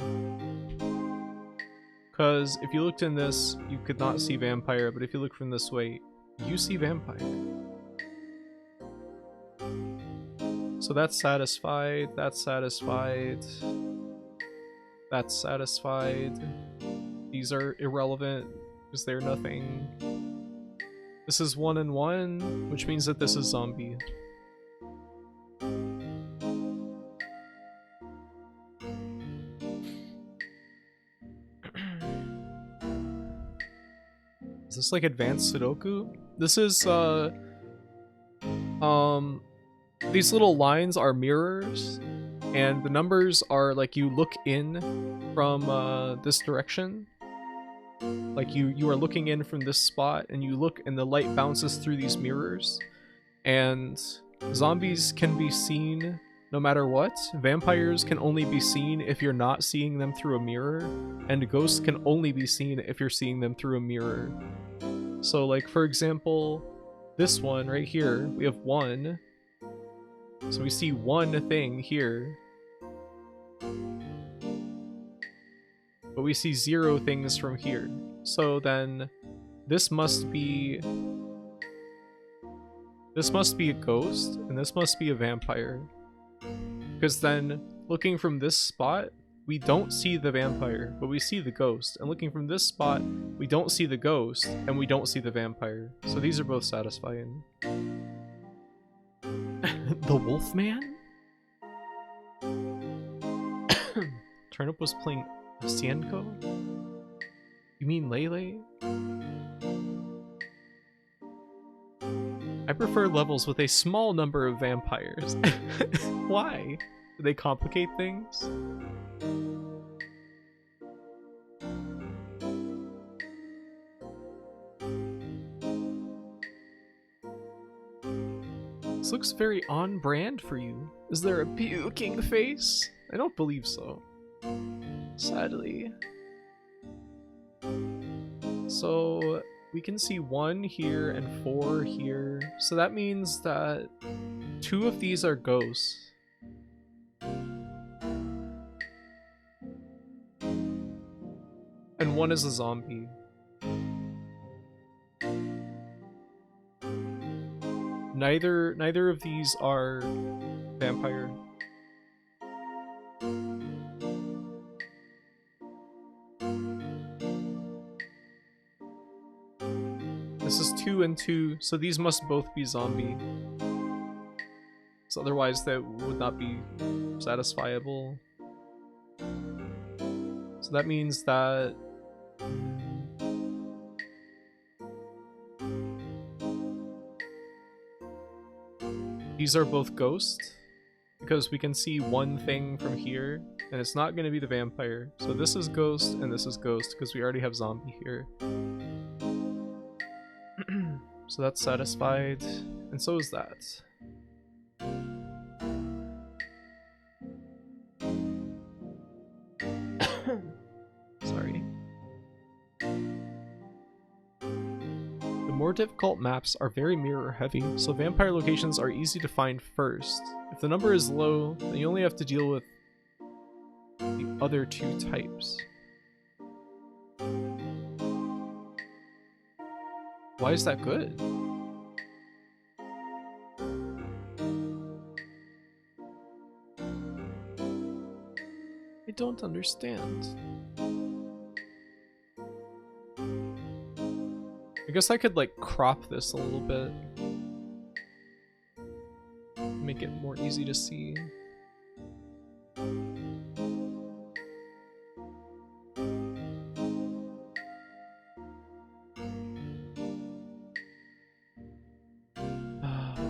Because if you looked in this, you could not see vampire, but if you look from this way, you see vampire. So that's satisfied, that's satisfied, that's satisfied. These are irrelevant because they're nothing. This is 1 and 1, which means that this is zombie. Is this like advanced Sudoku? This is these little lines are mirrors, and the numbers are like you look in from this direction. Like you are looking in from this spot, and you look, and the light bounces through these mirrors. And zombies can be seen no matter what. Vampires can only be seen if you're not seeing them through a mirror, and ghosts can only be seen if you're seeing them through a mirror. So like, for example, this one right here, we have 1. So we see one thing here. But we see 0 things from here. So then this must be a ghost, and this must be a vampire. Because then looking from this spot, we don't see the vampire, but we see the ghost. And looking from this spot, we don't see the ghost, and we don't see the vampire. So these are both satisfying. The Wolfman? Turnip was playing Cienko? You mean Lele? I prefer levels with a small number of vampires. Why? Do they complicate things? This looks very on brand for you. Is there a puking face? I don't believe so. Sadly. So we can see 1 here and 4 here. So that means that 2 of these are ghosts. And 1 is a zombie. Neither of these are vampire. This is 2 and 2, so these must both be zombie. So otherwise that would not be satisfiable. So that means that these are both ghosts, because we can see 1 thing from here, and it's not going to be the vampire. So this is ghost, and this is ghost, because we already have zombie here. So that's satisfied, and so is that. Sorry. The more difficult maps are very mirror heavy, so vampire locations are easy to find first. If the number is low, then you only have to deal with the other 2 types. Why is that good? I don't understand. I guess I could like crop this a little bit. Make it more easy to see.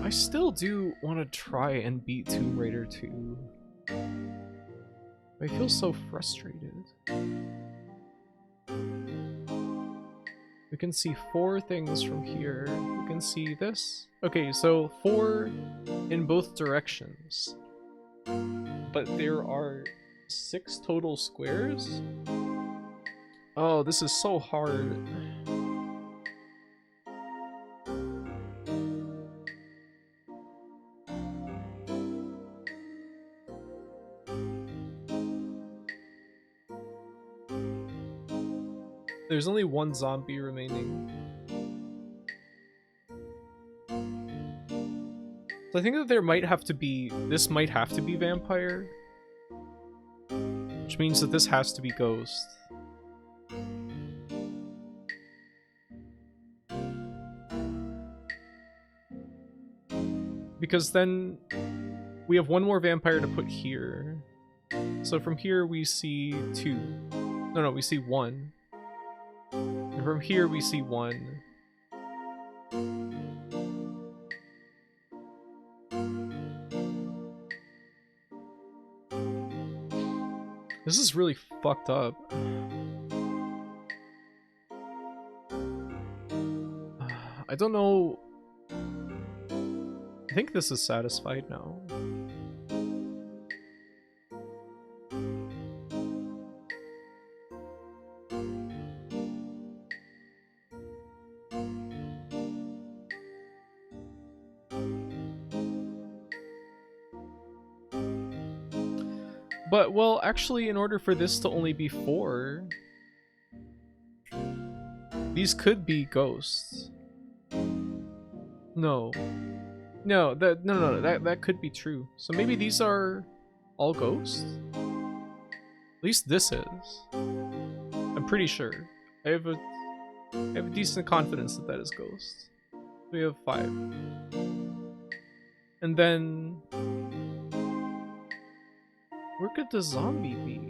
I still do want to try and beat Tomb Raider 2. I feel so frustrated. We can see 4 things from here. We can see this. Okay, so 4 in both directions. But there are 6 total squares? Oh, this is so hard. There's only 1 zombie remaining. So I think that there might have to be... This might have to be vampire. Which means that this has to be ghost. Because then we have 1 more vampire to put here. So from here we see 2. No, we see 1. And from here we see 1. This is really fucked up. I don't know. I think this is satisfied now. But, well, actually, in order for this to only be 4, these could be ghosts. No, that could be true. So maybe these are all ghosts? At least this is. I'm pretty sure. I have a decent confidence that that is ghost. We have 5. And then... where could the zombie be?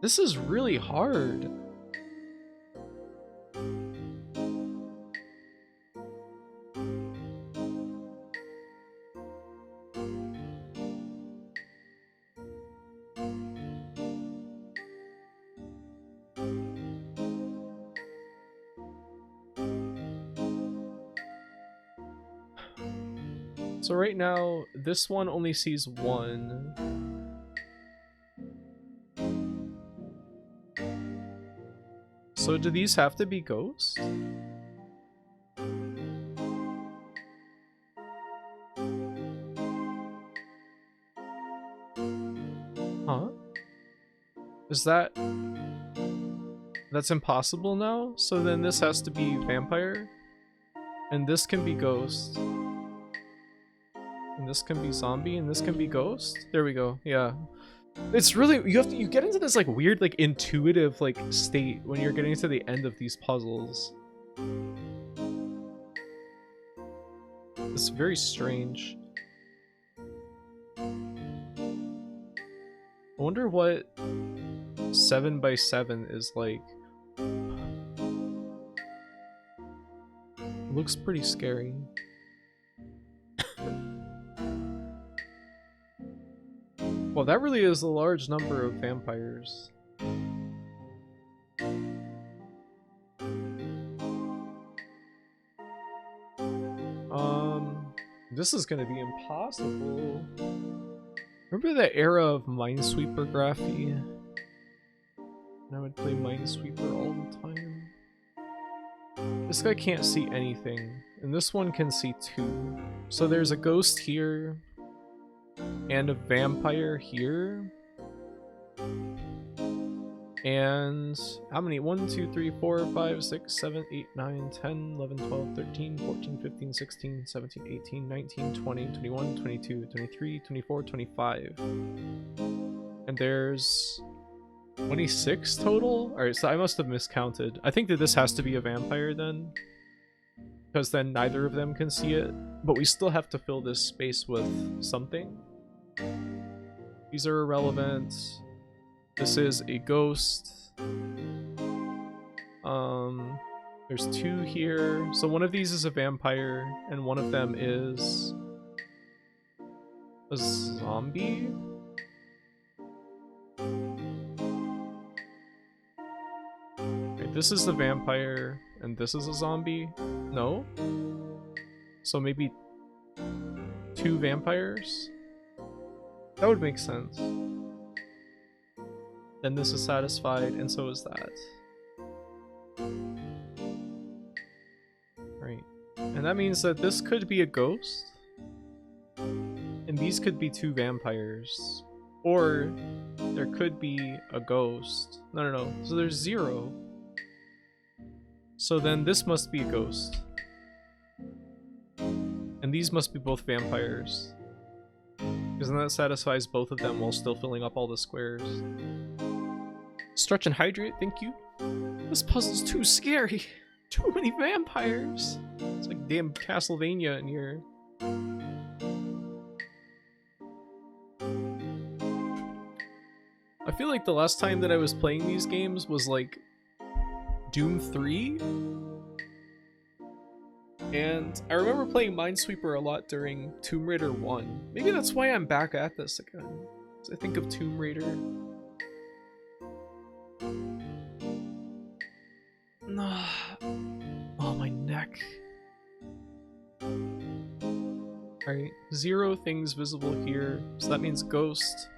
This is really hard. So right now, this one only sees one. So do these have to be ghosts? Huh? Is that... That's impossible now? So then this has to be vampire? And this can be ghost. And this can be zombie, and this can be ghost? There we go, yeah. It's really, you get into this like weird, like intuitive like state when you're getting to the end of these puzzles. It's very strange. I wonder what 7 by 7 is like. It looks pretty scary. Well, that really is a large number of vampires. This is gonna be impossible. Remember the era of Minesweeper graphy? And I would play Minesweeper all the time. This guy can't see anything, and this one can see 2. So there's a ghost here, and a vampire here. And how many? 1, 2, 3, 4, 5, 6, 7, 8, 9, 10, 11, 12, 13, 14, 15, 16, 17, 18, 19, 20, 21, 22, 23, 24, 25. And there's 26 total? Alright, so I must have miscounted. I think that this has to be a vampire then, because then neither of them can see it. But we still have to fill this space with something. These are irrelevant. This is a ghost. There's 2 here. So one of these is a vampire, and one of them is a zombie? Okay, this is the vampire, and this is a zombie? No? So maybe 2 vampires? That would make sense. Then this is satisfied, and so is that. Right. And that means that this could be a ghost. And these could be 2 vampires. Or there could be a ghost. No. So there's 0. So then this must be a ghost. And these must be both vampires. Because then that satisfies both of them while still filling up all the squares. Stretch and hydrate, thank you. This puzzle's too scary. Too many vampires. It's like damn Castlevania in here. I feel like the last time that I was playing these games was like Doom 3. And I remember playing Minesweeper a lot during Tomb Raider 1. Maybe that's why I'm back at this again. I think of Tomb Raider. Oh, my neck. Alright, 0 things visible here. So that means ghost,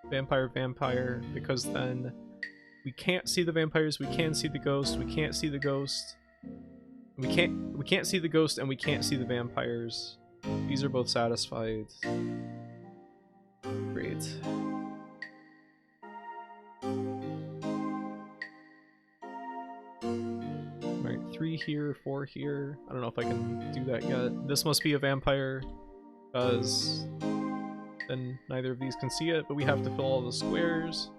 vampire, vampire, because then we can't see the vampires, we can see the ghost, we can't see the ghost. We can't see the ghost, and we can't see the vampires. These are both satisfied. Great. Alright, 3 here, 4 here. I don't know if I can do that yet. This must be a vampire, because then neither of these can see it, but we have to fill all the squares.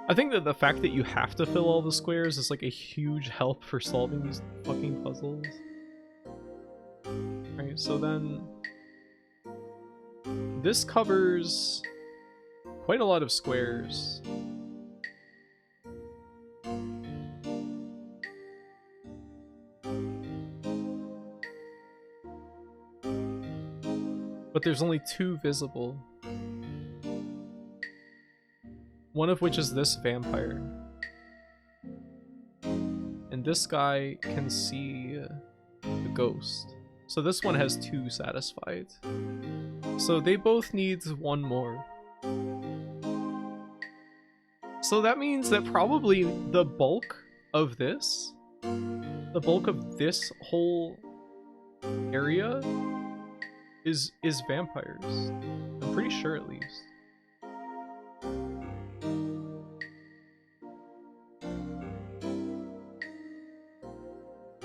I think that the fact that you have to fill all the squares is like a huge help for solving these fucking puzzles. Alright, so then this covers quite a lot of squares. but there's only 2 visible. One of which is this vampire. And this guy can see the ghost. So this one has 2 satisfied. So they both need 1 more. So that means that probably the bulk of this whole area is vampires. I'm pretty sure, at least.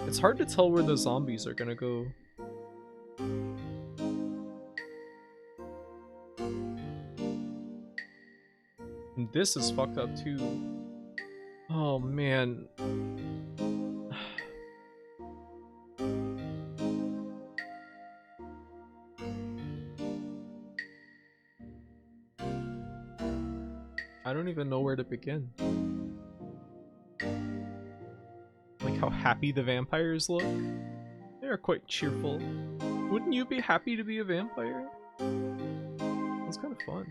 It's hard to tell where the zombies are gonna go. And this is fucked up too. Oh man. I don't even know where to begin. Like how happy the vampires look. They are quite cheerful. Wouldn't you be happy to be a vampire? That's kind of fun.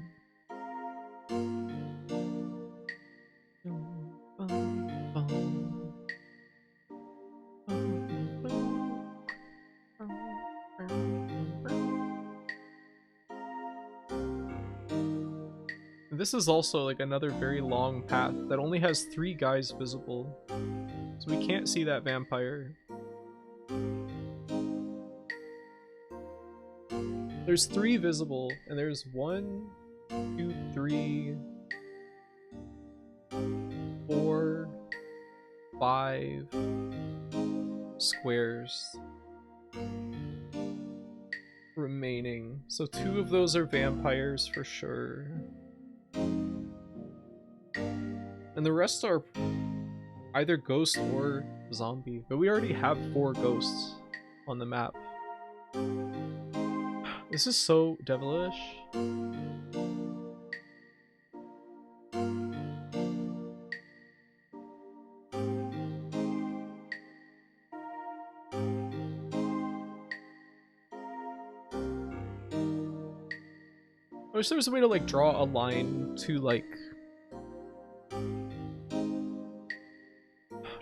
This is also like another very long path that only has 3 guys visible. So we can't see that vampire. There's 3 visible, and there's 1, 2, 3, 4, 5 squares remaining. So 2 of those are vampires for sure. And the rest are either ghost or zombie. But we already have 4 ghosts on the map. This is so devilish. I wish there was a way to like draw a line to like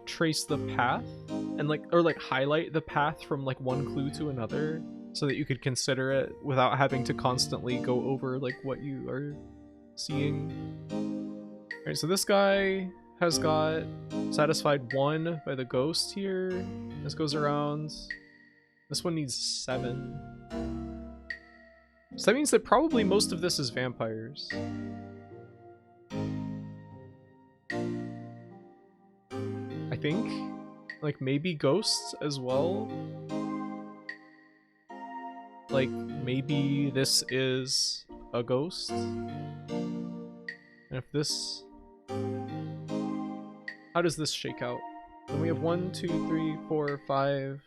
trace the path and like or like highlight the path from like one clue to another so that you could consider it without having to constantly go over like what you are seeing. Alright, so this guy has got satisfied 1 by the ghost here. This goes around. This one needs 7. So that means that probably most of this is vampires. I think. Like maybe ghosts as well. Like maybe this is a ghost. And if this... How does this shake out? Then we have 1, 2, 3, 4, 5,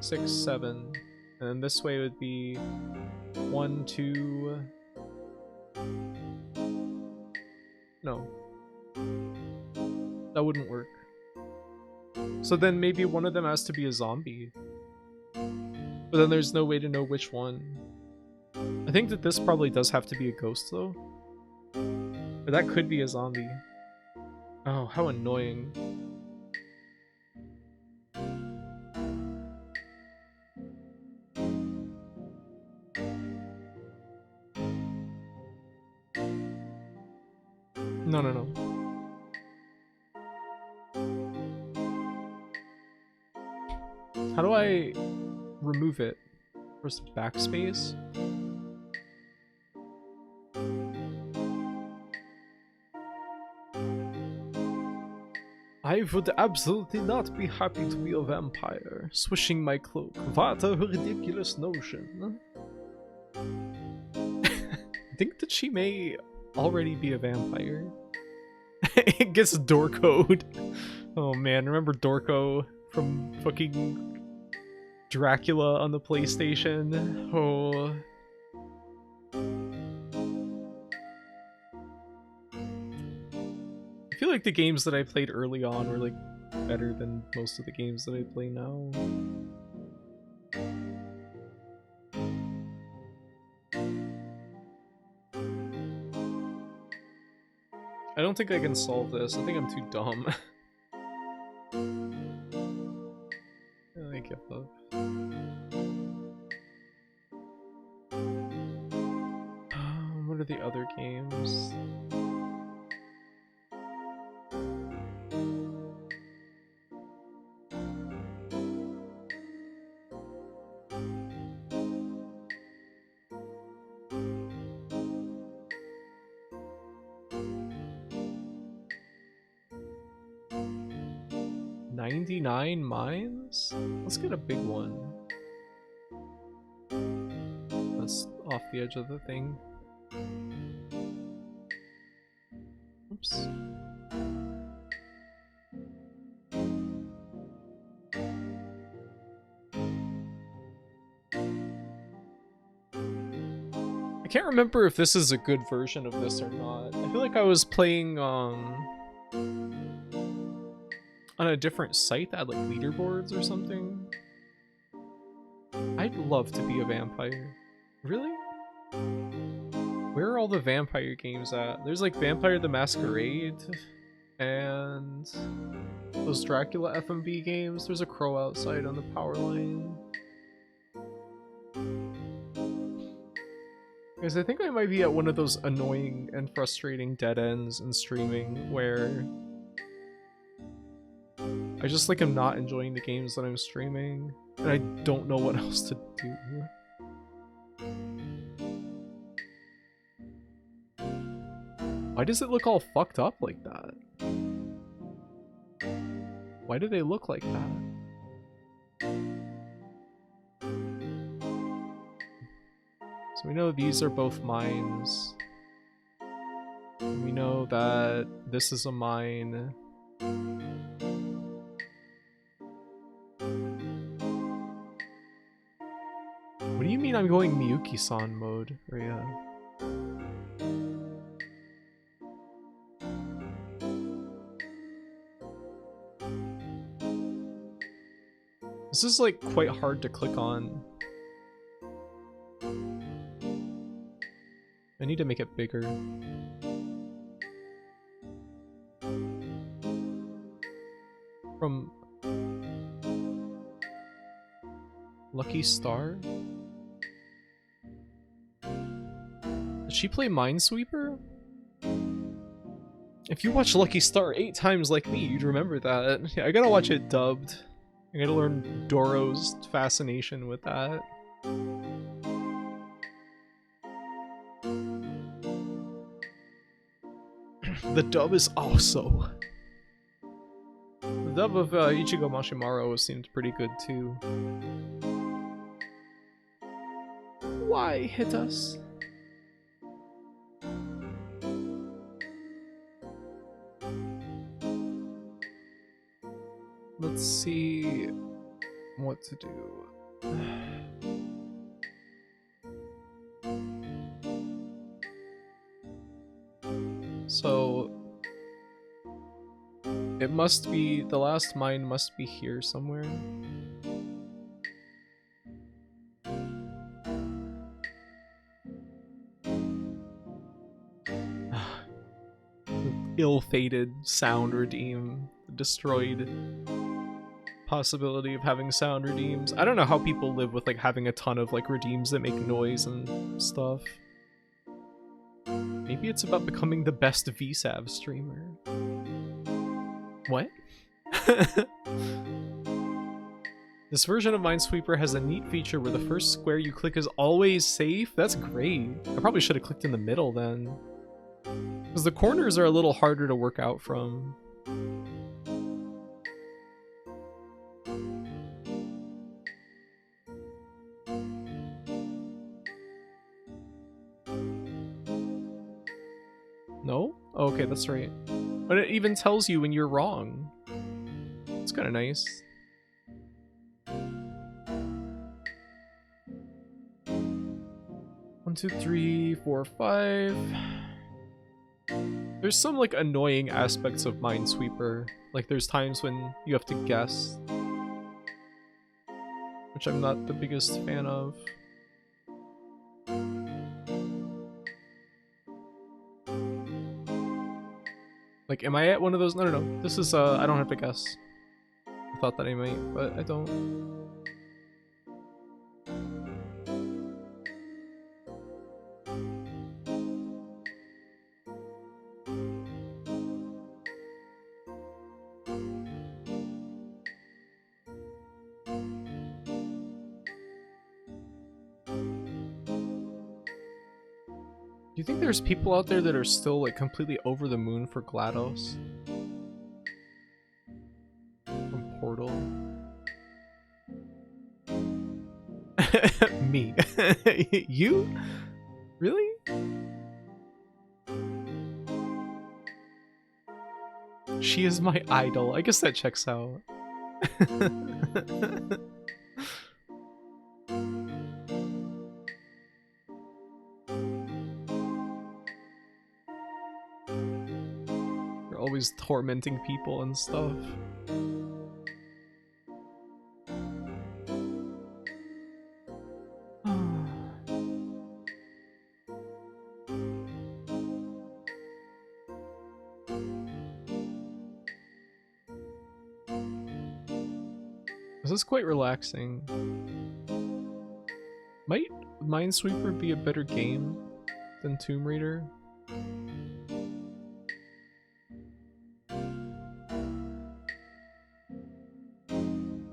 6, 7. And then this way would be 1, 2... No. That wouldn't work. So then maybe one of them has to be a zombie. But then there's no way to know which one. I think that this probably does have to be a ghost though. But that could be a zombie. Oh, how annoying. No, no, no. How do I remove it? Press backspace? I would absolutely not be happy to be a vampire, swishing my cloak. What a ridiculous notion. I think that she may already be a vampire. It gets door code. Oh man, remember Dorko from fucking Dracula on the PlayStation? Oh. I feel like the games that I played early on were like better than most of the games that I play now. don't think I can solve this. I think I'm too dumb. I give up. What are the other games? $99 mines? Let's get a big one. That's off the edge of the thing. Oops. I can't remember if this is a good version of this or not. I feel like I was playing on a different site that had like leaderboards or something. I'd love to be a vampire. Really? Where are all the vampire games at? There's like Vampire the Masquerade and those Dracula FMV games. There's a crow outside on the power line. Because I think I might be at one of those annoying and frustrating dead ends in streaming where I just like am not enjoying the games that I'm streaming and I don't know what else to do. Why does it look all fucked up like that? Why do they look like that? So we know these are both mines. We know that this is a mine. What do you mean I'm going Miyuki-san mode, Rhea? This is like quite hard to click on. I need to make it bigger. From Lucky Star? Did she play Minesweeper? If you watch Lucky Star 8 times like me, you'd remember that. Yeah, I gotta watch it dubbed. I gotta learn Doro's fascination with that. The dub is also. The dub of Ichigo Mashimaru seemed pretty good too. Why hit us? Let's see what to do. So it must be, the last mine must be here somewhere. Ill-fated sound redeem, destroyed possibility of having sound redeems. I don't know how people live with like having a ton of like redeems that make noise and stuff. Maybe it's about becoming the best VSAV streamer. What? This version of Minesweeper has a neat feature where the first square you click is always safe. That's great. I probably should have clicked in the middle then. Because the corners are a little harder to work out from. No? Oh, okay, that's right. But it even tells you when you're wrong. It's kind of nice. One, two, three, four, five. There's some like annoying aspects of Minesweeper. Like there's times when you have to guess, which I'm not the biggest fan of. Like, am I at one of those? No, no, no. This is, I don't have to guess. I thought that I might, but I don't. Do you think there's people out there that are still like completely over the moon for GLaDOS? From Portal? Me. You? Really? She is my idol. I guess that checks out. Always tormenting people and stuff. This is quite relaxing. Might Minesweeper be a better game than Tomb Raider?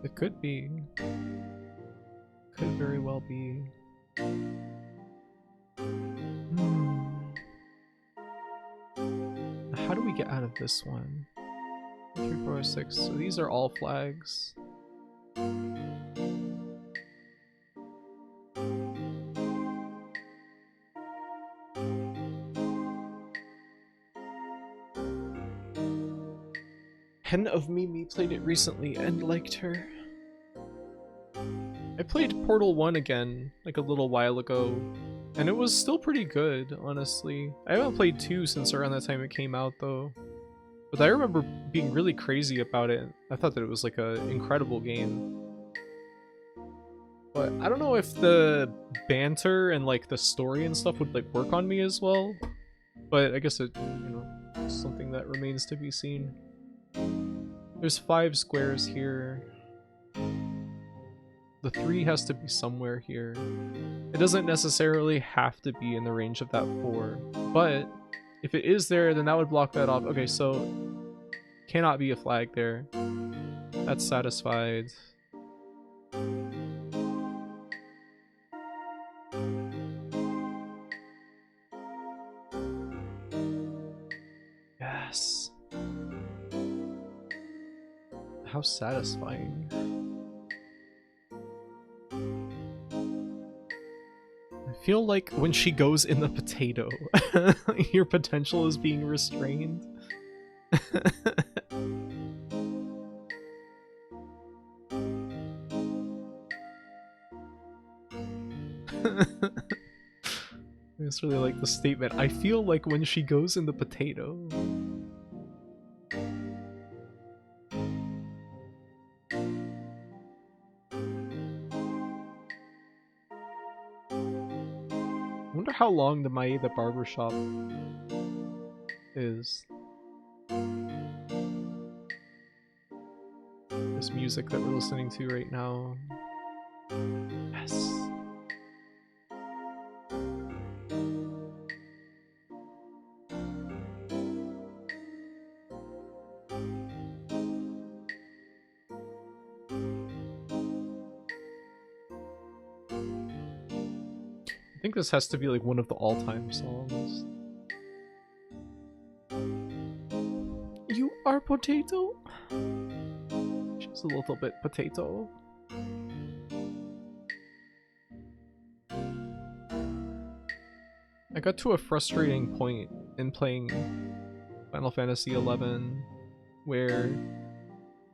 It could be. Could very well be. How do we get out of this one? 3, 4, 6. So these are all flags. Hen of Mimi played it recently and liked her. I played Portal 1 again, like a little while ago, and it was still pretty good, honestly. I haven't played 2 since around that time it came out, though. But I remember being really crazy about it. I thought that it was like an incredible game. But I don't know if the banter and like the story and stuff would like work on me as well. But I guess it, you know, it's something that remains to be seen. There's 5 squares here. The 3 has to be somewhere here. It doesn't necessarily have to be in the range of that 4, but if it is there, then that would block that off. Okay, so cannot be a flag there. That's satisfied. Yes. How satisfying. I feel like when she goes in the potato, your potential is being restrained. I just really like the statement. I feel like when she goes in the potato. I wonder how long the Maeda barbershop is. This music that we're listening to right now. Yes. I think this has to be like one of the all-time songs. You are potato? She's a little bit potato. I got to a frustrating point in playing Final Fantasy XI where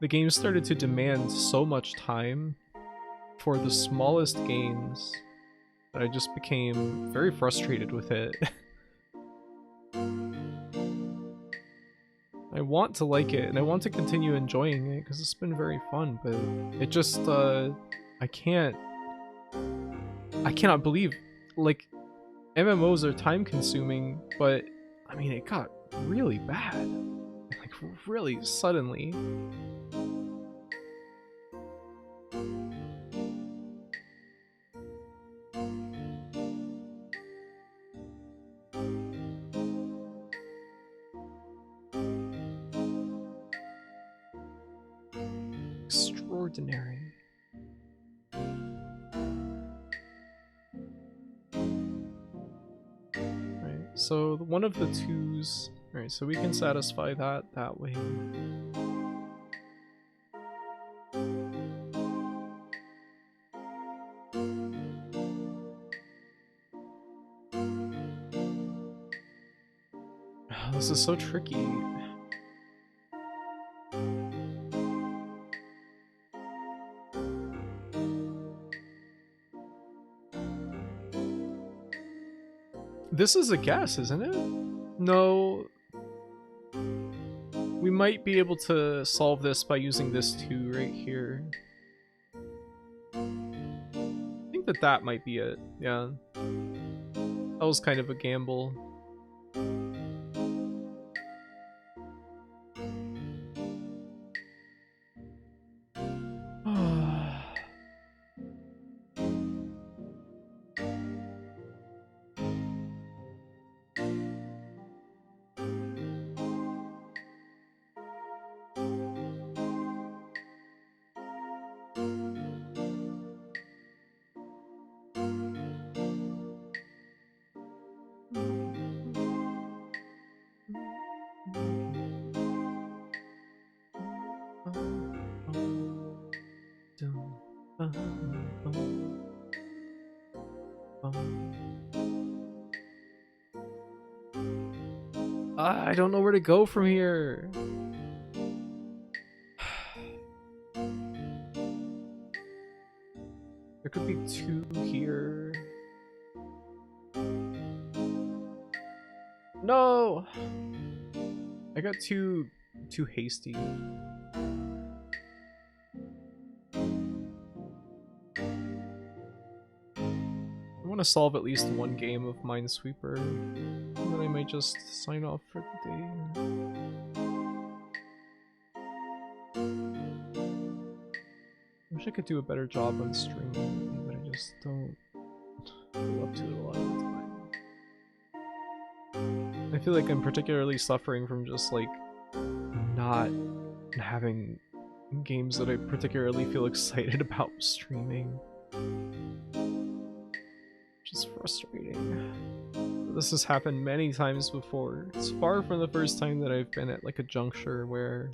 the game started to demand so much time for the smallest gains that I just became very frustrated with it. I want to like it, and I want to continue enjoying it, because it's been very fun, but it just, I cannot believe, like, MMOs are time-consuming, but, I mean, it got really bad. really suddenly. Extraordinary. Right, so one of the twos. Alright, so we can satisfy that way. Oh, this is so tricky. This is a guess, isn't it? No. We might be able to solve this by using this 2 right here. I think that might be it, yeah. That was kind of a gamble. I don't know where to go from here. There could be 2 here. No! I got too hasty. I want to solve at least 1 game of Minesweeper, and then I might just sign off for the day. I wish I could do a better job on streaming, but I just don't go up to it a lot of the time. I feel like I'm particularly suffering from just like not having games that I particularly feel excited about streaming. Which is frustrating. This has happened many times before. It's far from the first time that I've been at like a juncture where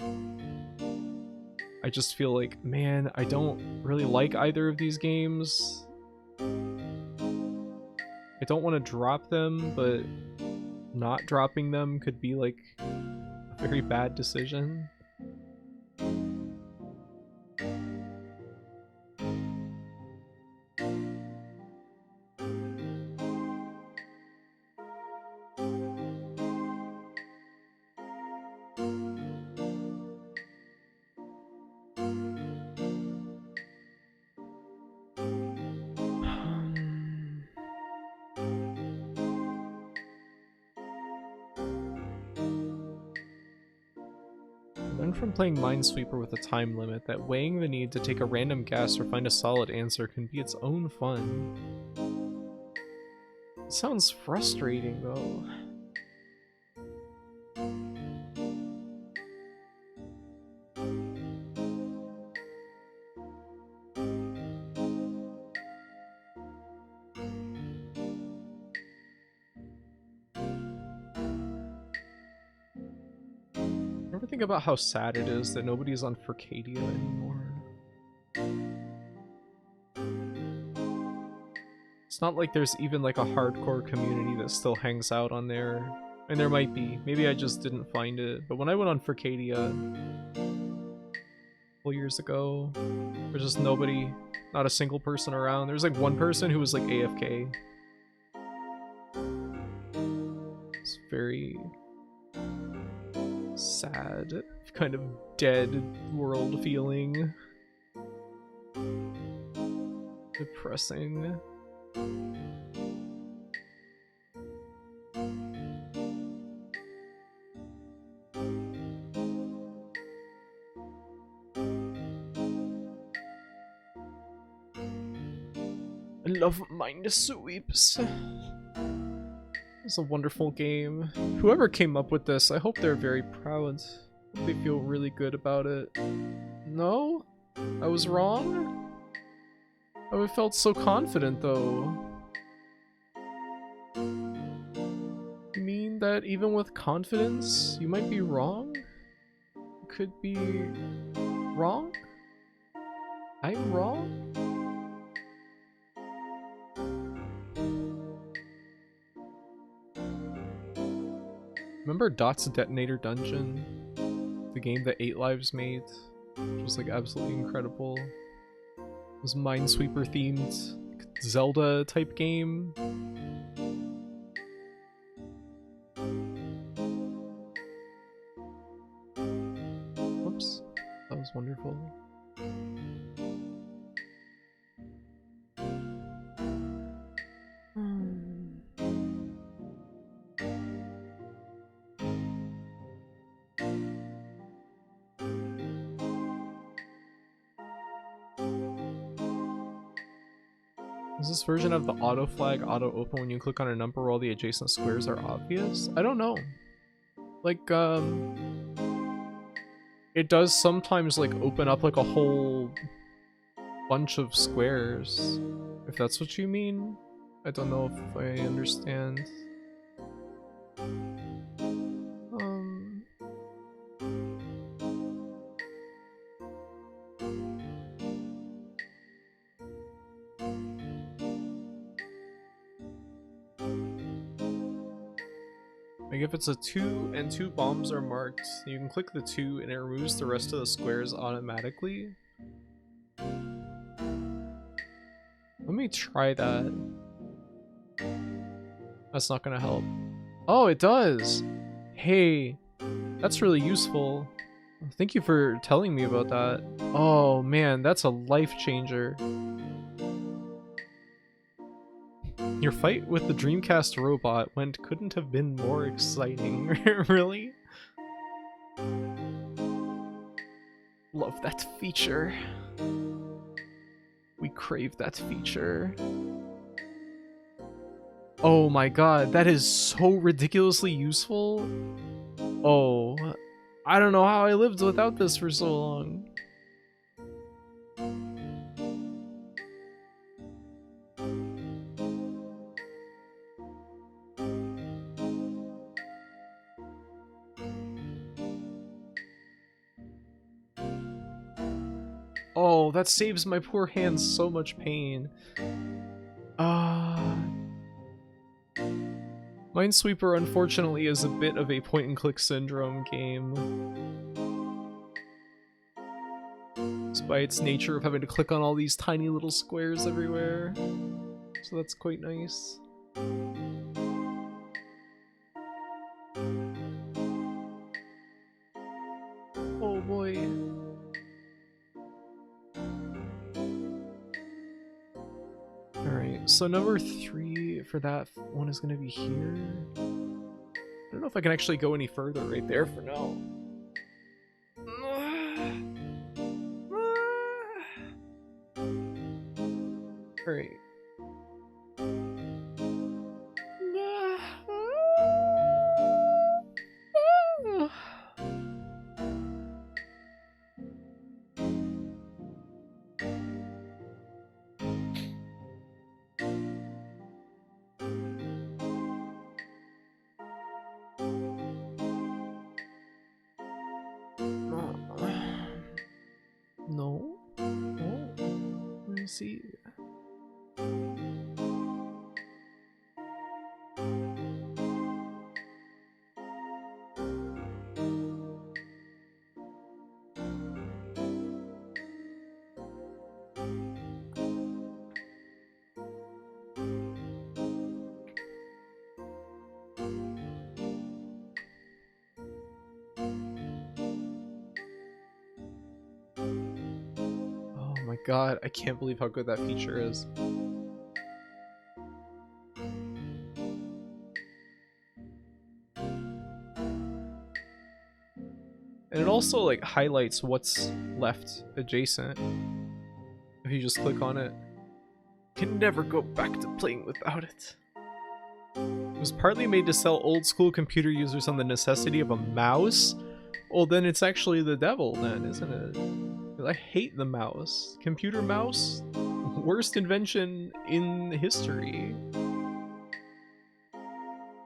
I just feel like, man, I don't really like either of these games. I don't want to drop them, but not dropping them could be like a very bad decision. From playing Minesweeper with a time limit that weighing the need to take a random guess or find a solid answer can be its own fun. It sounds frustrating though. Think about how sad it is that nobody's on Furcadia anymore. It's not like there's even like a hardcore community that still hangs out on there. And there might be. Maybe I just didn't find it. But when I went on Furcadia a couple years ago, there was just nobody, not a single person around. There was like one person who was like AFK. It's very sad, kind of dead world feeling. Depressing. love mind sweeps. It's a wonderful game. Whoever came up with this, I hope they're very proud. Hope they feel really good about it. No? I was wrong? I would have felt so confident though. You mean that even with confidence, you might be wrong? You could be wrong? I'm wrong? Remember Dot's Detonator Dungeon? The game that 8 Lives made? Which was like absolutely incredible. It was Minesweeper themed Zelda type game. Whoops. That was wonderful. Does this version of the auto flag auto open when you click on a number where all the adjacent squares are obvious? I don't know. Like, it does sometimes like open up like a whole bunch of squares, if that's what you mean. I don't know if I understand. Like if it's a 2 and 2 bombs are marked, you can click the 2 and it removes the rest of the squares automatically. Let me try that. That's not gonna help. Oh, it does! Hey, that's really useful. Thank you for telling me about that. Oh man, that's a life changer. Your fight with the Dreamcast robot couldn't have been more exciting. Really? Love that feature. We crave that feature. Oh my god, that is so ridiculously useful. Oh, I don't know how I lived without this for so long. Oh, that saves my poor hands so much pain. Minesweeper, unfortunately, is a bit of a point-and-click syndrome game. Just by its nature of having to click on all these tiny little squares everywhere. So that's quite nice. Oh boy. Alright, so number 3 for that one is going to be here. I don't know if I can actually go any further right there for now. Alright. No. Oh. Let me see. Oh my god, I can't believe how good that feature is. And it also like highlights what's left adjacent if you just click on it. can never go back to playing without it. It was partly made to sell old school computer users on the necessity of a mouse. Well, then it's actually the devil, then, isn't it? 'Cause I hate the mouse. Computer mouse? Worst invention in history.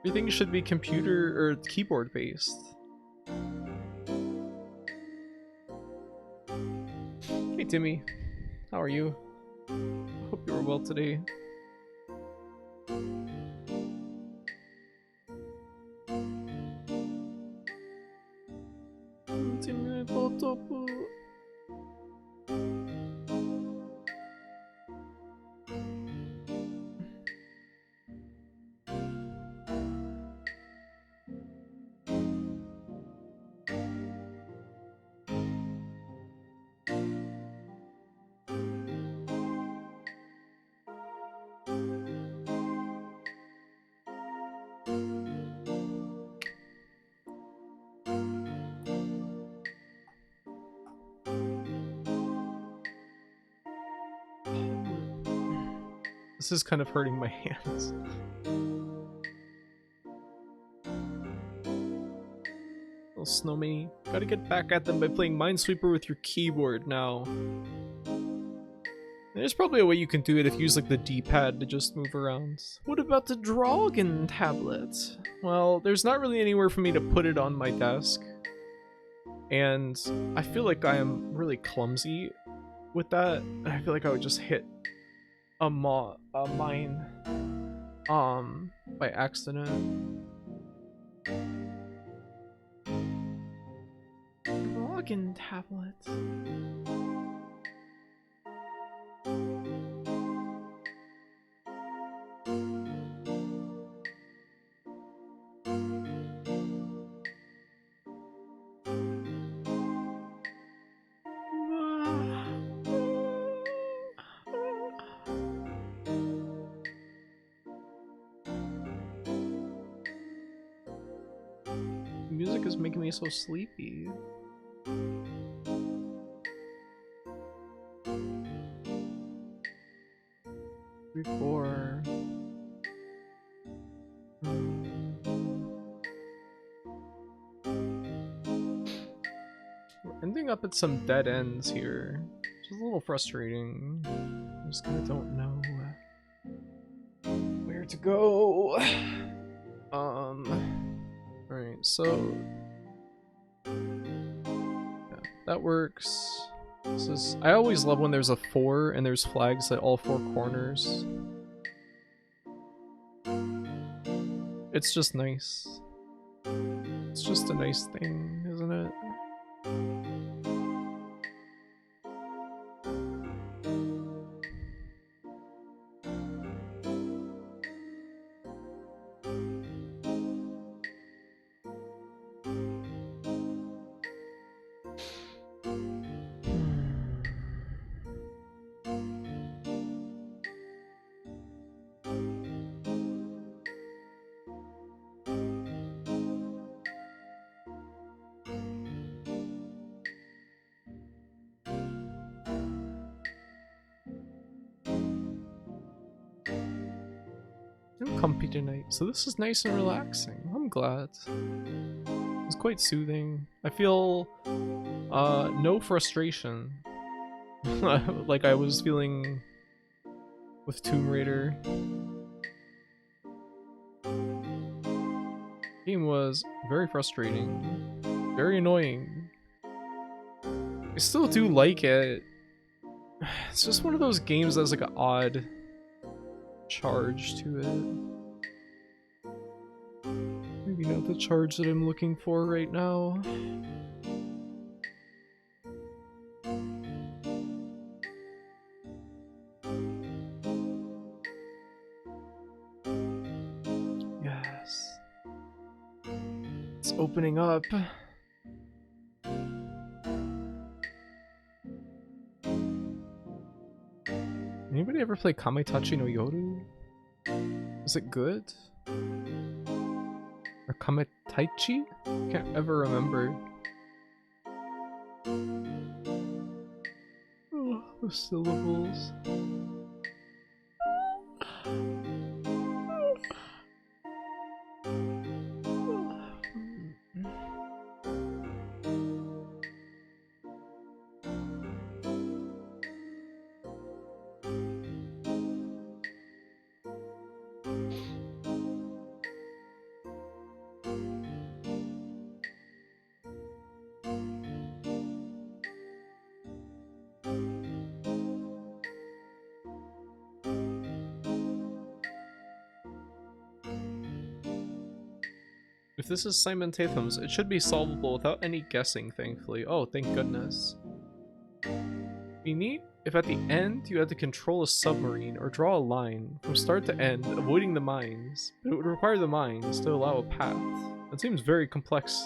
Everything should be computer or keyboard based. Hey Timmy, how are you? Hope you are well today. This is kind of hurting my hands. Little snowman. Gotta get back at them by playing Minesweeper with your keyboard now. There's probably a way you can do it if you use like the D-pad to just move around. What about the Dragon tablet? Well, there's not really anywhere for me to put it on my desk. And I feel like I am really clumsy with that. I feel like I would just hit a mine by accident. Dragon tablet. Music is making me so sleepy. Three, four. We're ending up at some dead ends here, which is a little frustrating. I just kind of don't know where to go. Alright, so yeah, that works. This is, I always love when there's a 4 and there's flags at all 4 corners. It's just nice. It's just a nice thing, isn't it? I'm comfy tonight, so this is nice and relaxing. I'm glad. It's quite soothing. I feel no frustration like I was feeling with Tomb Raider. Game was very frustrating, very annoying. I still do like it. It's just one of those games that's like an odd charge to it. Maybe not the charge that I'm looking for right now. Yes. It's opening up. Anybody ever play Kametachi no Yoru? Is it good? Or Kametaichi? Can't ever remember. Oh, the syllables. If this is Simon Tatham's, it should be solvable without any guessing, thankfully. Oh, thank goodness. Be neat if at the end you had to control a submarine or draw a line from start to end, avoiding the mines, but it would require the mines to allow a path. That seems very complex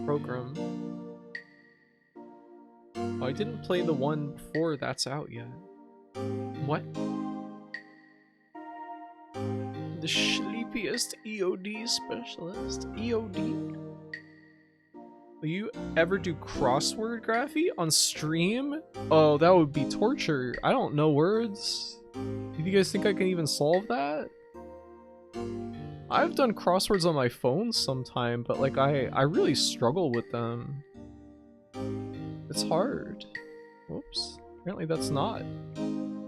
program. Oh, I didn't play the one before that's out yet. What? The sleepiest EOD specialist. EOD? Will you ever do crossword graphy on stream? Oh, that would be torture. I don't know words. Do you guys think I can even solve that? I've done crosswords on my phone sometime, but like I really struggle with them. It's hard. Whoops. Apparently that's not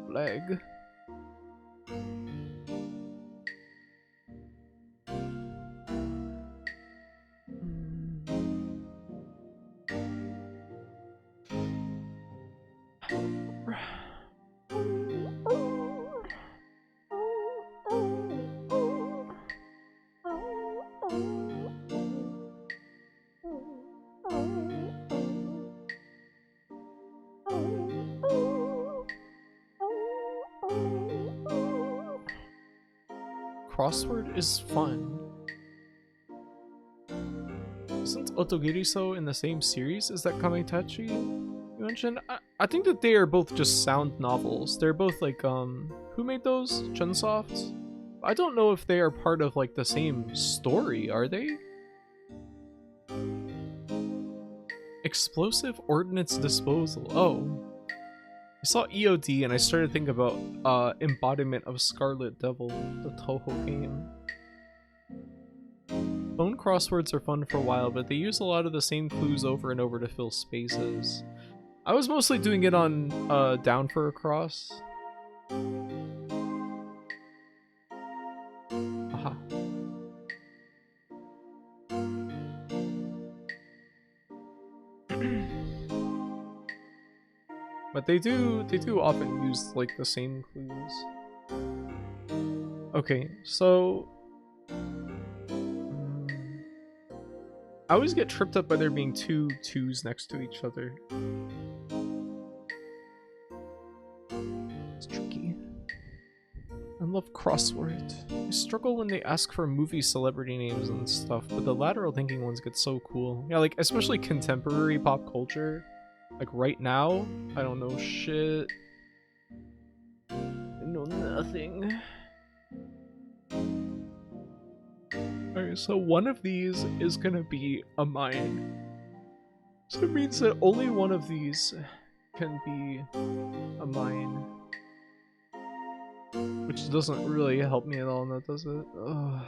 leg. Crossword is fun. Isn't Otogiriso in the same series as that Kamitachi you mentioned? I think that they are both just sound novels. They're both like, who made those? Chunsoft? I don't know if they are part of like the same story, are they? Explosive Ordnance Disposal. Oh. I saw EOD and I started thinking about Embodiment of Scarlet Devil, the Toho game. Phone crosswords are fun for a while, but they use a lot of the same clues over and over to fill spaces. I was mostly doing it on Down for a Cross. Aha. But they do often use like the same clues. Okay, so I always get tripped up by there being two twos next to each other. It's tricky. I love crossword. I struggle when they ask for movie celebrity names and stuff, but the lateral thinking ones get so cool. Yeah, like especially contemporary pop culture. Like right now, I don't know shit. I know nothing. Alright, so one of these is gonna be a mine. So it means that only one of these can be a mine. Which doesn't really help me at all, now does it? Ugh.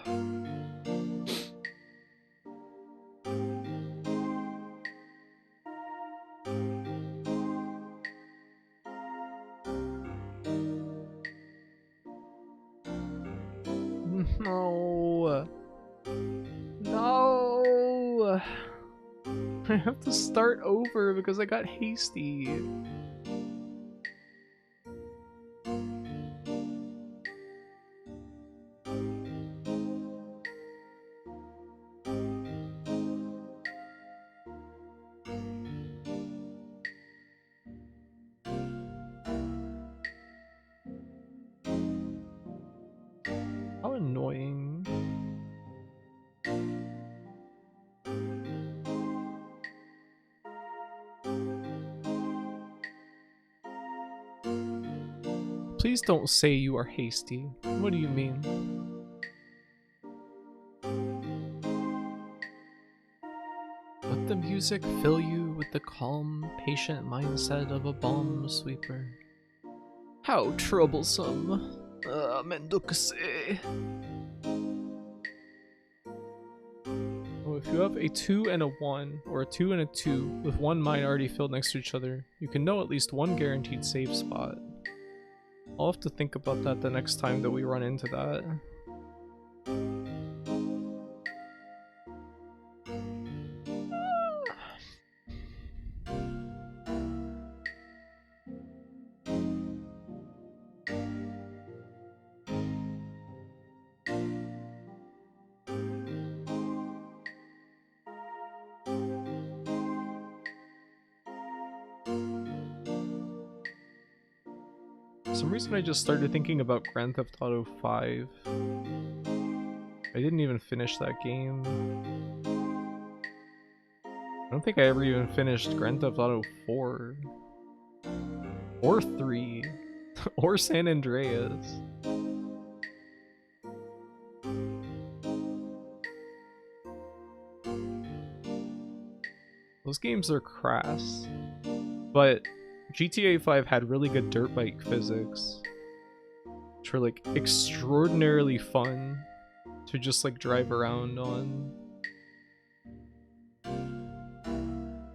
No. No. I have to start over because I got hasty. How annoying. Please don't say you are hasty. What do you mean? Let the music fill you with the calm, patient mindset of a bomb sweeper. How troublesome. Mendukase. Oh, if you have a 2 and a 1, or a 2 and a 2, with one mine already filled next to each other, you can know at least one guaranteed save spot. I'll have to think about that the next time that we run into that. For some reason I just started thinking about Grand Theft Auto 5. I didn't even finish that game. I don't think I ever even finished Grand Theft Auto 4. Or 3. Or San Andreas. Those games are crass. But GTA 5 had really good dirt bike physics, which were like extraordinarily fun to just like drive around on.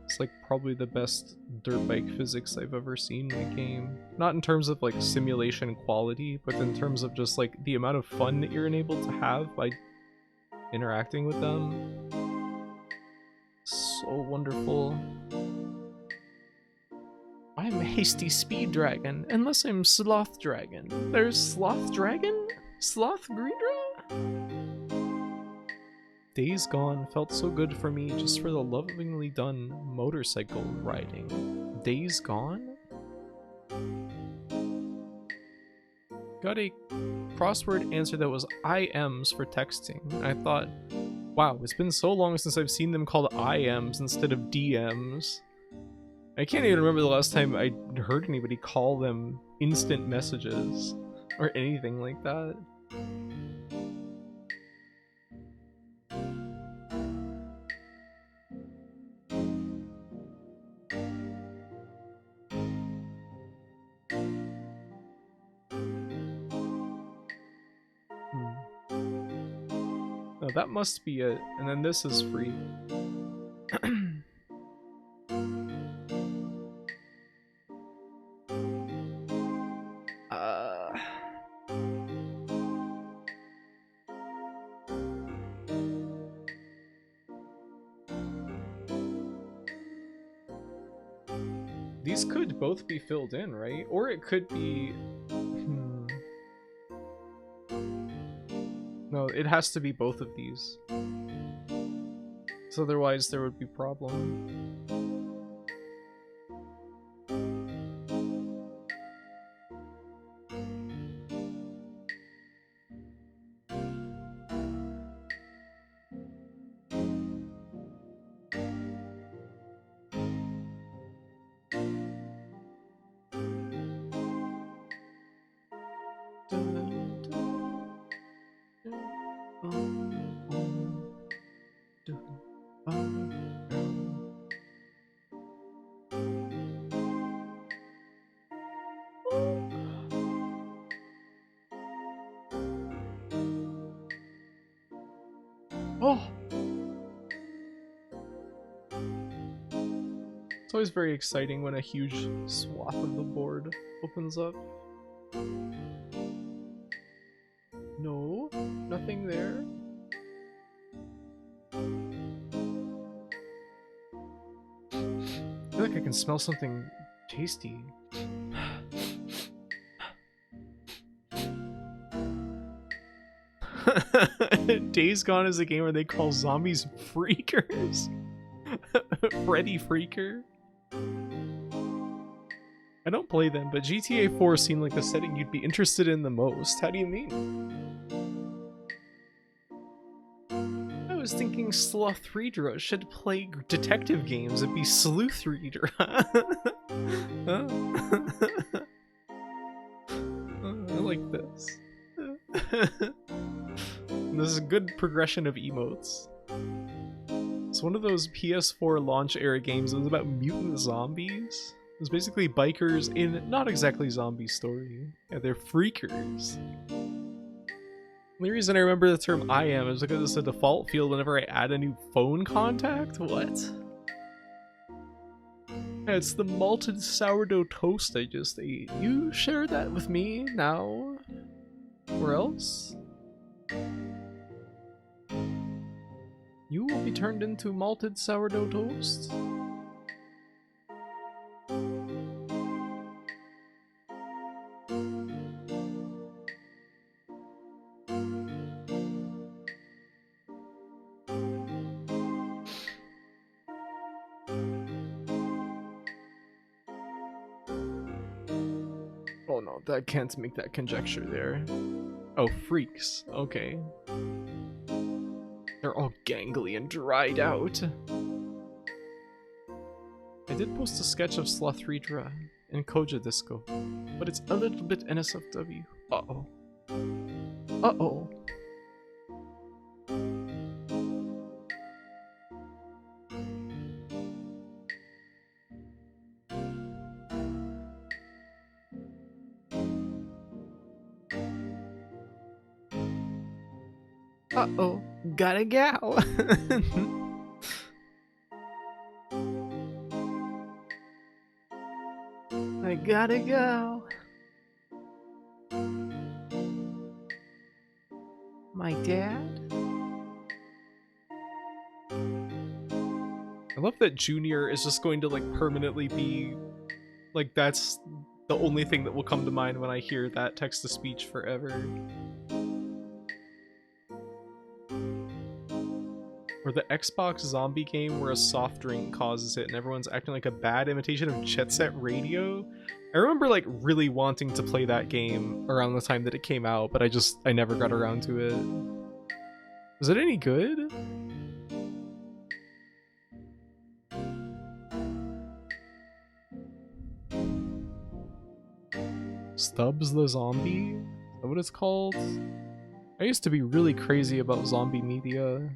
It's like probably the best dirt bike physics I've ever seen in a game. Not in terms of like simulation quality, but in terms of just like the amount of fun that you're enabled to have by interacting with them. So wonderful. I'm Hasty Speed Dragon, unless I'm Sloth Dragon. There's Sloth Dragon? Sloth Greendra? Days Gone felt so good for me just for the lovingly done motorcycle riding. Days Gone? Got a crossword answer that was IMs for texting. I thought, wow, it's been so long since I've seen them called IMs instead of DMs. I can't even remember the last time I heard anybody call them instant messages or anything like that. Oh, that must be it. And then this is free. These could both be filled in, right? Or it could be... No, it has to be both of these. So otherwise there would be problem. Oh! It's always very exciting when a huge swath of the board opens up. No, nothing there. I feel like I can smell something tasty. Days Gone is a game where they call zombies freakers. Freddy Freaker. I don't play them, but GTA 4 seemed like the setting you'd be interested in the most. How do you mean? I was thinking Sloth Reader should play detective games and be Sleuth Reader. I like this. This is a good progression of emotes. It's one of those PS4 launch era games that was about mutant zombies. It was basically bikers in not exactly zombie story. Yeah, they're freakers. The only reason I remember the term I am is because it's a default field whenever I add a new phone contact. What? Yeah, it's the malted sourdough toast I just ate. You share that with me now? Or else? You will be turned into malted sourdough toast? Oh no. That can't make that conjecture there. Oh, freaks. Okay. They're all gangly and dried out. I did post a sketch of Slothrydra in Koja Disco, but it's a little bit NSFW. Uh-oh. Uh-oh. Uh-oh. Gotta go. I gotta go. My dad? I love that Junior is just going to like permanently be like that's the only thing that will come to mind when I hear that text-to-speech forever. Or the Xbox zombie game where a soft drink causes it and everyone's acting like a bad imitation of Jet Set Radio. I remember like really wanting to play that game around the time that it came out, but I never got around to it. Was it any good? Stubbs the Zombie? Is that what it's called? I used to be really crazy about zombie media.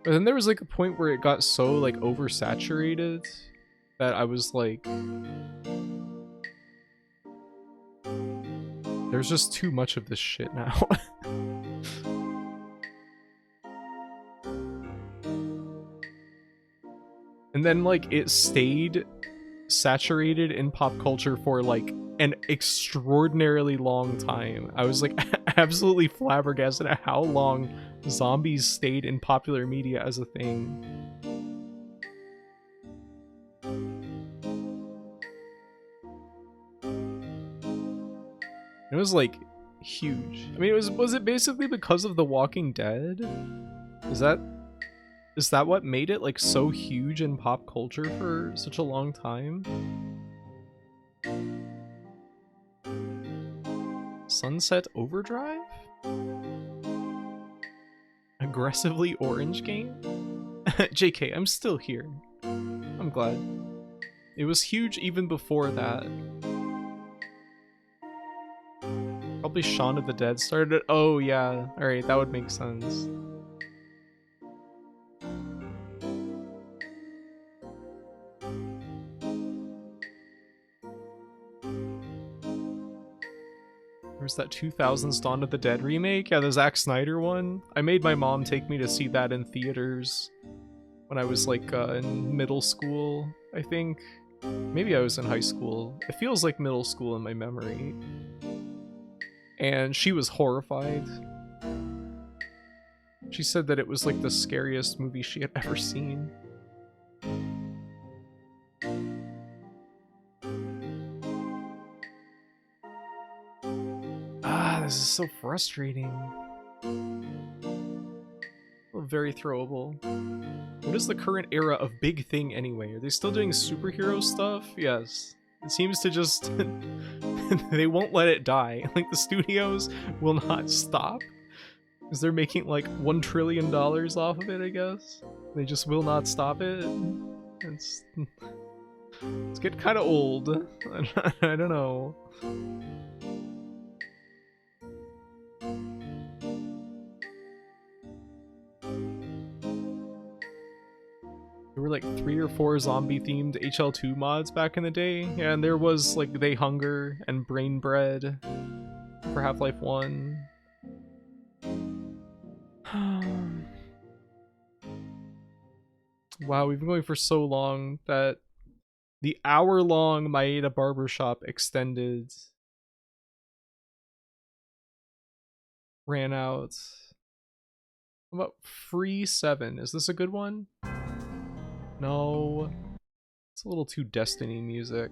But then there was like a point where it got so like oversaturated that I was like, there's just too much of this shit now. And then like it stayed saturated in pop culture for like an extraordinarily long time. I was like absolutely flabbergasted at how long zombies stayed in popular media as a thing. It was like huge. I mean, was it basically because of The Walking Dead? Is that what made it like so huge in pop culture for such a long time? Sunset Overdrive? Aggressively orange game? JK, I'm still here. I'm glad. It was huge even before that. Probably Shaun of the Dead started it. Oh yeah, alright, that would make sense. There's that 2000s Dawn of the Dead remake. Yeah, the Zack Snyder one. I made my mom take me to see that in theaters when I was like in middle school, I think. Maybe I was in high school. It feels like middle school in my memory. And she was horrified. She said that it was like the scariest movie she had ever seen. This is so frustrating. Very throwable. What is the current era of Big Thing anyway? Are they still doing superhero stuff? Yes. It seems to just... they won't let it die. Like, the studios will not stop. Because they're making, like, $1 trillion off of it, I guess. They just will not stop it. It's getting kind of old. I don't know. There were like 3 or 4 zombie themed HL2 mods back in the day. Yeah, and there was like They Hunger and Brain Bread for Half-Life 1. Wow, we've been going for so long that the hour-long Maeda Barbershop Extended ran out. What about Free 7? Is this a good one? No. It's a little too Destiny music.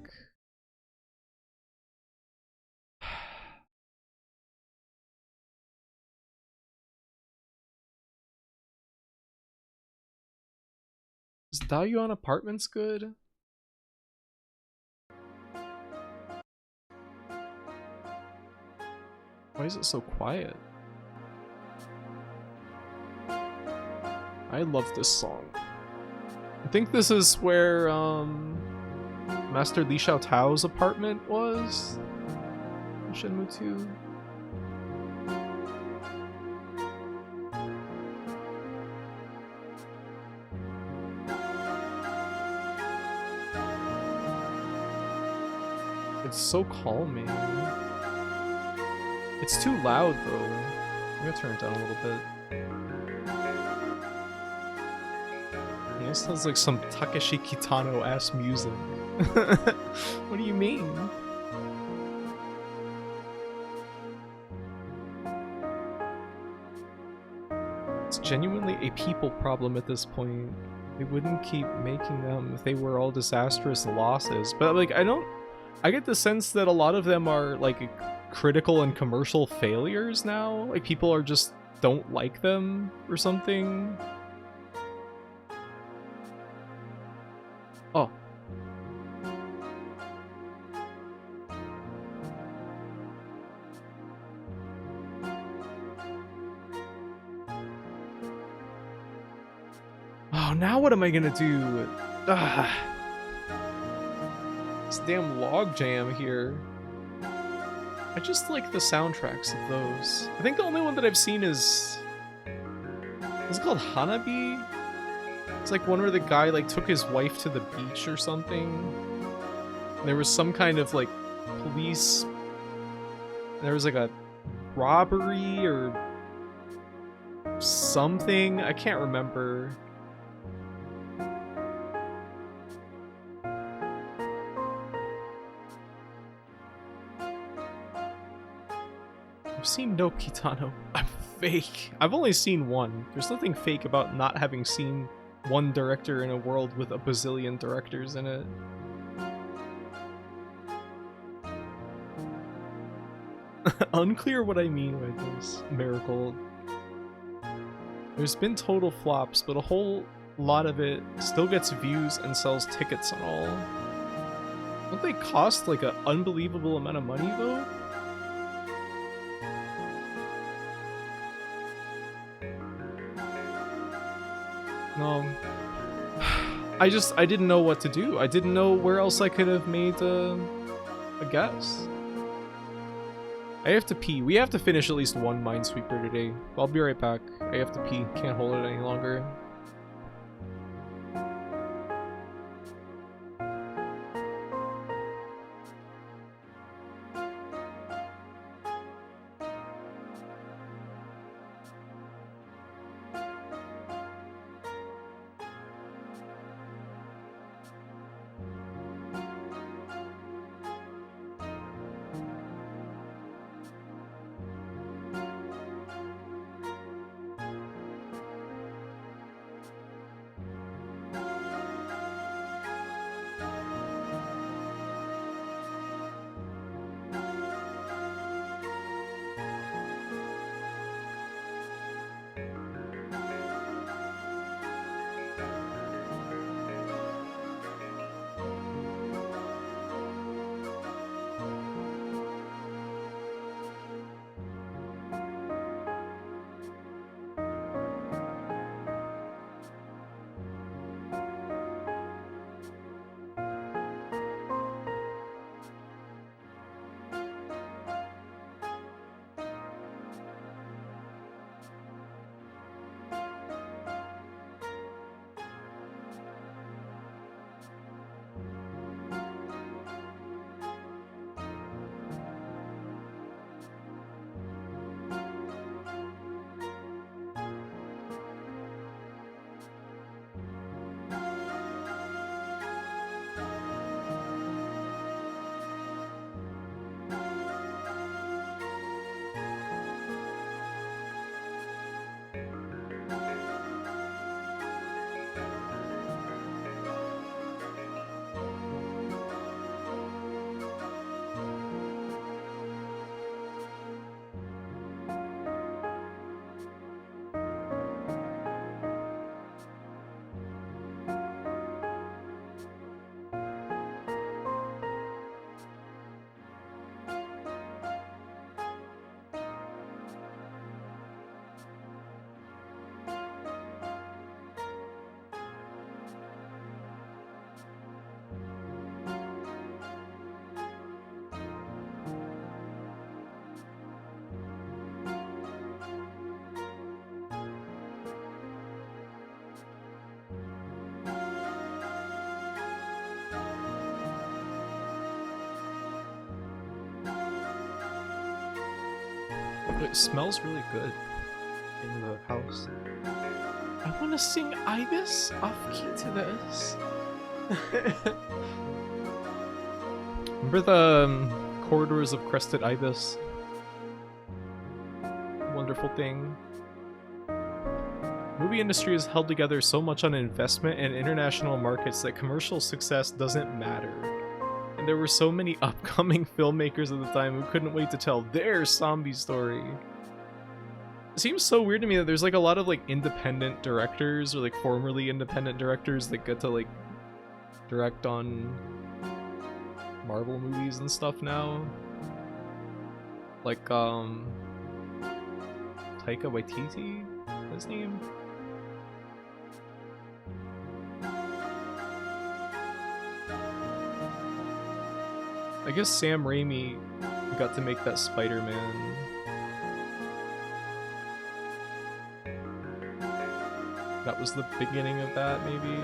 Is Dayuan Apartments good? Why is it so quiet? I love this song. I think this is where Master Li Xiaotao's apartment was in Shenmue 2. It's so calming. It's too loud though. I'm gonna turn it down a little bit. Yeah, it sounds like some Takeshi Kitano-ass music. What do you mean? It's genuinely a people problem at this point. They wouldn't keep making them if they were all disastrous losses. But like, I get the sense that a lot of them are like critical and commercial failures now. Like people are just don't like them or something. Oh. Oh, now what am I gonna do? Ugh. This damn log jam here. I just like the soundtracks of those. I think the only one that I've seen is it called Hanabi? It's like one where the guy like took his wife to the beach or something. And there was some kind of like police. There was like a robbery or something. I can't remember. I've seen no Kitano. I'm fake. I've only seen one. There's nothing fake about not having seen one director in a world with a bazillion directors in it. Unclear what I mean by this, Marigold. There's been total flops, but a whole lot of it still gets views and sells tickets and all. Don't they cost like an unbelievable amount of money though? No. I didn't know what to do. I didn't know where else I could have made a guess. I have to pee. We have to finish at least one Minesweeper today. I'll be right back. I have to pee. Can't hold it any longer. It smells really good in the house. I want to sing Ibis off key to this. Remember the corridors of Crested Ibis? Wonderful thing. Movie industry is held together so much on investment and international markets that commercial success doesn't matter. And there were so many upcoming filmmakers at the time who couldn't wait to tell their zombie story. It seems so weird to me that there's like a lot of like independent directors or like formerly independent directors that get to like direct on Marvel movies and stuff now. Like Taika Waititi, his name? I guess Sam Raimi got to make that Spider-Man. That was the beginning of that, maybe?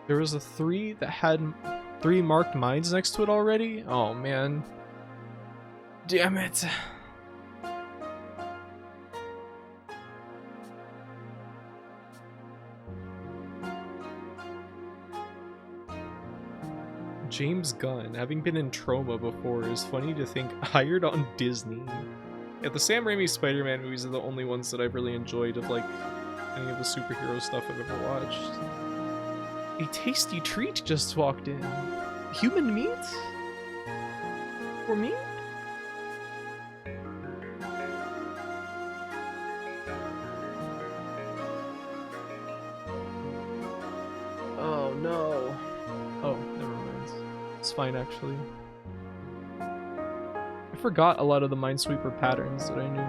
There was a 3 that had 3 marked mines next to it already? Oh man. Damn it. James Gunn, having been in Troma before, is funny to think hired on Disney. Yeah, the Sam Raimi Spider-Man movies are the only ones that I've really enjoyed of like any of the superhero stuff I've ever watched. A tasty treat just walked in. Human meat? For me? Oh no. Oh, never mind. It's fine actually. I forgot a lot of the Minesweeper patterns that I knew.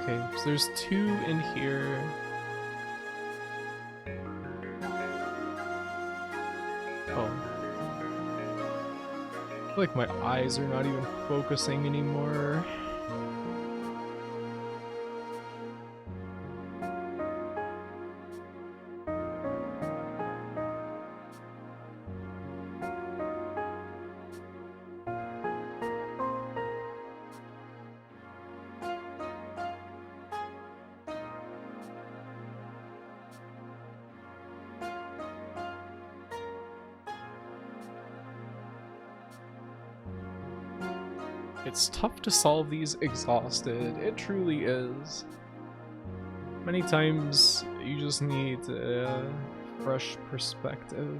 Okay, so there's 2 in here. Oh. I feel like my eyes are not even focusing anymore. It's tough to solve these exhausted. It truly is. Many times you just need a fresh perspective.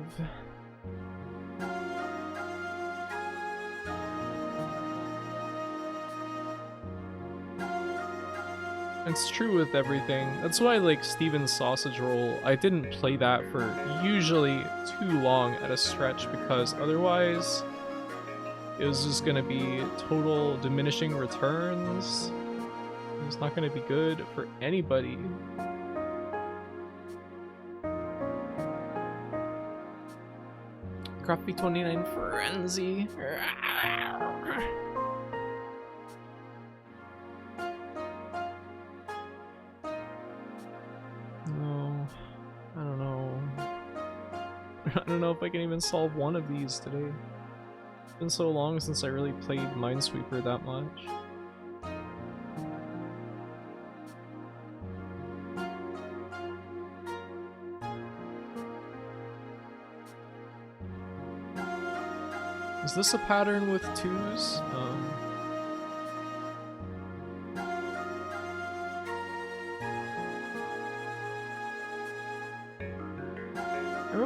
It's true with everything. That's why, like, Steven's Sausage Roll, I didn't play that for usually too long at a stretch, because otherwise it was just gonna be total diminishing returns. It's not gonna be good for anybody. Crappy 29 Frenzy. No, I don't know. I don't know if I can even solve one of these today. It's been so long since I really played Minesweeper that much. Is this a pattern with 2s?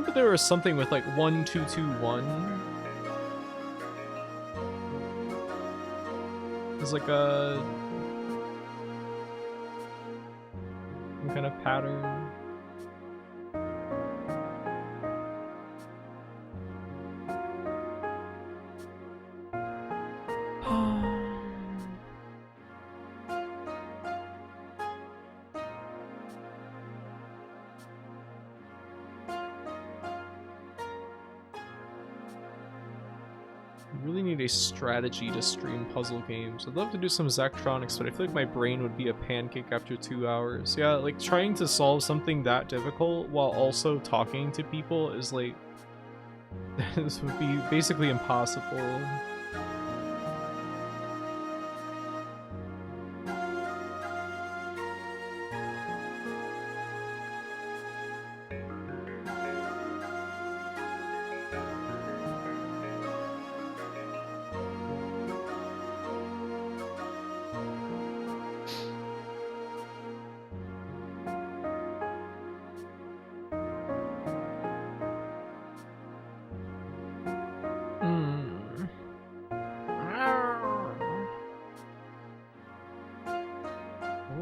remember there was something with like 1221. There's like a some kind of pattern. Really need a strategy to stream puzzle games. I'd love to do some Zachtronics, but I feel like my brain would be a pancake after 2 hours. Yeah, like trying to solve something that difficult while also talking to people is like this would be basically impossible.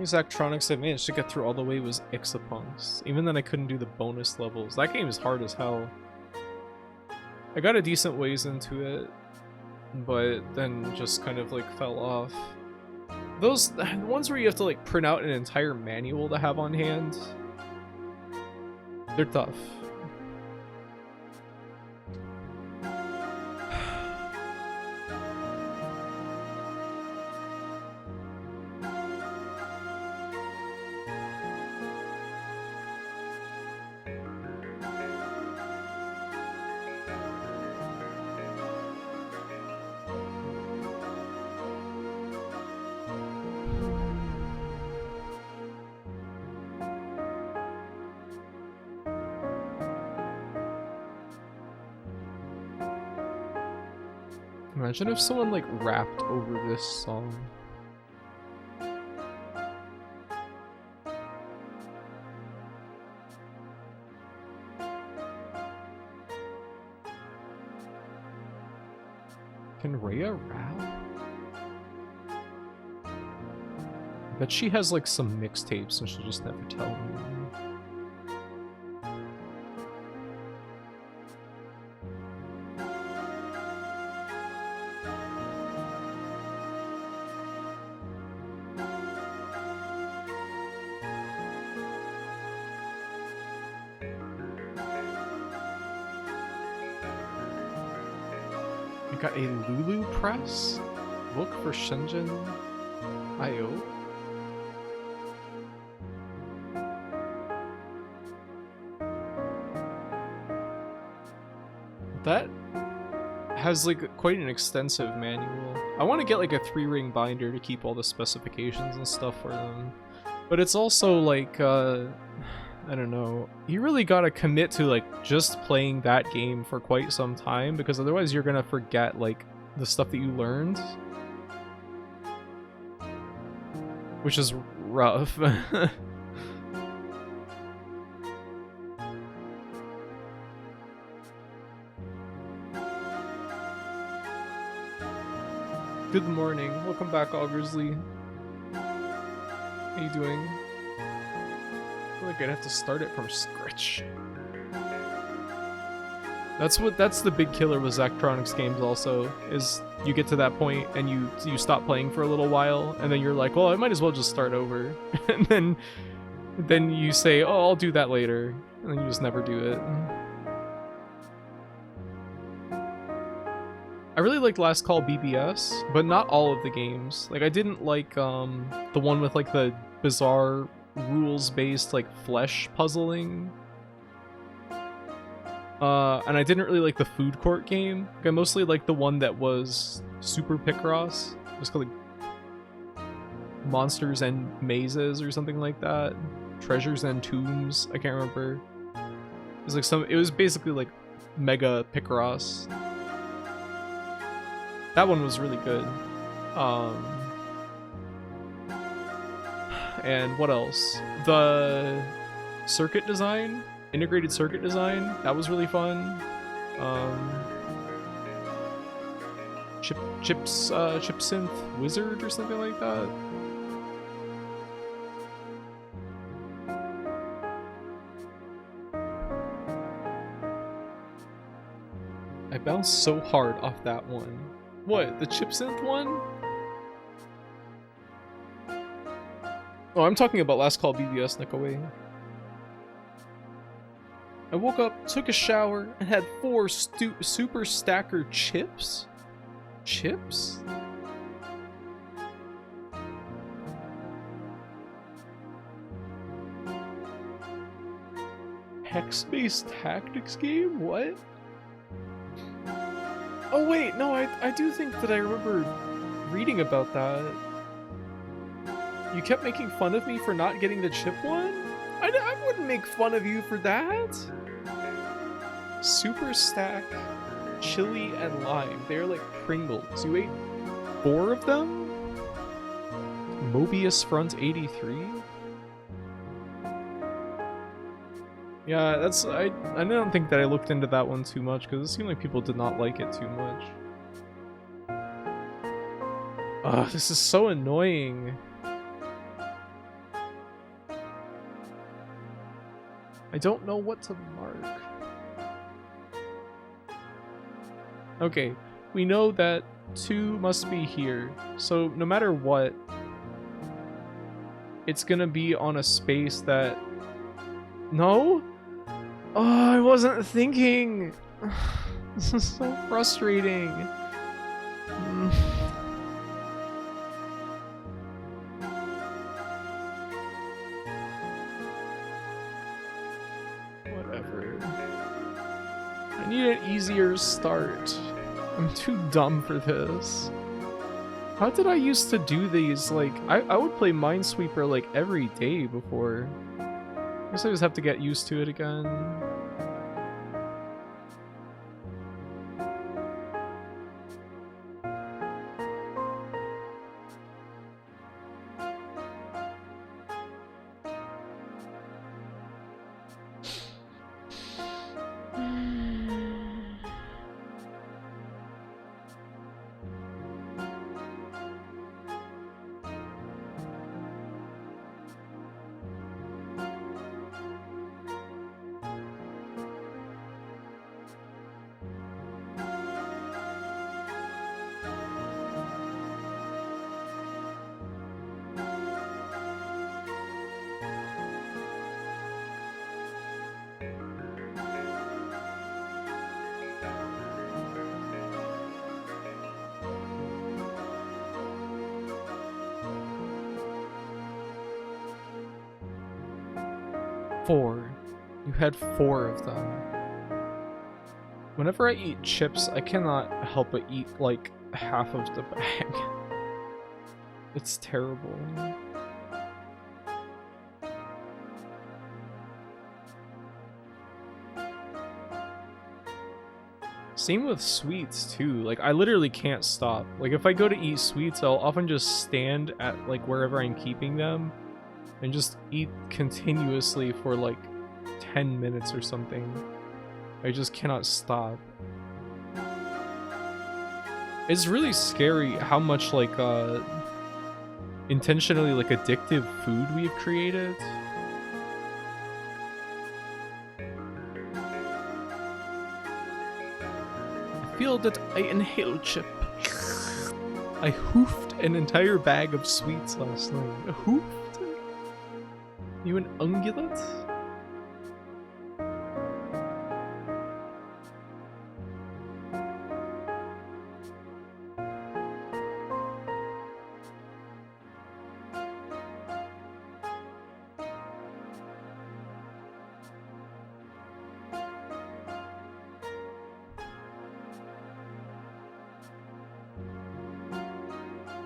Zachtronics I managed to get through all the way was Ixapunks. Even then I couldn't do the bonus levels. That game is hard as hell. I got a decent ways into it, but then just kind of like fell off. Those the ones where you have to like print out an entire manual to have on hand, they're tough. Imagine if someone like rapped over this song. Can Rhea rap? I bet she has like some mixtapes and she'll just never tell me. Got a Lulu press? Look for Shenzhen IO. That has like quite an extensive manual. I want to get like a 3-ring binder to keep all the specifications and stuff for them. But it's also like I don't know, you really gotta commit to like just playing that game for quite some time, because otherwise you're gonna forget like the stuff that you learned, which is rough. Good morning, welcome back, All Grizzly. How you doing? I feel like I'd have to start it from scratch. That's the big killer with Zachtronics games also, is you get to that point and you stop playing for a little while and then you're like, well, I might as well just start over. And then you say, oh, I'll do that later, and then you just never do it. I really liked Last Call BBS, but not all of the games. Like I didn't like the one with like the bizarre rules-based like flesh puzzling. And I didn't really like the food court game. Like, I mostly liked the one that was Super Picross. It was called like Monsters and Mazes or something like that. Treasures and Tombs. I can't remember. It was like it was basically like Mega Picross. That one was really good. And what else? The circuit design integrated circuit design. That was really fun. Chip synth wizard or something like that. I bounced so hard off that one. What, the chip synth one? Oh, I'm talking about Last Call BBS, Nikaway. I woke up, took a shower, and had 4 super stacker chips? Chips? Hex-based tactics game? What? Oh wait, no, I do think that I remember reading about that. You kept making fun of me for not getting the chip one? I wouldn't make fun of you for that. Super stack, chili, and lime. They're like Pringles. You ate 4 of them? Mobius Front 83? Yeah, that's I don't think that I looked into that one too much because it seemed like people did not like it too much. Ugh, this is so annoying. I don't know what to mark. Okay, we know that 2 must be here, so no matter what, it's gonna be on a space that... No? Oh, I wasn't thinking! This is so frustrating. Whatever. I need an easier start. I'm too dumb for this. How did I used to do these? Like, I would play Minesweeper like every day before. I guess I just have to get used to it again. You had 4 of them. Whenever I eat chips, I cannot help but eat like half of the bag. It's terrible. Same with sweets too. Like I literally can't stop. Like if I go to eat sweets, I'll often just stand at like wherever I'm keeping them and just eat continuously for like 10 minutes or something. I just cannot stop. It's really scary how much like intentionally like addictive food we've created. I feel that I inhale chip. I hoofed an entire bag of sweets last night. Hoofed? You an ungulate?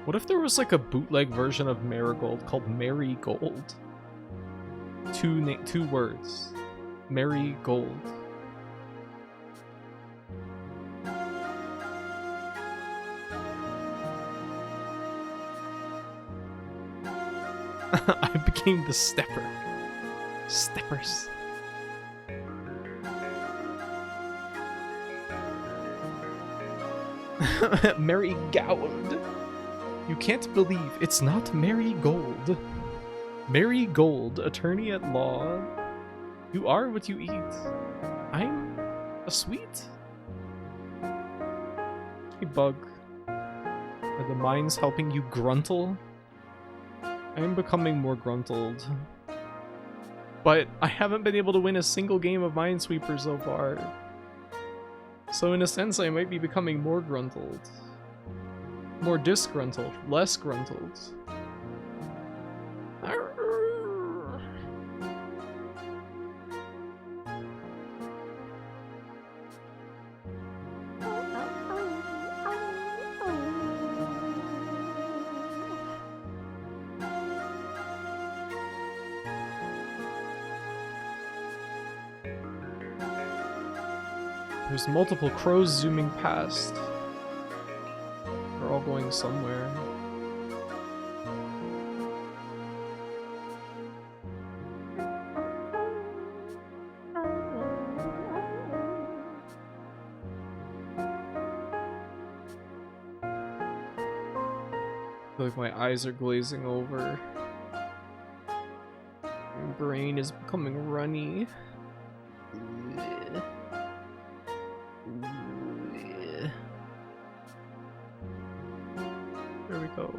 What if there was like a bootleg version of Marigold called Marigold? Two words. Marigold. I became the stepper. Steppers. Mary Gold. You can't believe it's not Mary Gold. Mary Gold, attorney at law. You are what you eat. I'm a sweet. Hey, Bug. Are the mines helping you gruntle? I am becoming more gruntled. But I haven't been able to win a single game of Minesweeper so far. So in a sense, I might be becoming more gruntled. More disgruntled. Less gruntled. There's multiple crows zooming past. They're all going somewhere. I feel like my eyes are glazing over. My brain is becoming runny. There we go.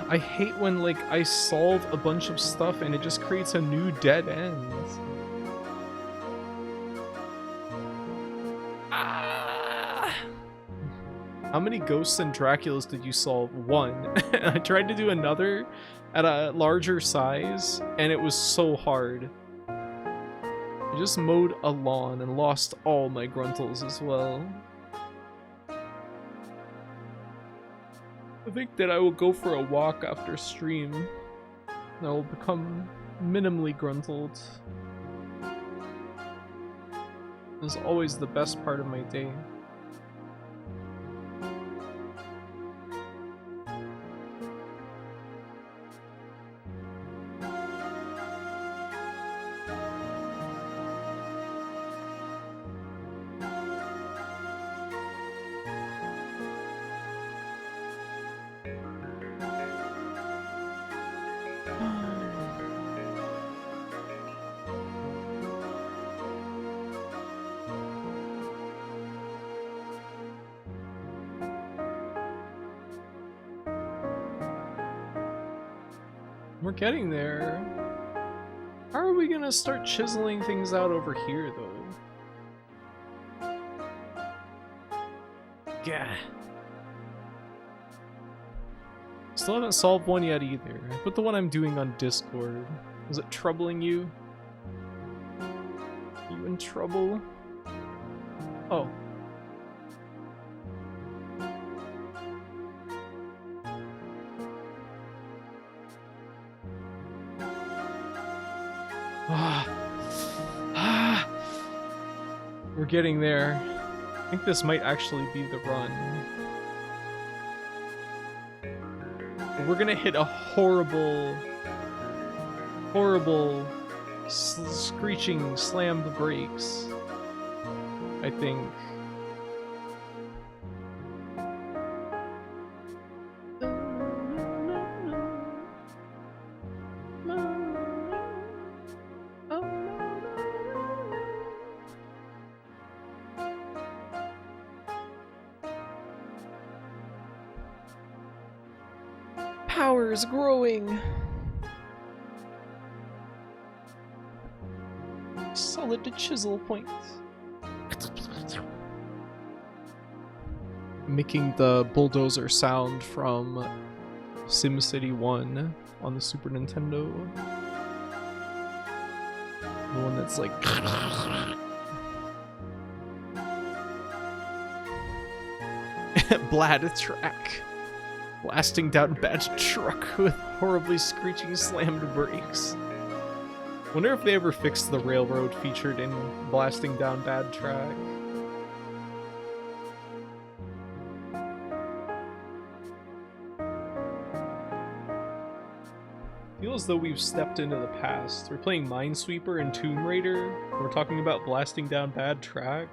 I hate when, like, I solve a bunch of stuff and it just creates a new dead end. How many Ghosts and Draculas did you solve? One. I tried to do another at a larger size, and it was so hard. I just mowed a lawn and lost all my Gruntles as well. I think that I will go for a walk after stream. And I will become minimally gruntled. It's always the best part of my day. We're getting there. How are we gonna start chiseling things out over here, though? Gah. Still haven't solved one yet either. I put the one I'm doing on Discord. Is it troubling you? Are you in trouble? Oh. We're getting there. I think this might actually be the run. We're gonna hit a horrible, screeching slam the brakes, I think. Power is growing. Solid to chisel point. Making the bulldozer sound from SimCity 1 on the Super Nintendo. The one that's like Blad track. Blasting down bad truck with horribly screeching slammed brakes. Wonder if they ever fixed the railroad featured in Blasting Down Bad Track. Feel as though we've stepped into the past. We're playing Minesweeper and Tomb Raider. And we're talking about Blasting Down Bad Track.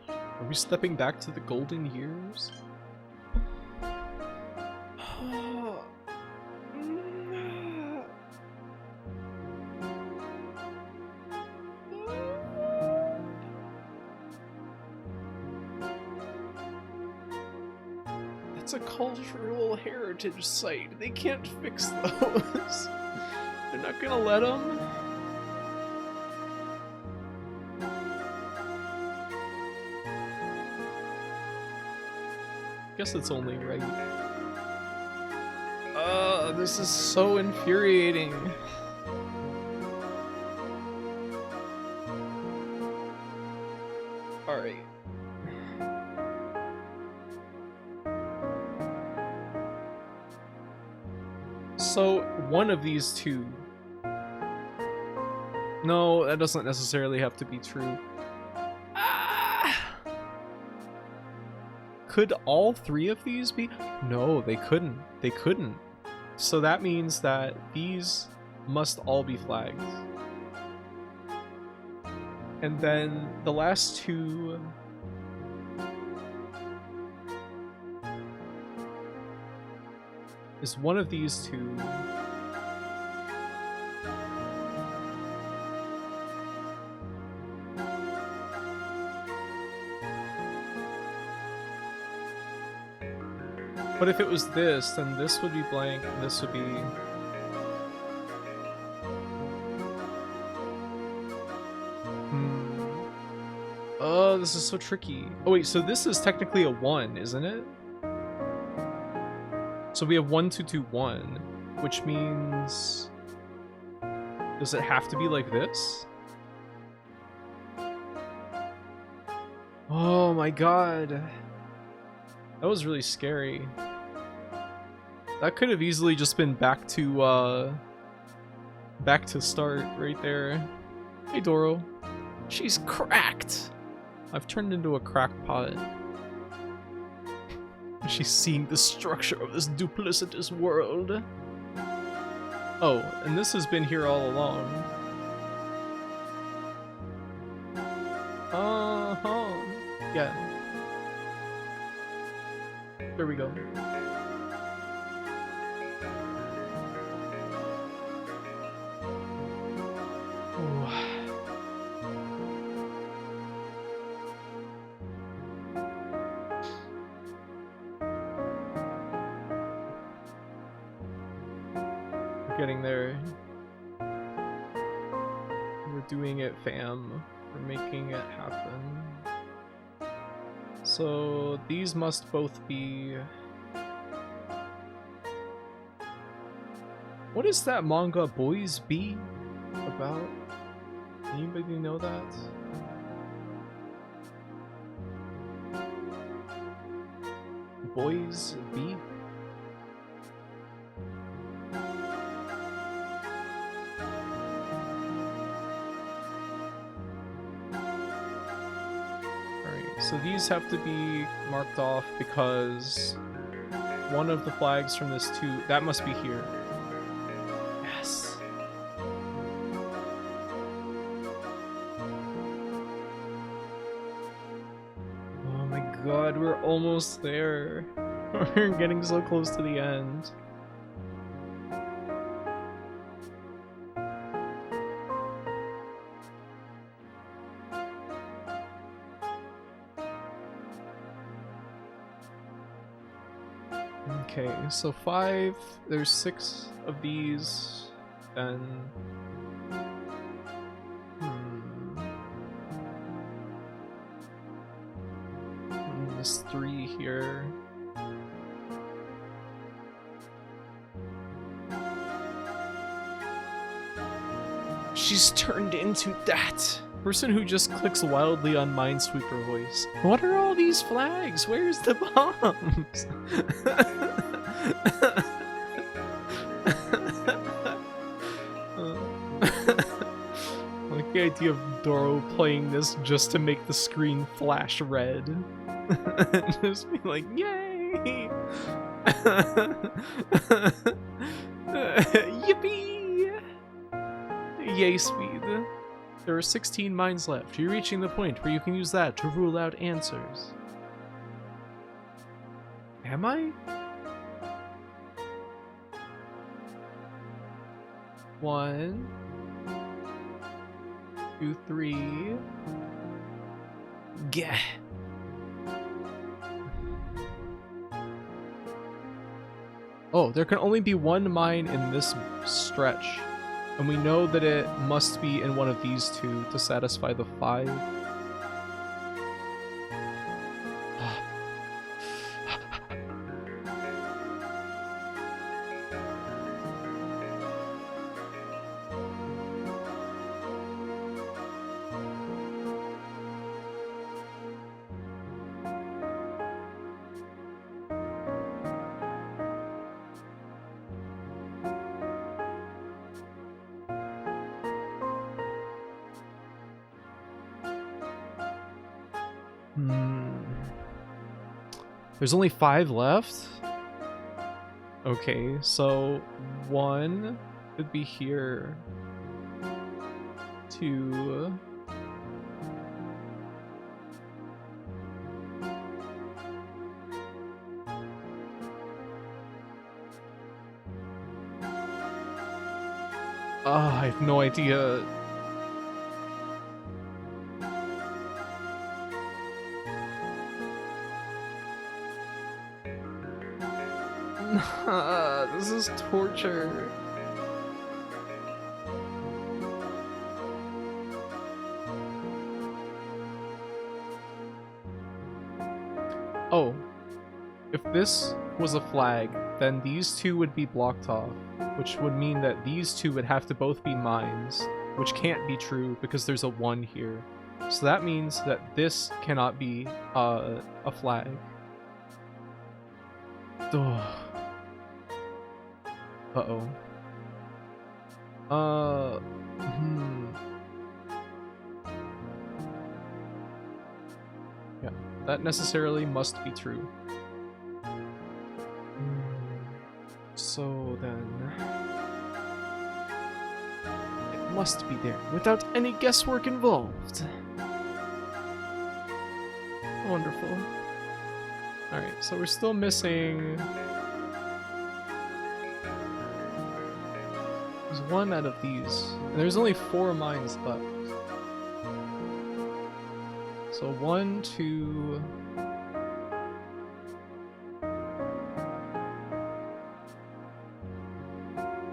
Are we stepping back to the golden years? It's a cultural heritage site. They can't fix those. They're not gonna let them. Guess it's only right. This is so infuriating. Alright. So, one of these two. No, that doesn't necessarily have to be true. Could all three of these be? No, they couldn't. They couldn't. So that means that these must all be flags. And then the last two... is one of these two. But if it was this, then this would be blank, and this would be... Oh, this is so tricky. Oh wait, so this is technically a 1, isn't it? So we have 1, 2, 2, 1, which means... Does it have to be like this? Oh my god. That was really scary. That could have easily just been back to start right there. Hey Doro. She's cracked. I've turned into a crackpot. She's seeing the structure of this duplicitous world. Oh, and this has been here all along. Uh-huh. Yeah. There we go. Ooh. We're getting there. We're doing it, fam. We're making it happen. So these must both be... What is that manga Boys B about? Anybody know that? Boys B? So these have to be marked off because one of the flags from this two, that must be here. Yes. Oh my god, we're almost there. We're getting so close to the end. Okay, so 5, there's 6 of these, then... There's 3 here. She's turned into that. Person who just clicks wildly on Minesweeper voice. What are all these flags? Where's the bombs? The idea of Doro playing this just to make the screen flash red. Just be like, yay! Yippee! Yay speed. There are 16 mines left. You're reaching the point where you can use that to rule out answers. Am I? 1, 2, 3. Gah. Oh, there can only be one mine in this stretch. And we know that it must be in one of these two to satisfy the 5. There's only 5 left? Okay, so 1 could be here. 2. I have no idea. This is torture. Oh, if this was a flag, then these two would be blocked off, which would mean that these two would have to both be mines, which can't be true because there's a 1 here. So that means that this cannot be a flag. Ugh. Uh-oh. Yeah, that necessarily must be true. So then... it must be there, without any guesswork involved. Wonderful. Alright, so we're still missing... there's 1 out of these. And there's only 4 mines left. So 1, 2...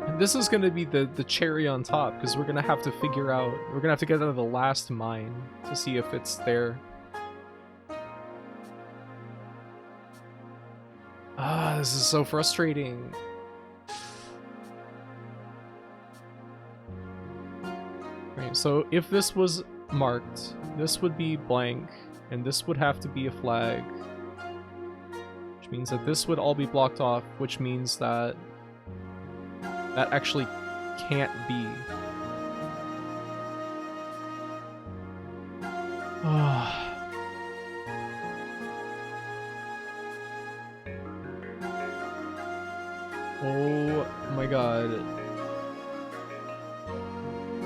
and this is going to be the cherry on top, because we're going to have to figure out... we're going to have to get out of the last mine to see if it's there. This is so frustrating. Right, so if this was marked, this would be blank, and this would have to be a flag. Which means that this would all be blocked off, which means that that actually can't be. Oh my god.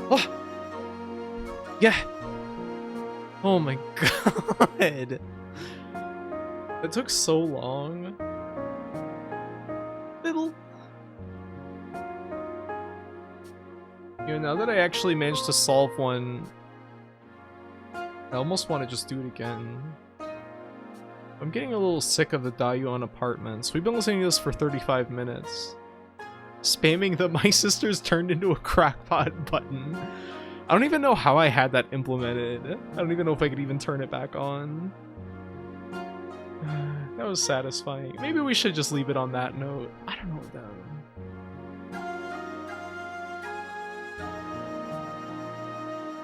Oh! Yeah! Oh my god! It took so long. Little. You know, now that I actually managed to solve one, I almost want to just do it again. I'm getting a little sick of the Dayuan apartments. We've been listening to this for 35 minutes. Spamming the "my sister's turned into a crackpot" button. I don't even know how I had that implemented. I don't even know if I could even turn it back on. That was satisfying. Maybe we should just leave it on that note. I don't know what that...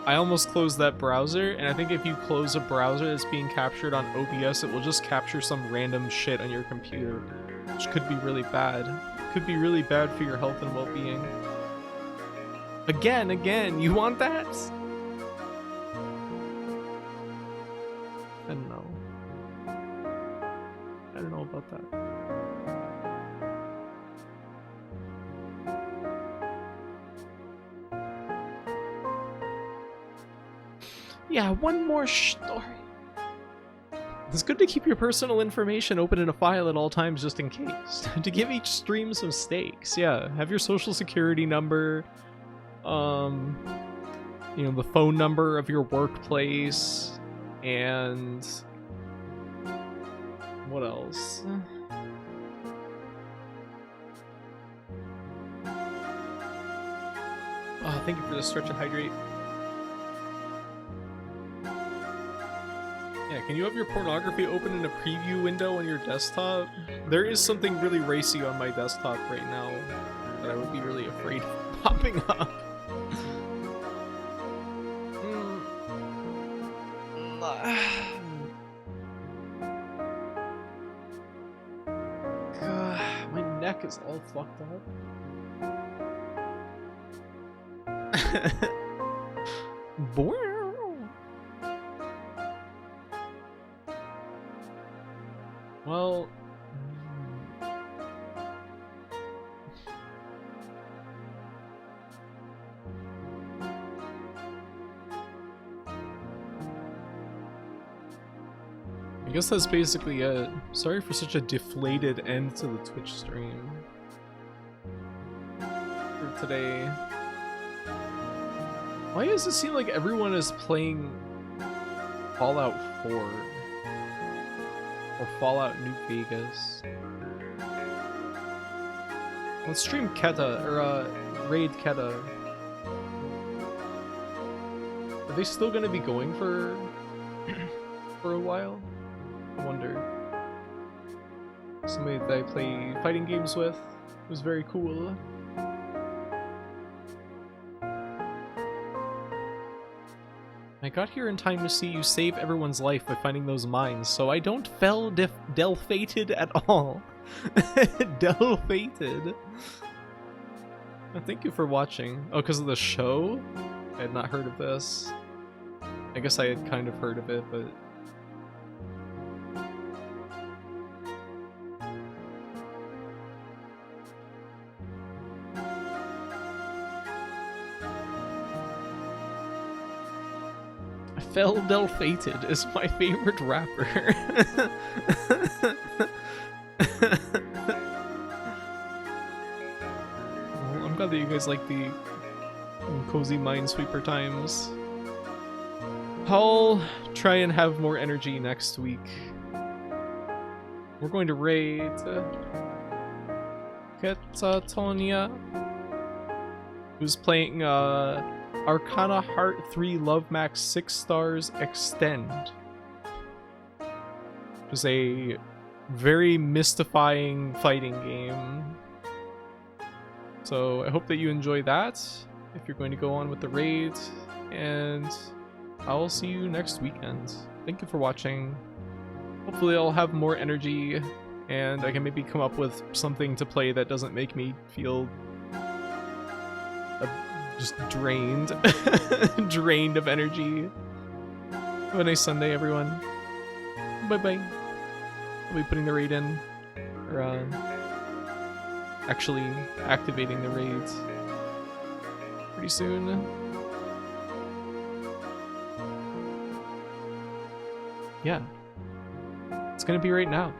I almost closed that browser, and I think if you close a browser that's being captured on OBS, it will just capture some random shit on your computer, which could be really bad. Could be really bad for your health and well-being. Again, you want that? about that? Yeah, one more story. It's good to keep your personal information open in a file at all times just in case. To give each stream some stakes. Yeah, have your social security number, you know, the phone number of your workplace, and what else? Oh, thank you for the stretch and hydrate. Yeah, can you have your pornography open in a preview window on your desktop? There is something really racy on my desktop right now that I would be really afraid of popping up. God, my neck is all fucked up. Well, I guess that's basically it. Sorry for such a deflated end to the Twitch stream for today. Why does it seem like everyone is playing Fallout 4 or Fallout New Vegas? Let's stream Keta, or Raid Keta. Are they still gonna be going for a while? I wonder. Somebody that I play fighting games with was very cool. I got here in time to see you save everyone's life by finding those mines, so I don't fell del-fated at all. Del-fated. Oh, thank you for watching. Oh, because of the show? I had not heard of this. I guess I had kind of heard of it, but... Fel Del-Fated is my favorite rapper. Well, I'm glad that you guys like the cozy Minesweeper times. I'll try and have more energy next week. We're going to raid Ketatonia, who's playing Arcana Heart 3 Love Max 6 stars Extend. It was a very mystifying fighting game. So I hope that you enjoy that if you're going to go on with the raid, and I'll see you next weekend. Thank you for watching. Hopefully I'll have more energy and I can maybe come up with something to play that doesn't make me feel just drained. Drained of energy. Have a nice Sunday, everyone. Bye-bye. I'll be putting the raid in. Or, actually activating the raids pretty soon. Yeah. It's gonna be right now.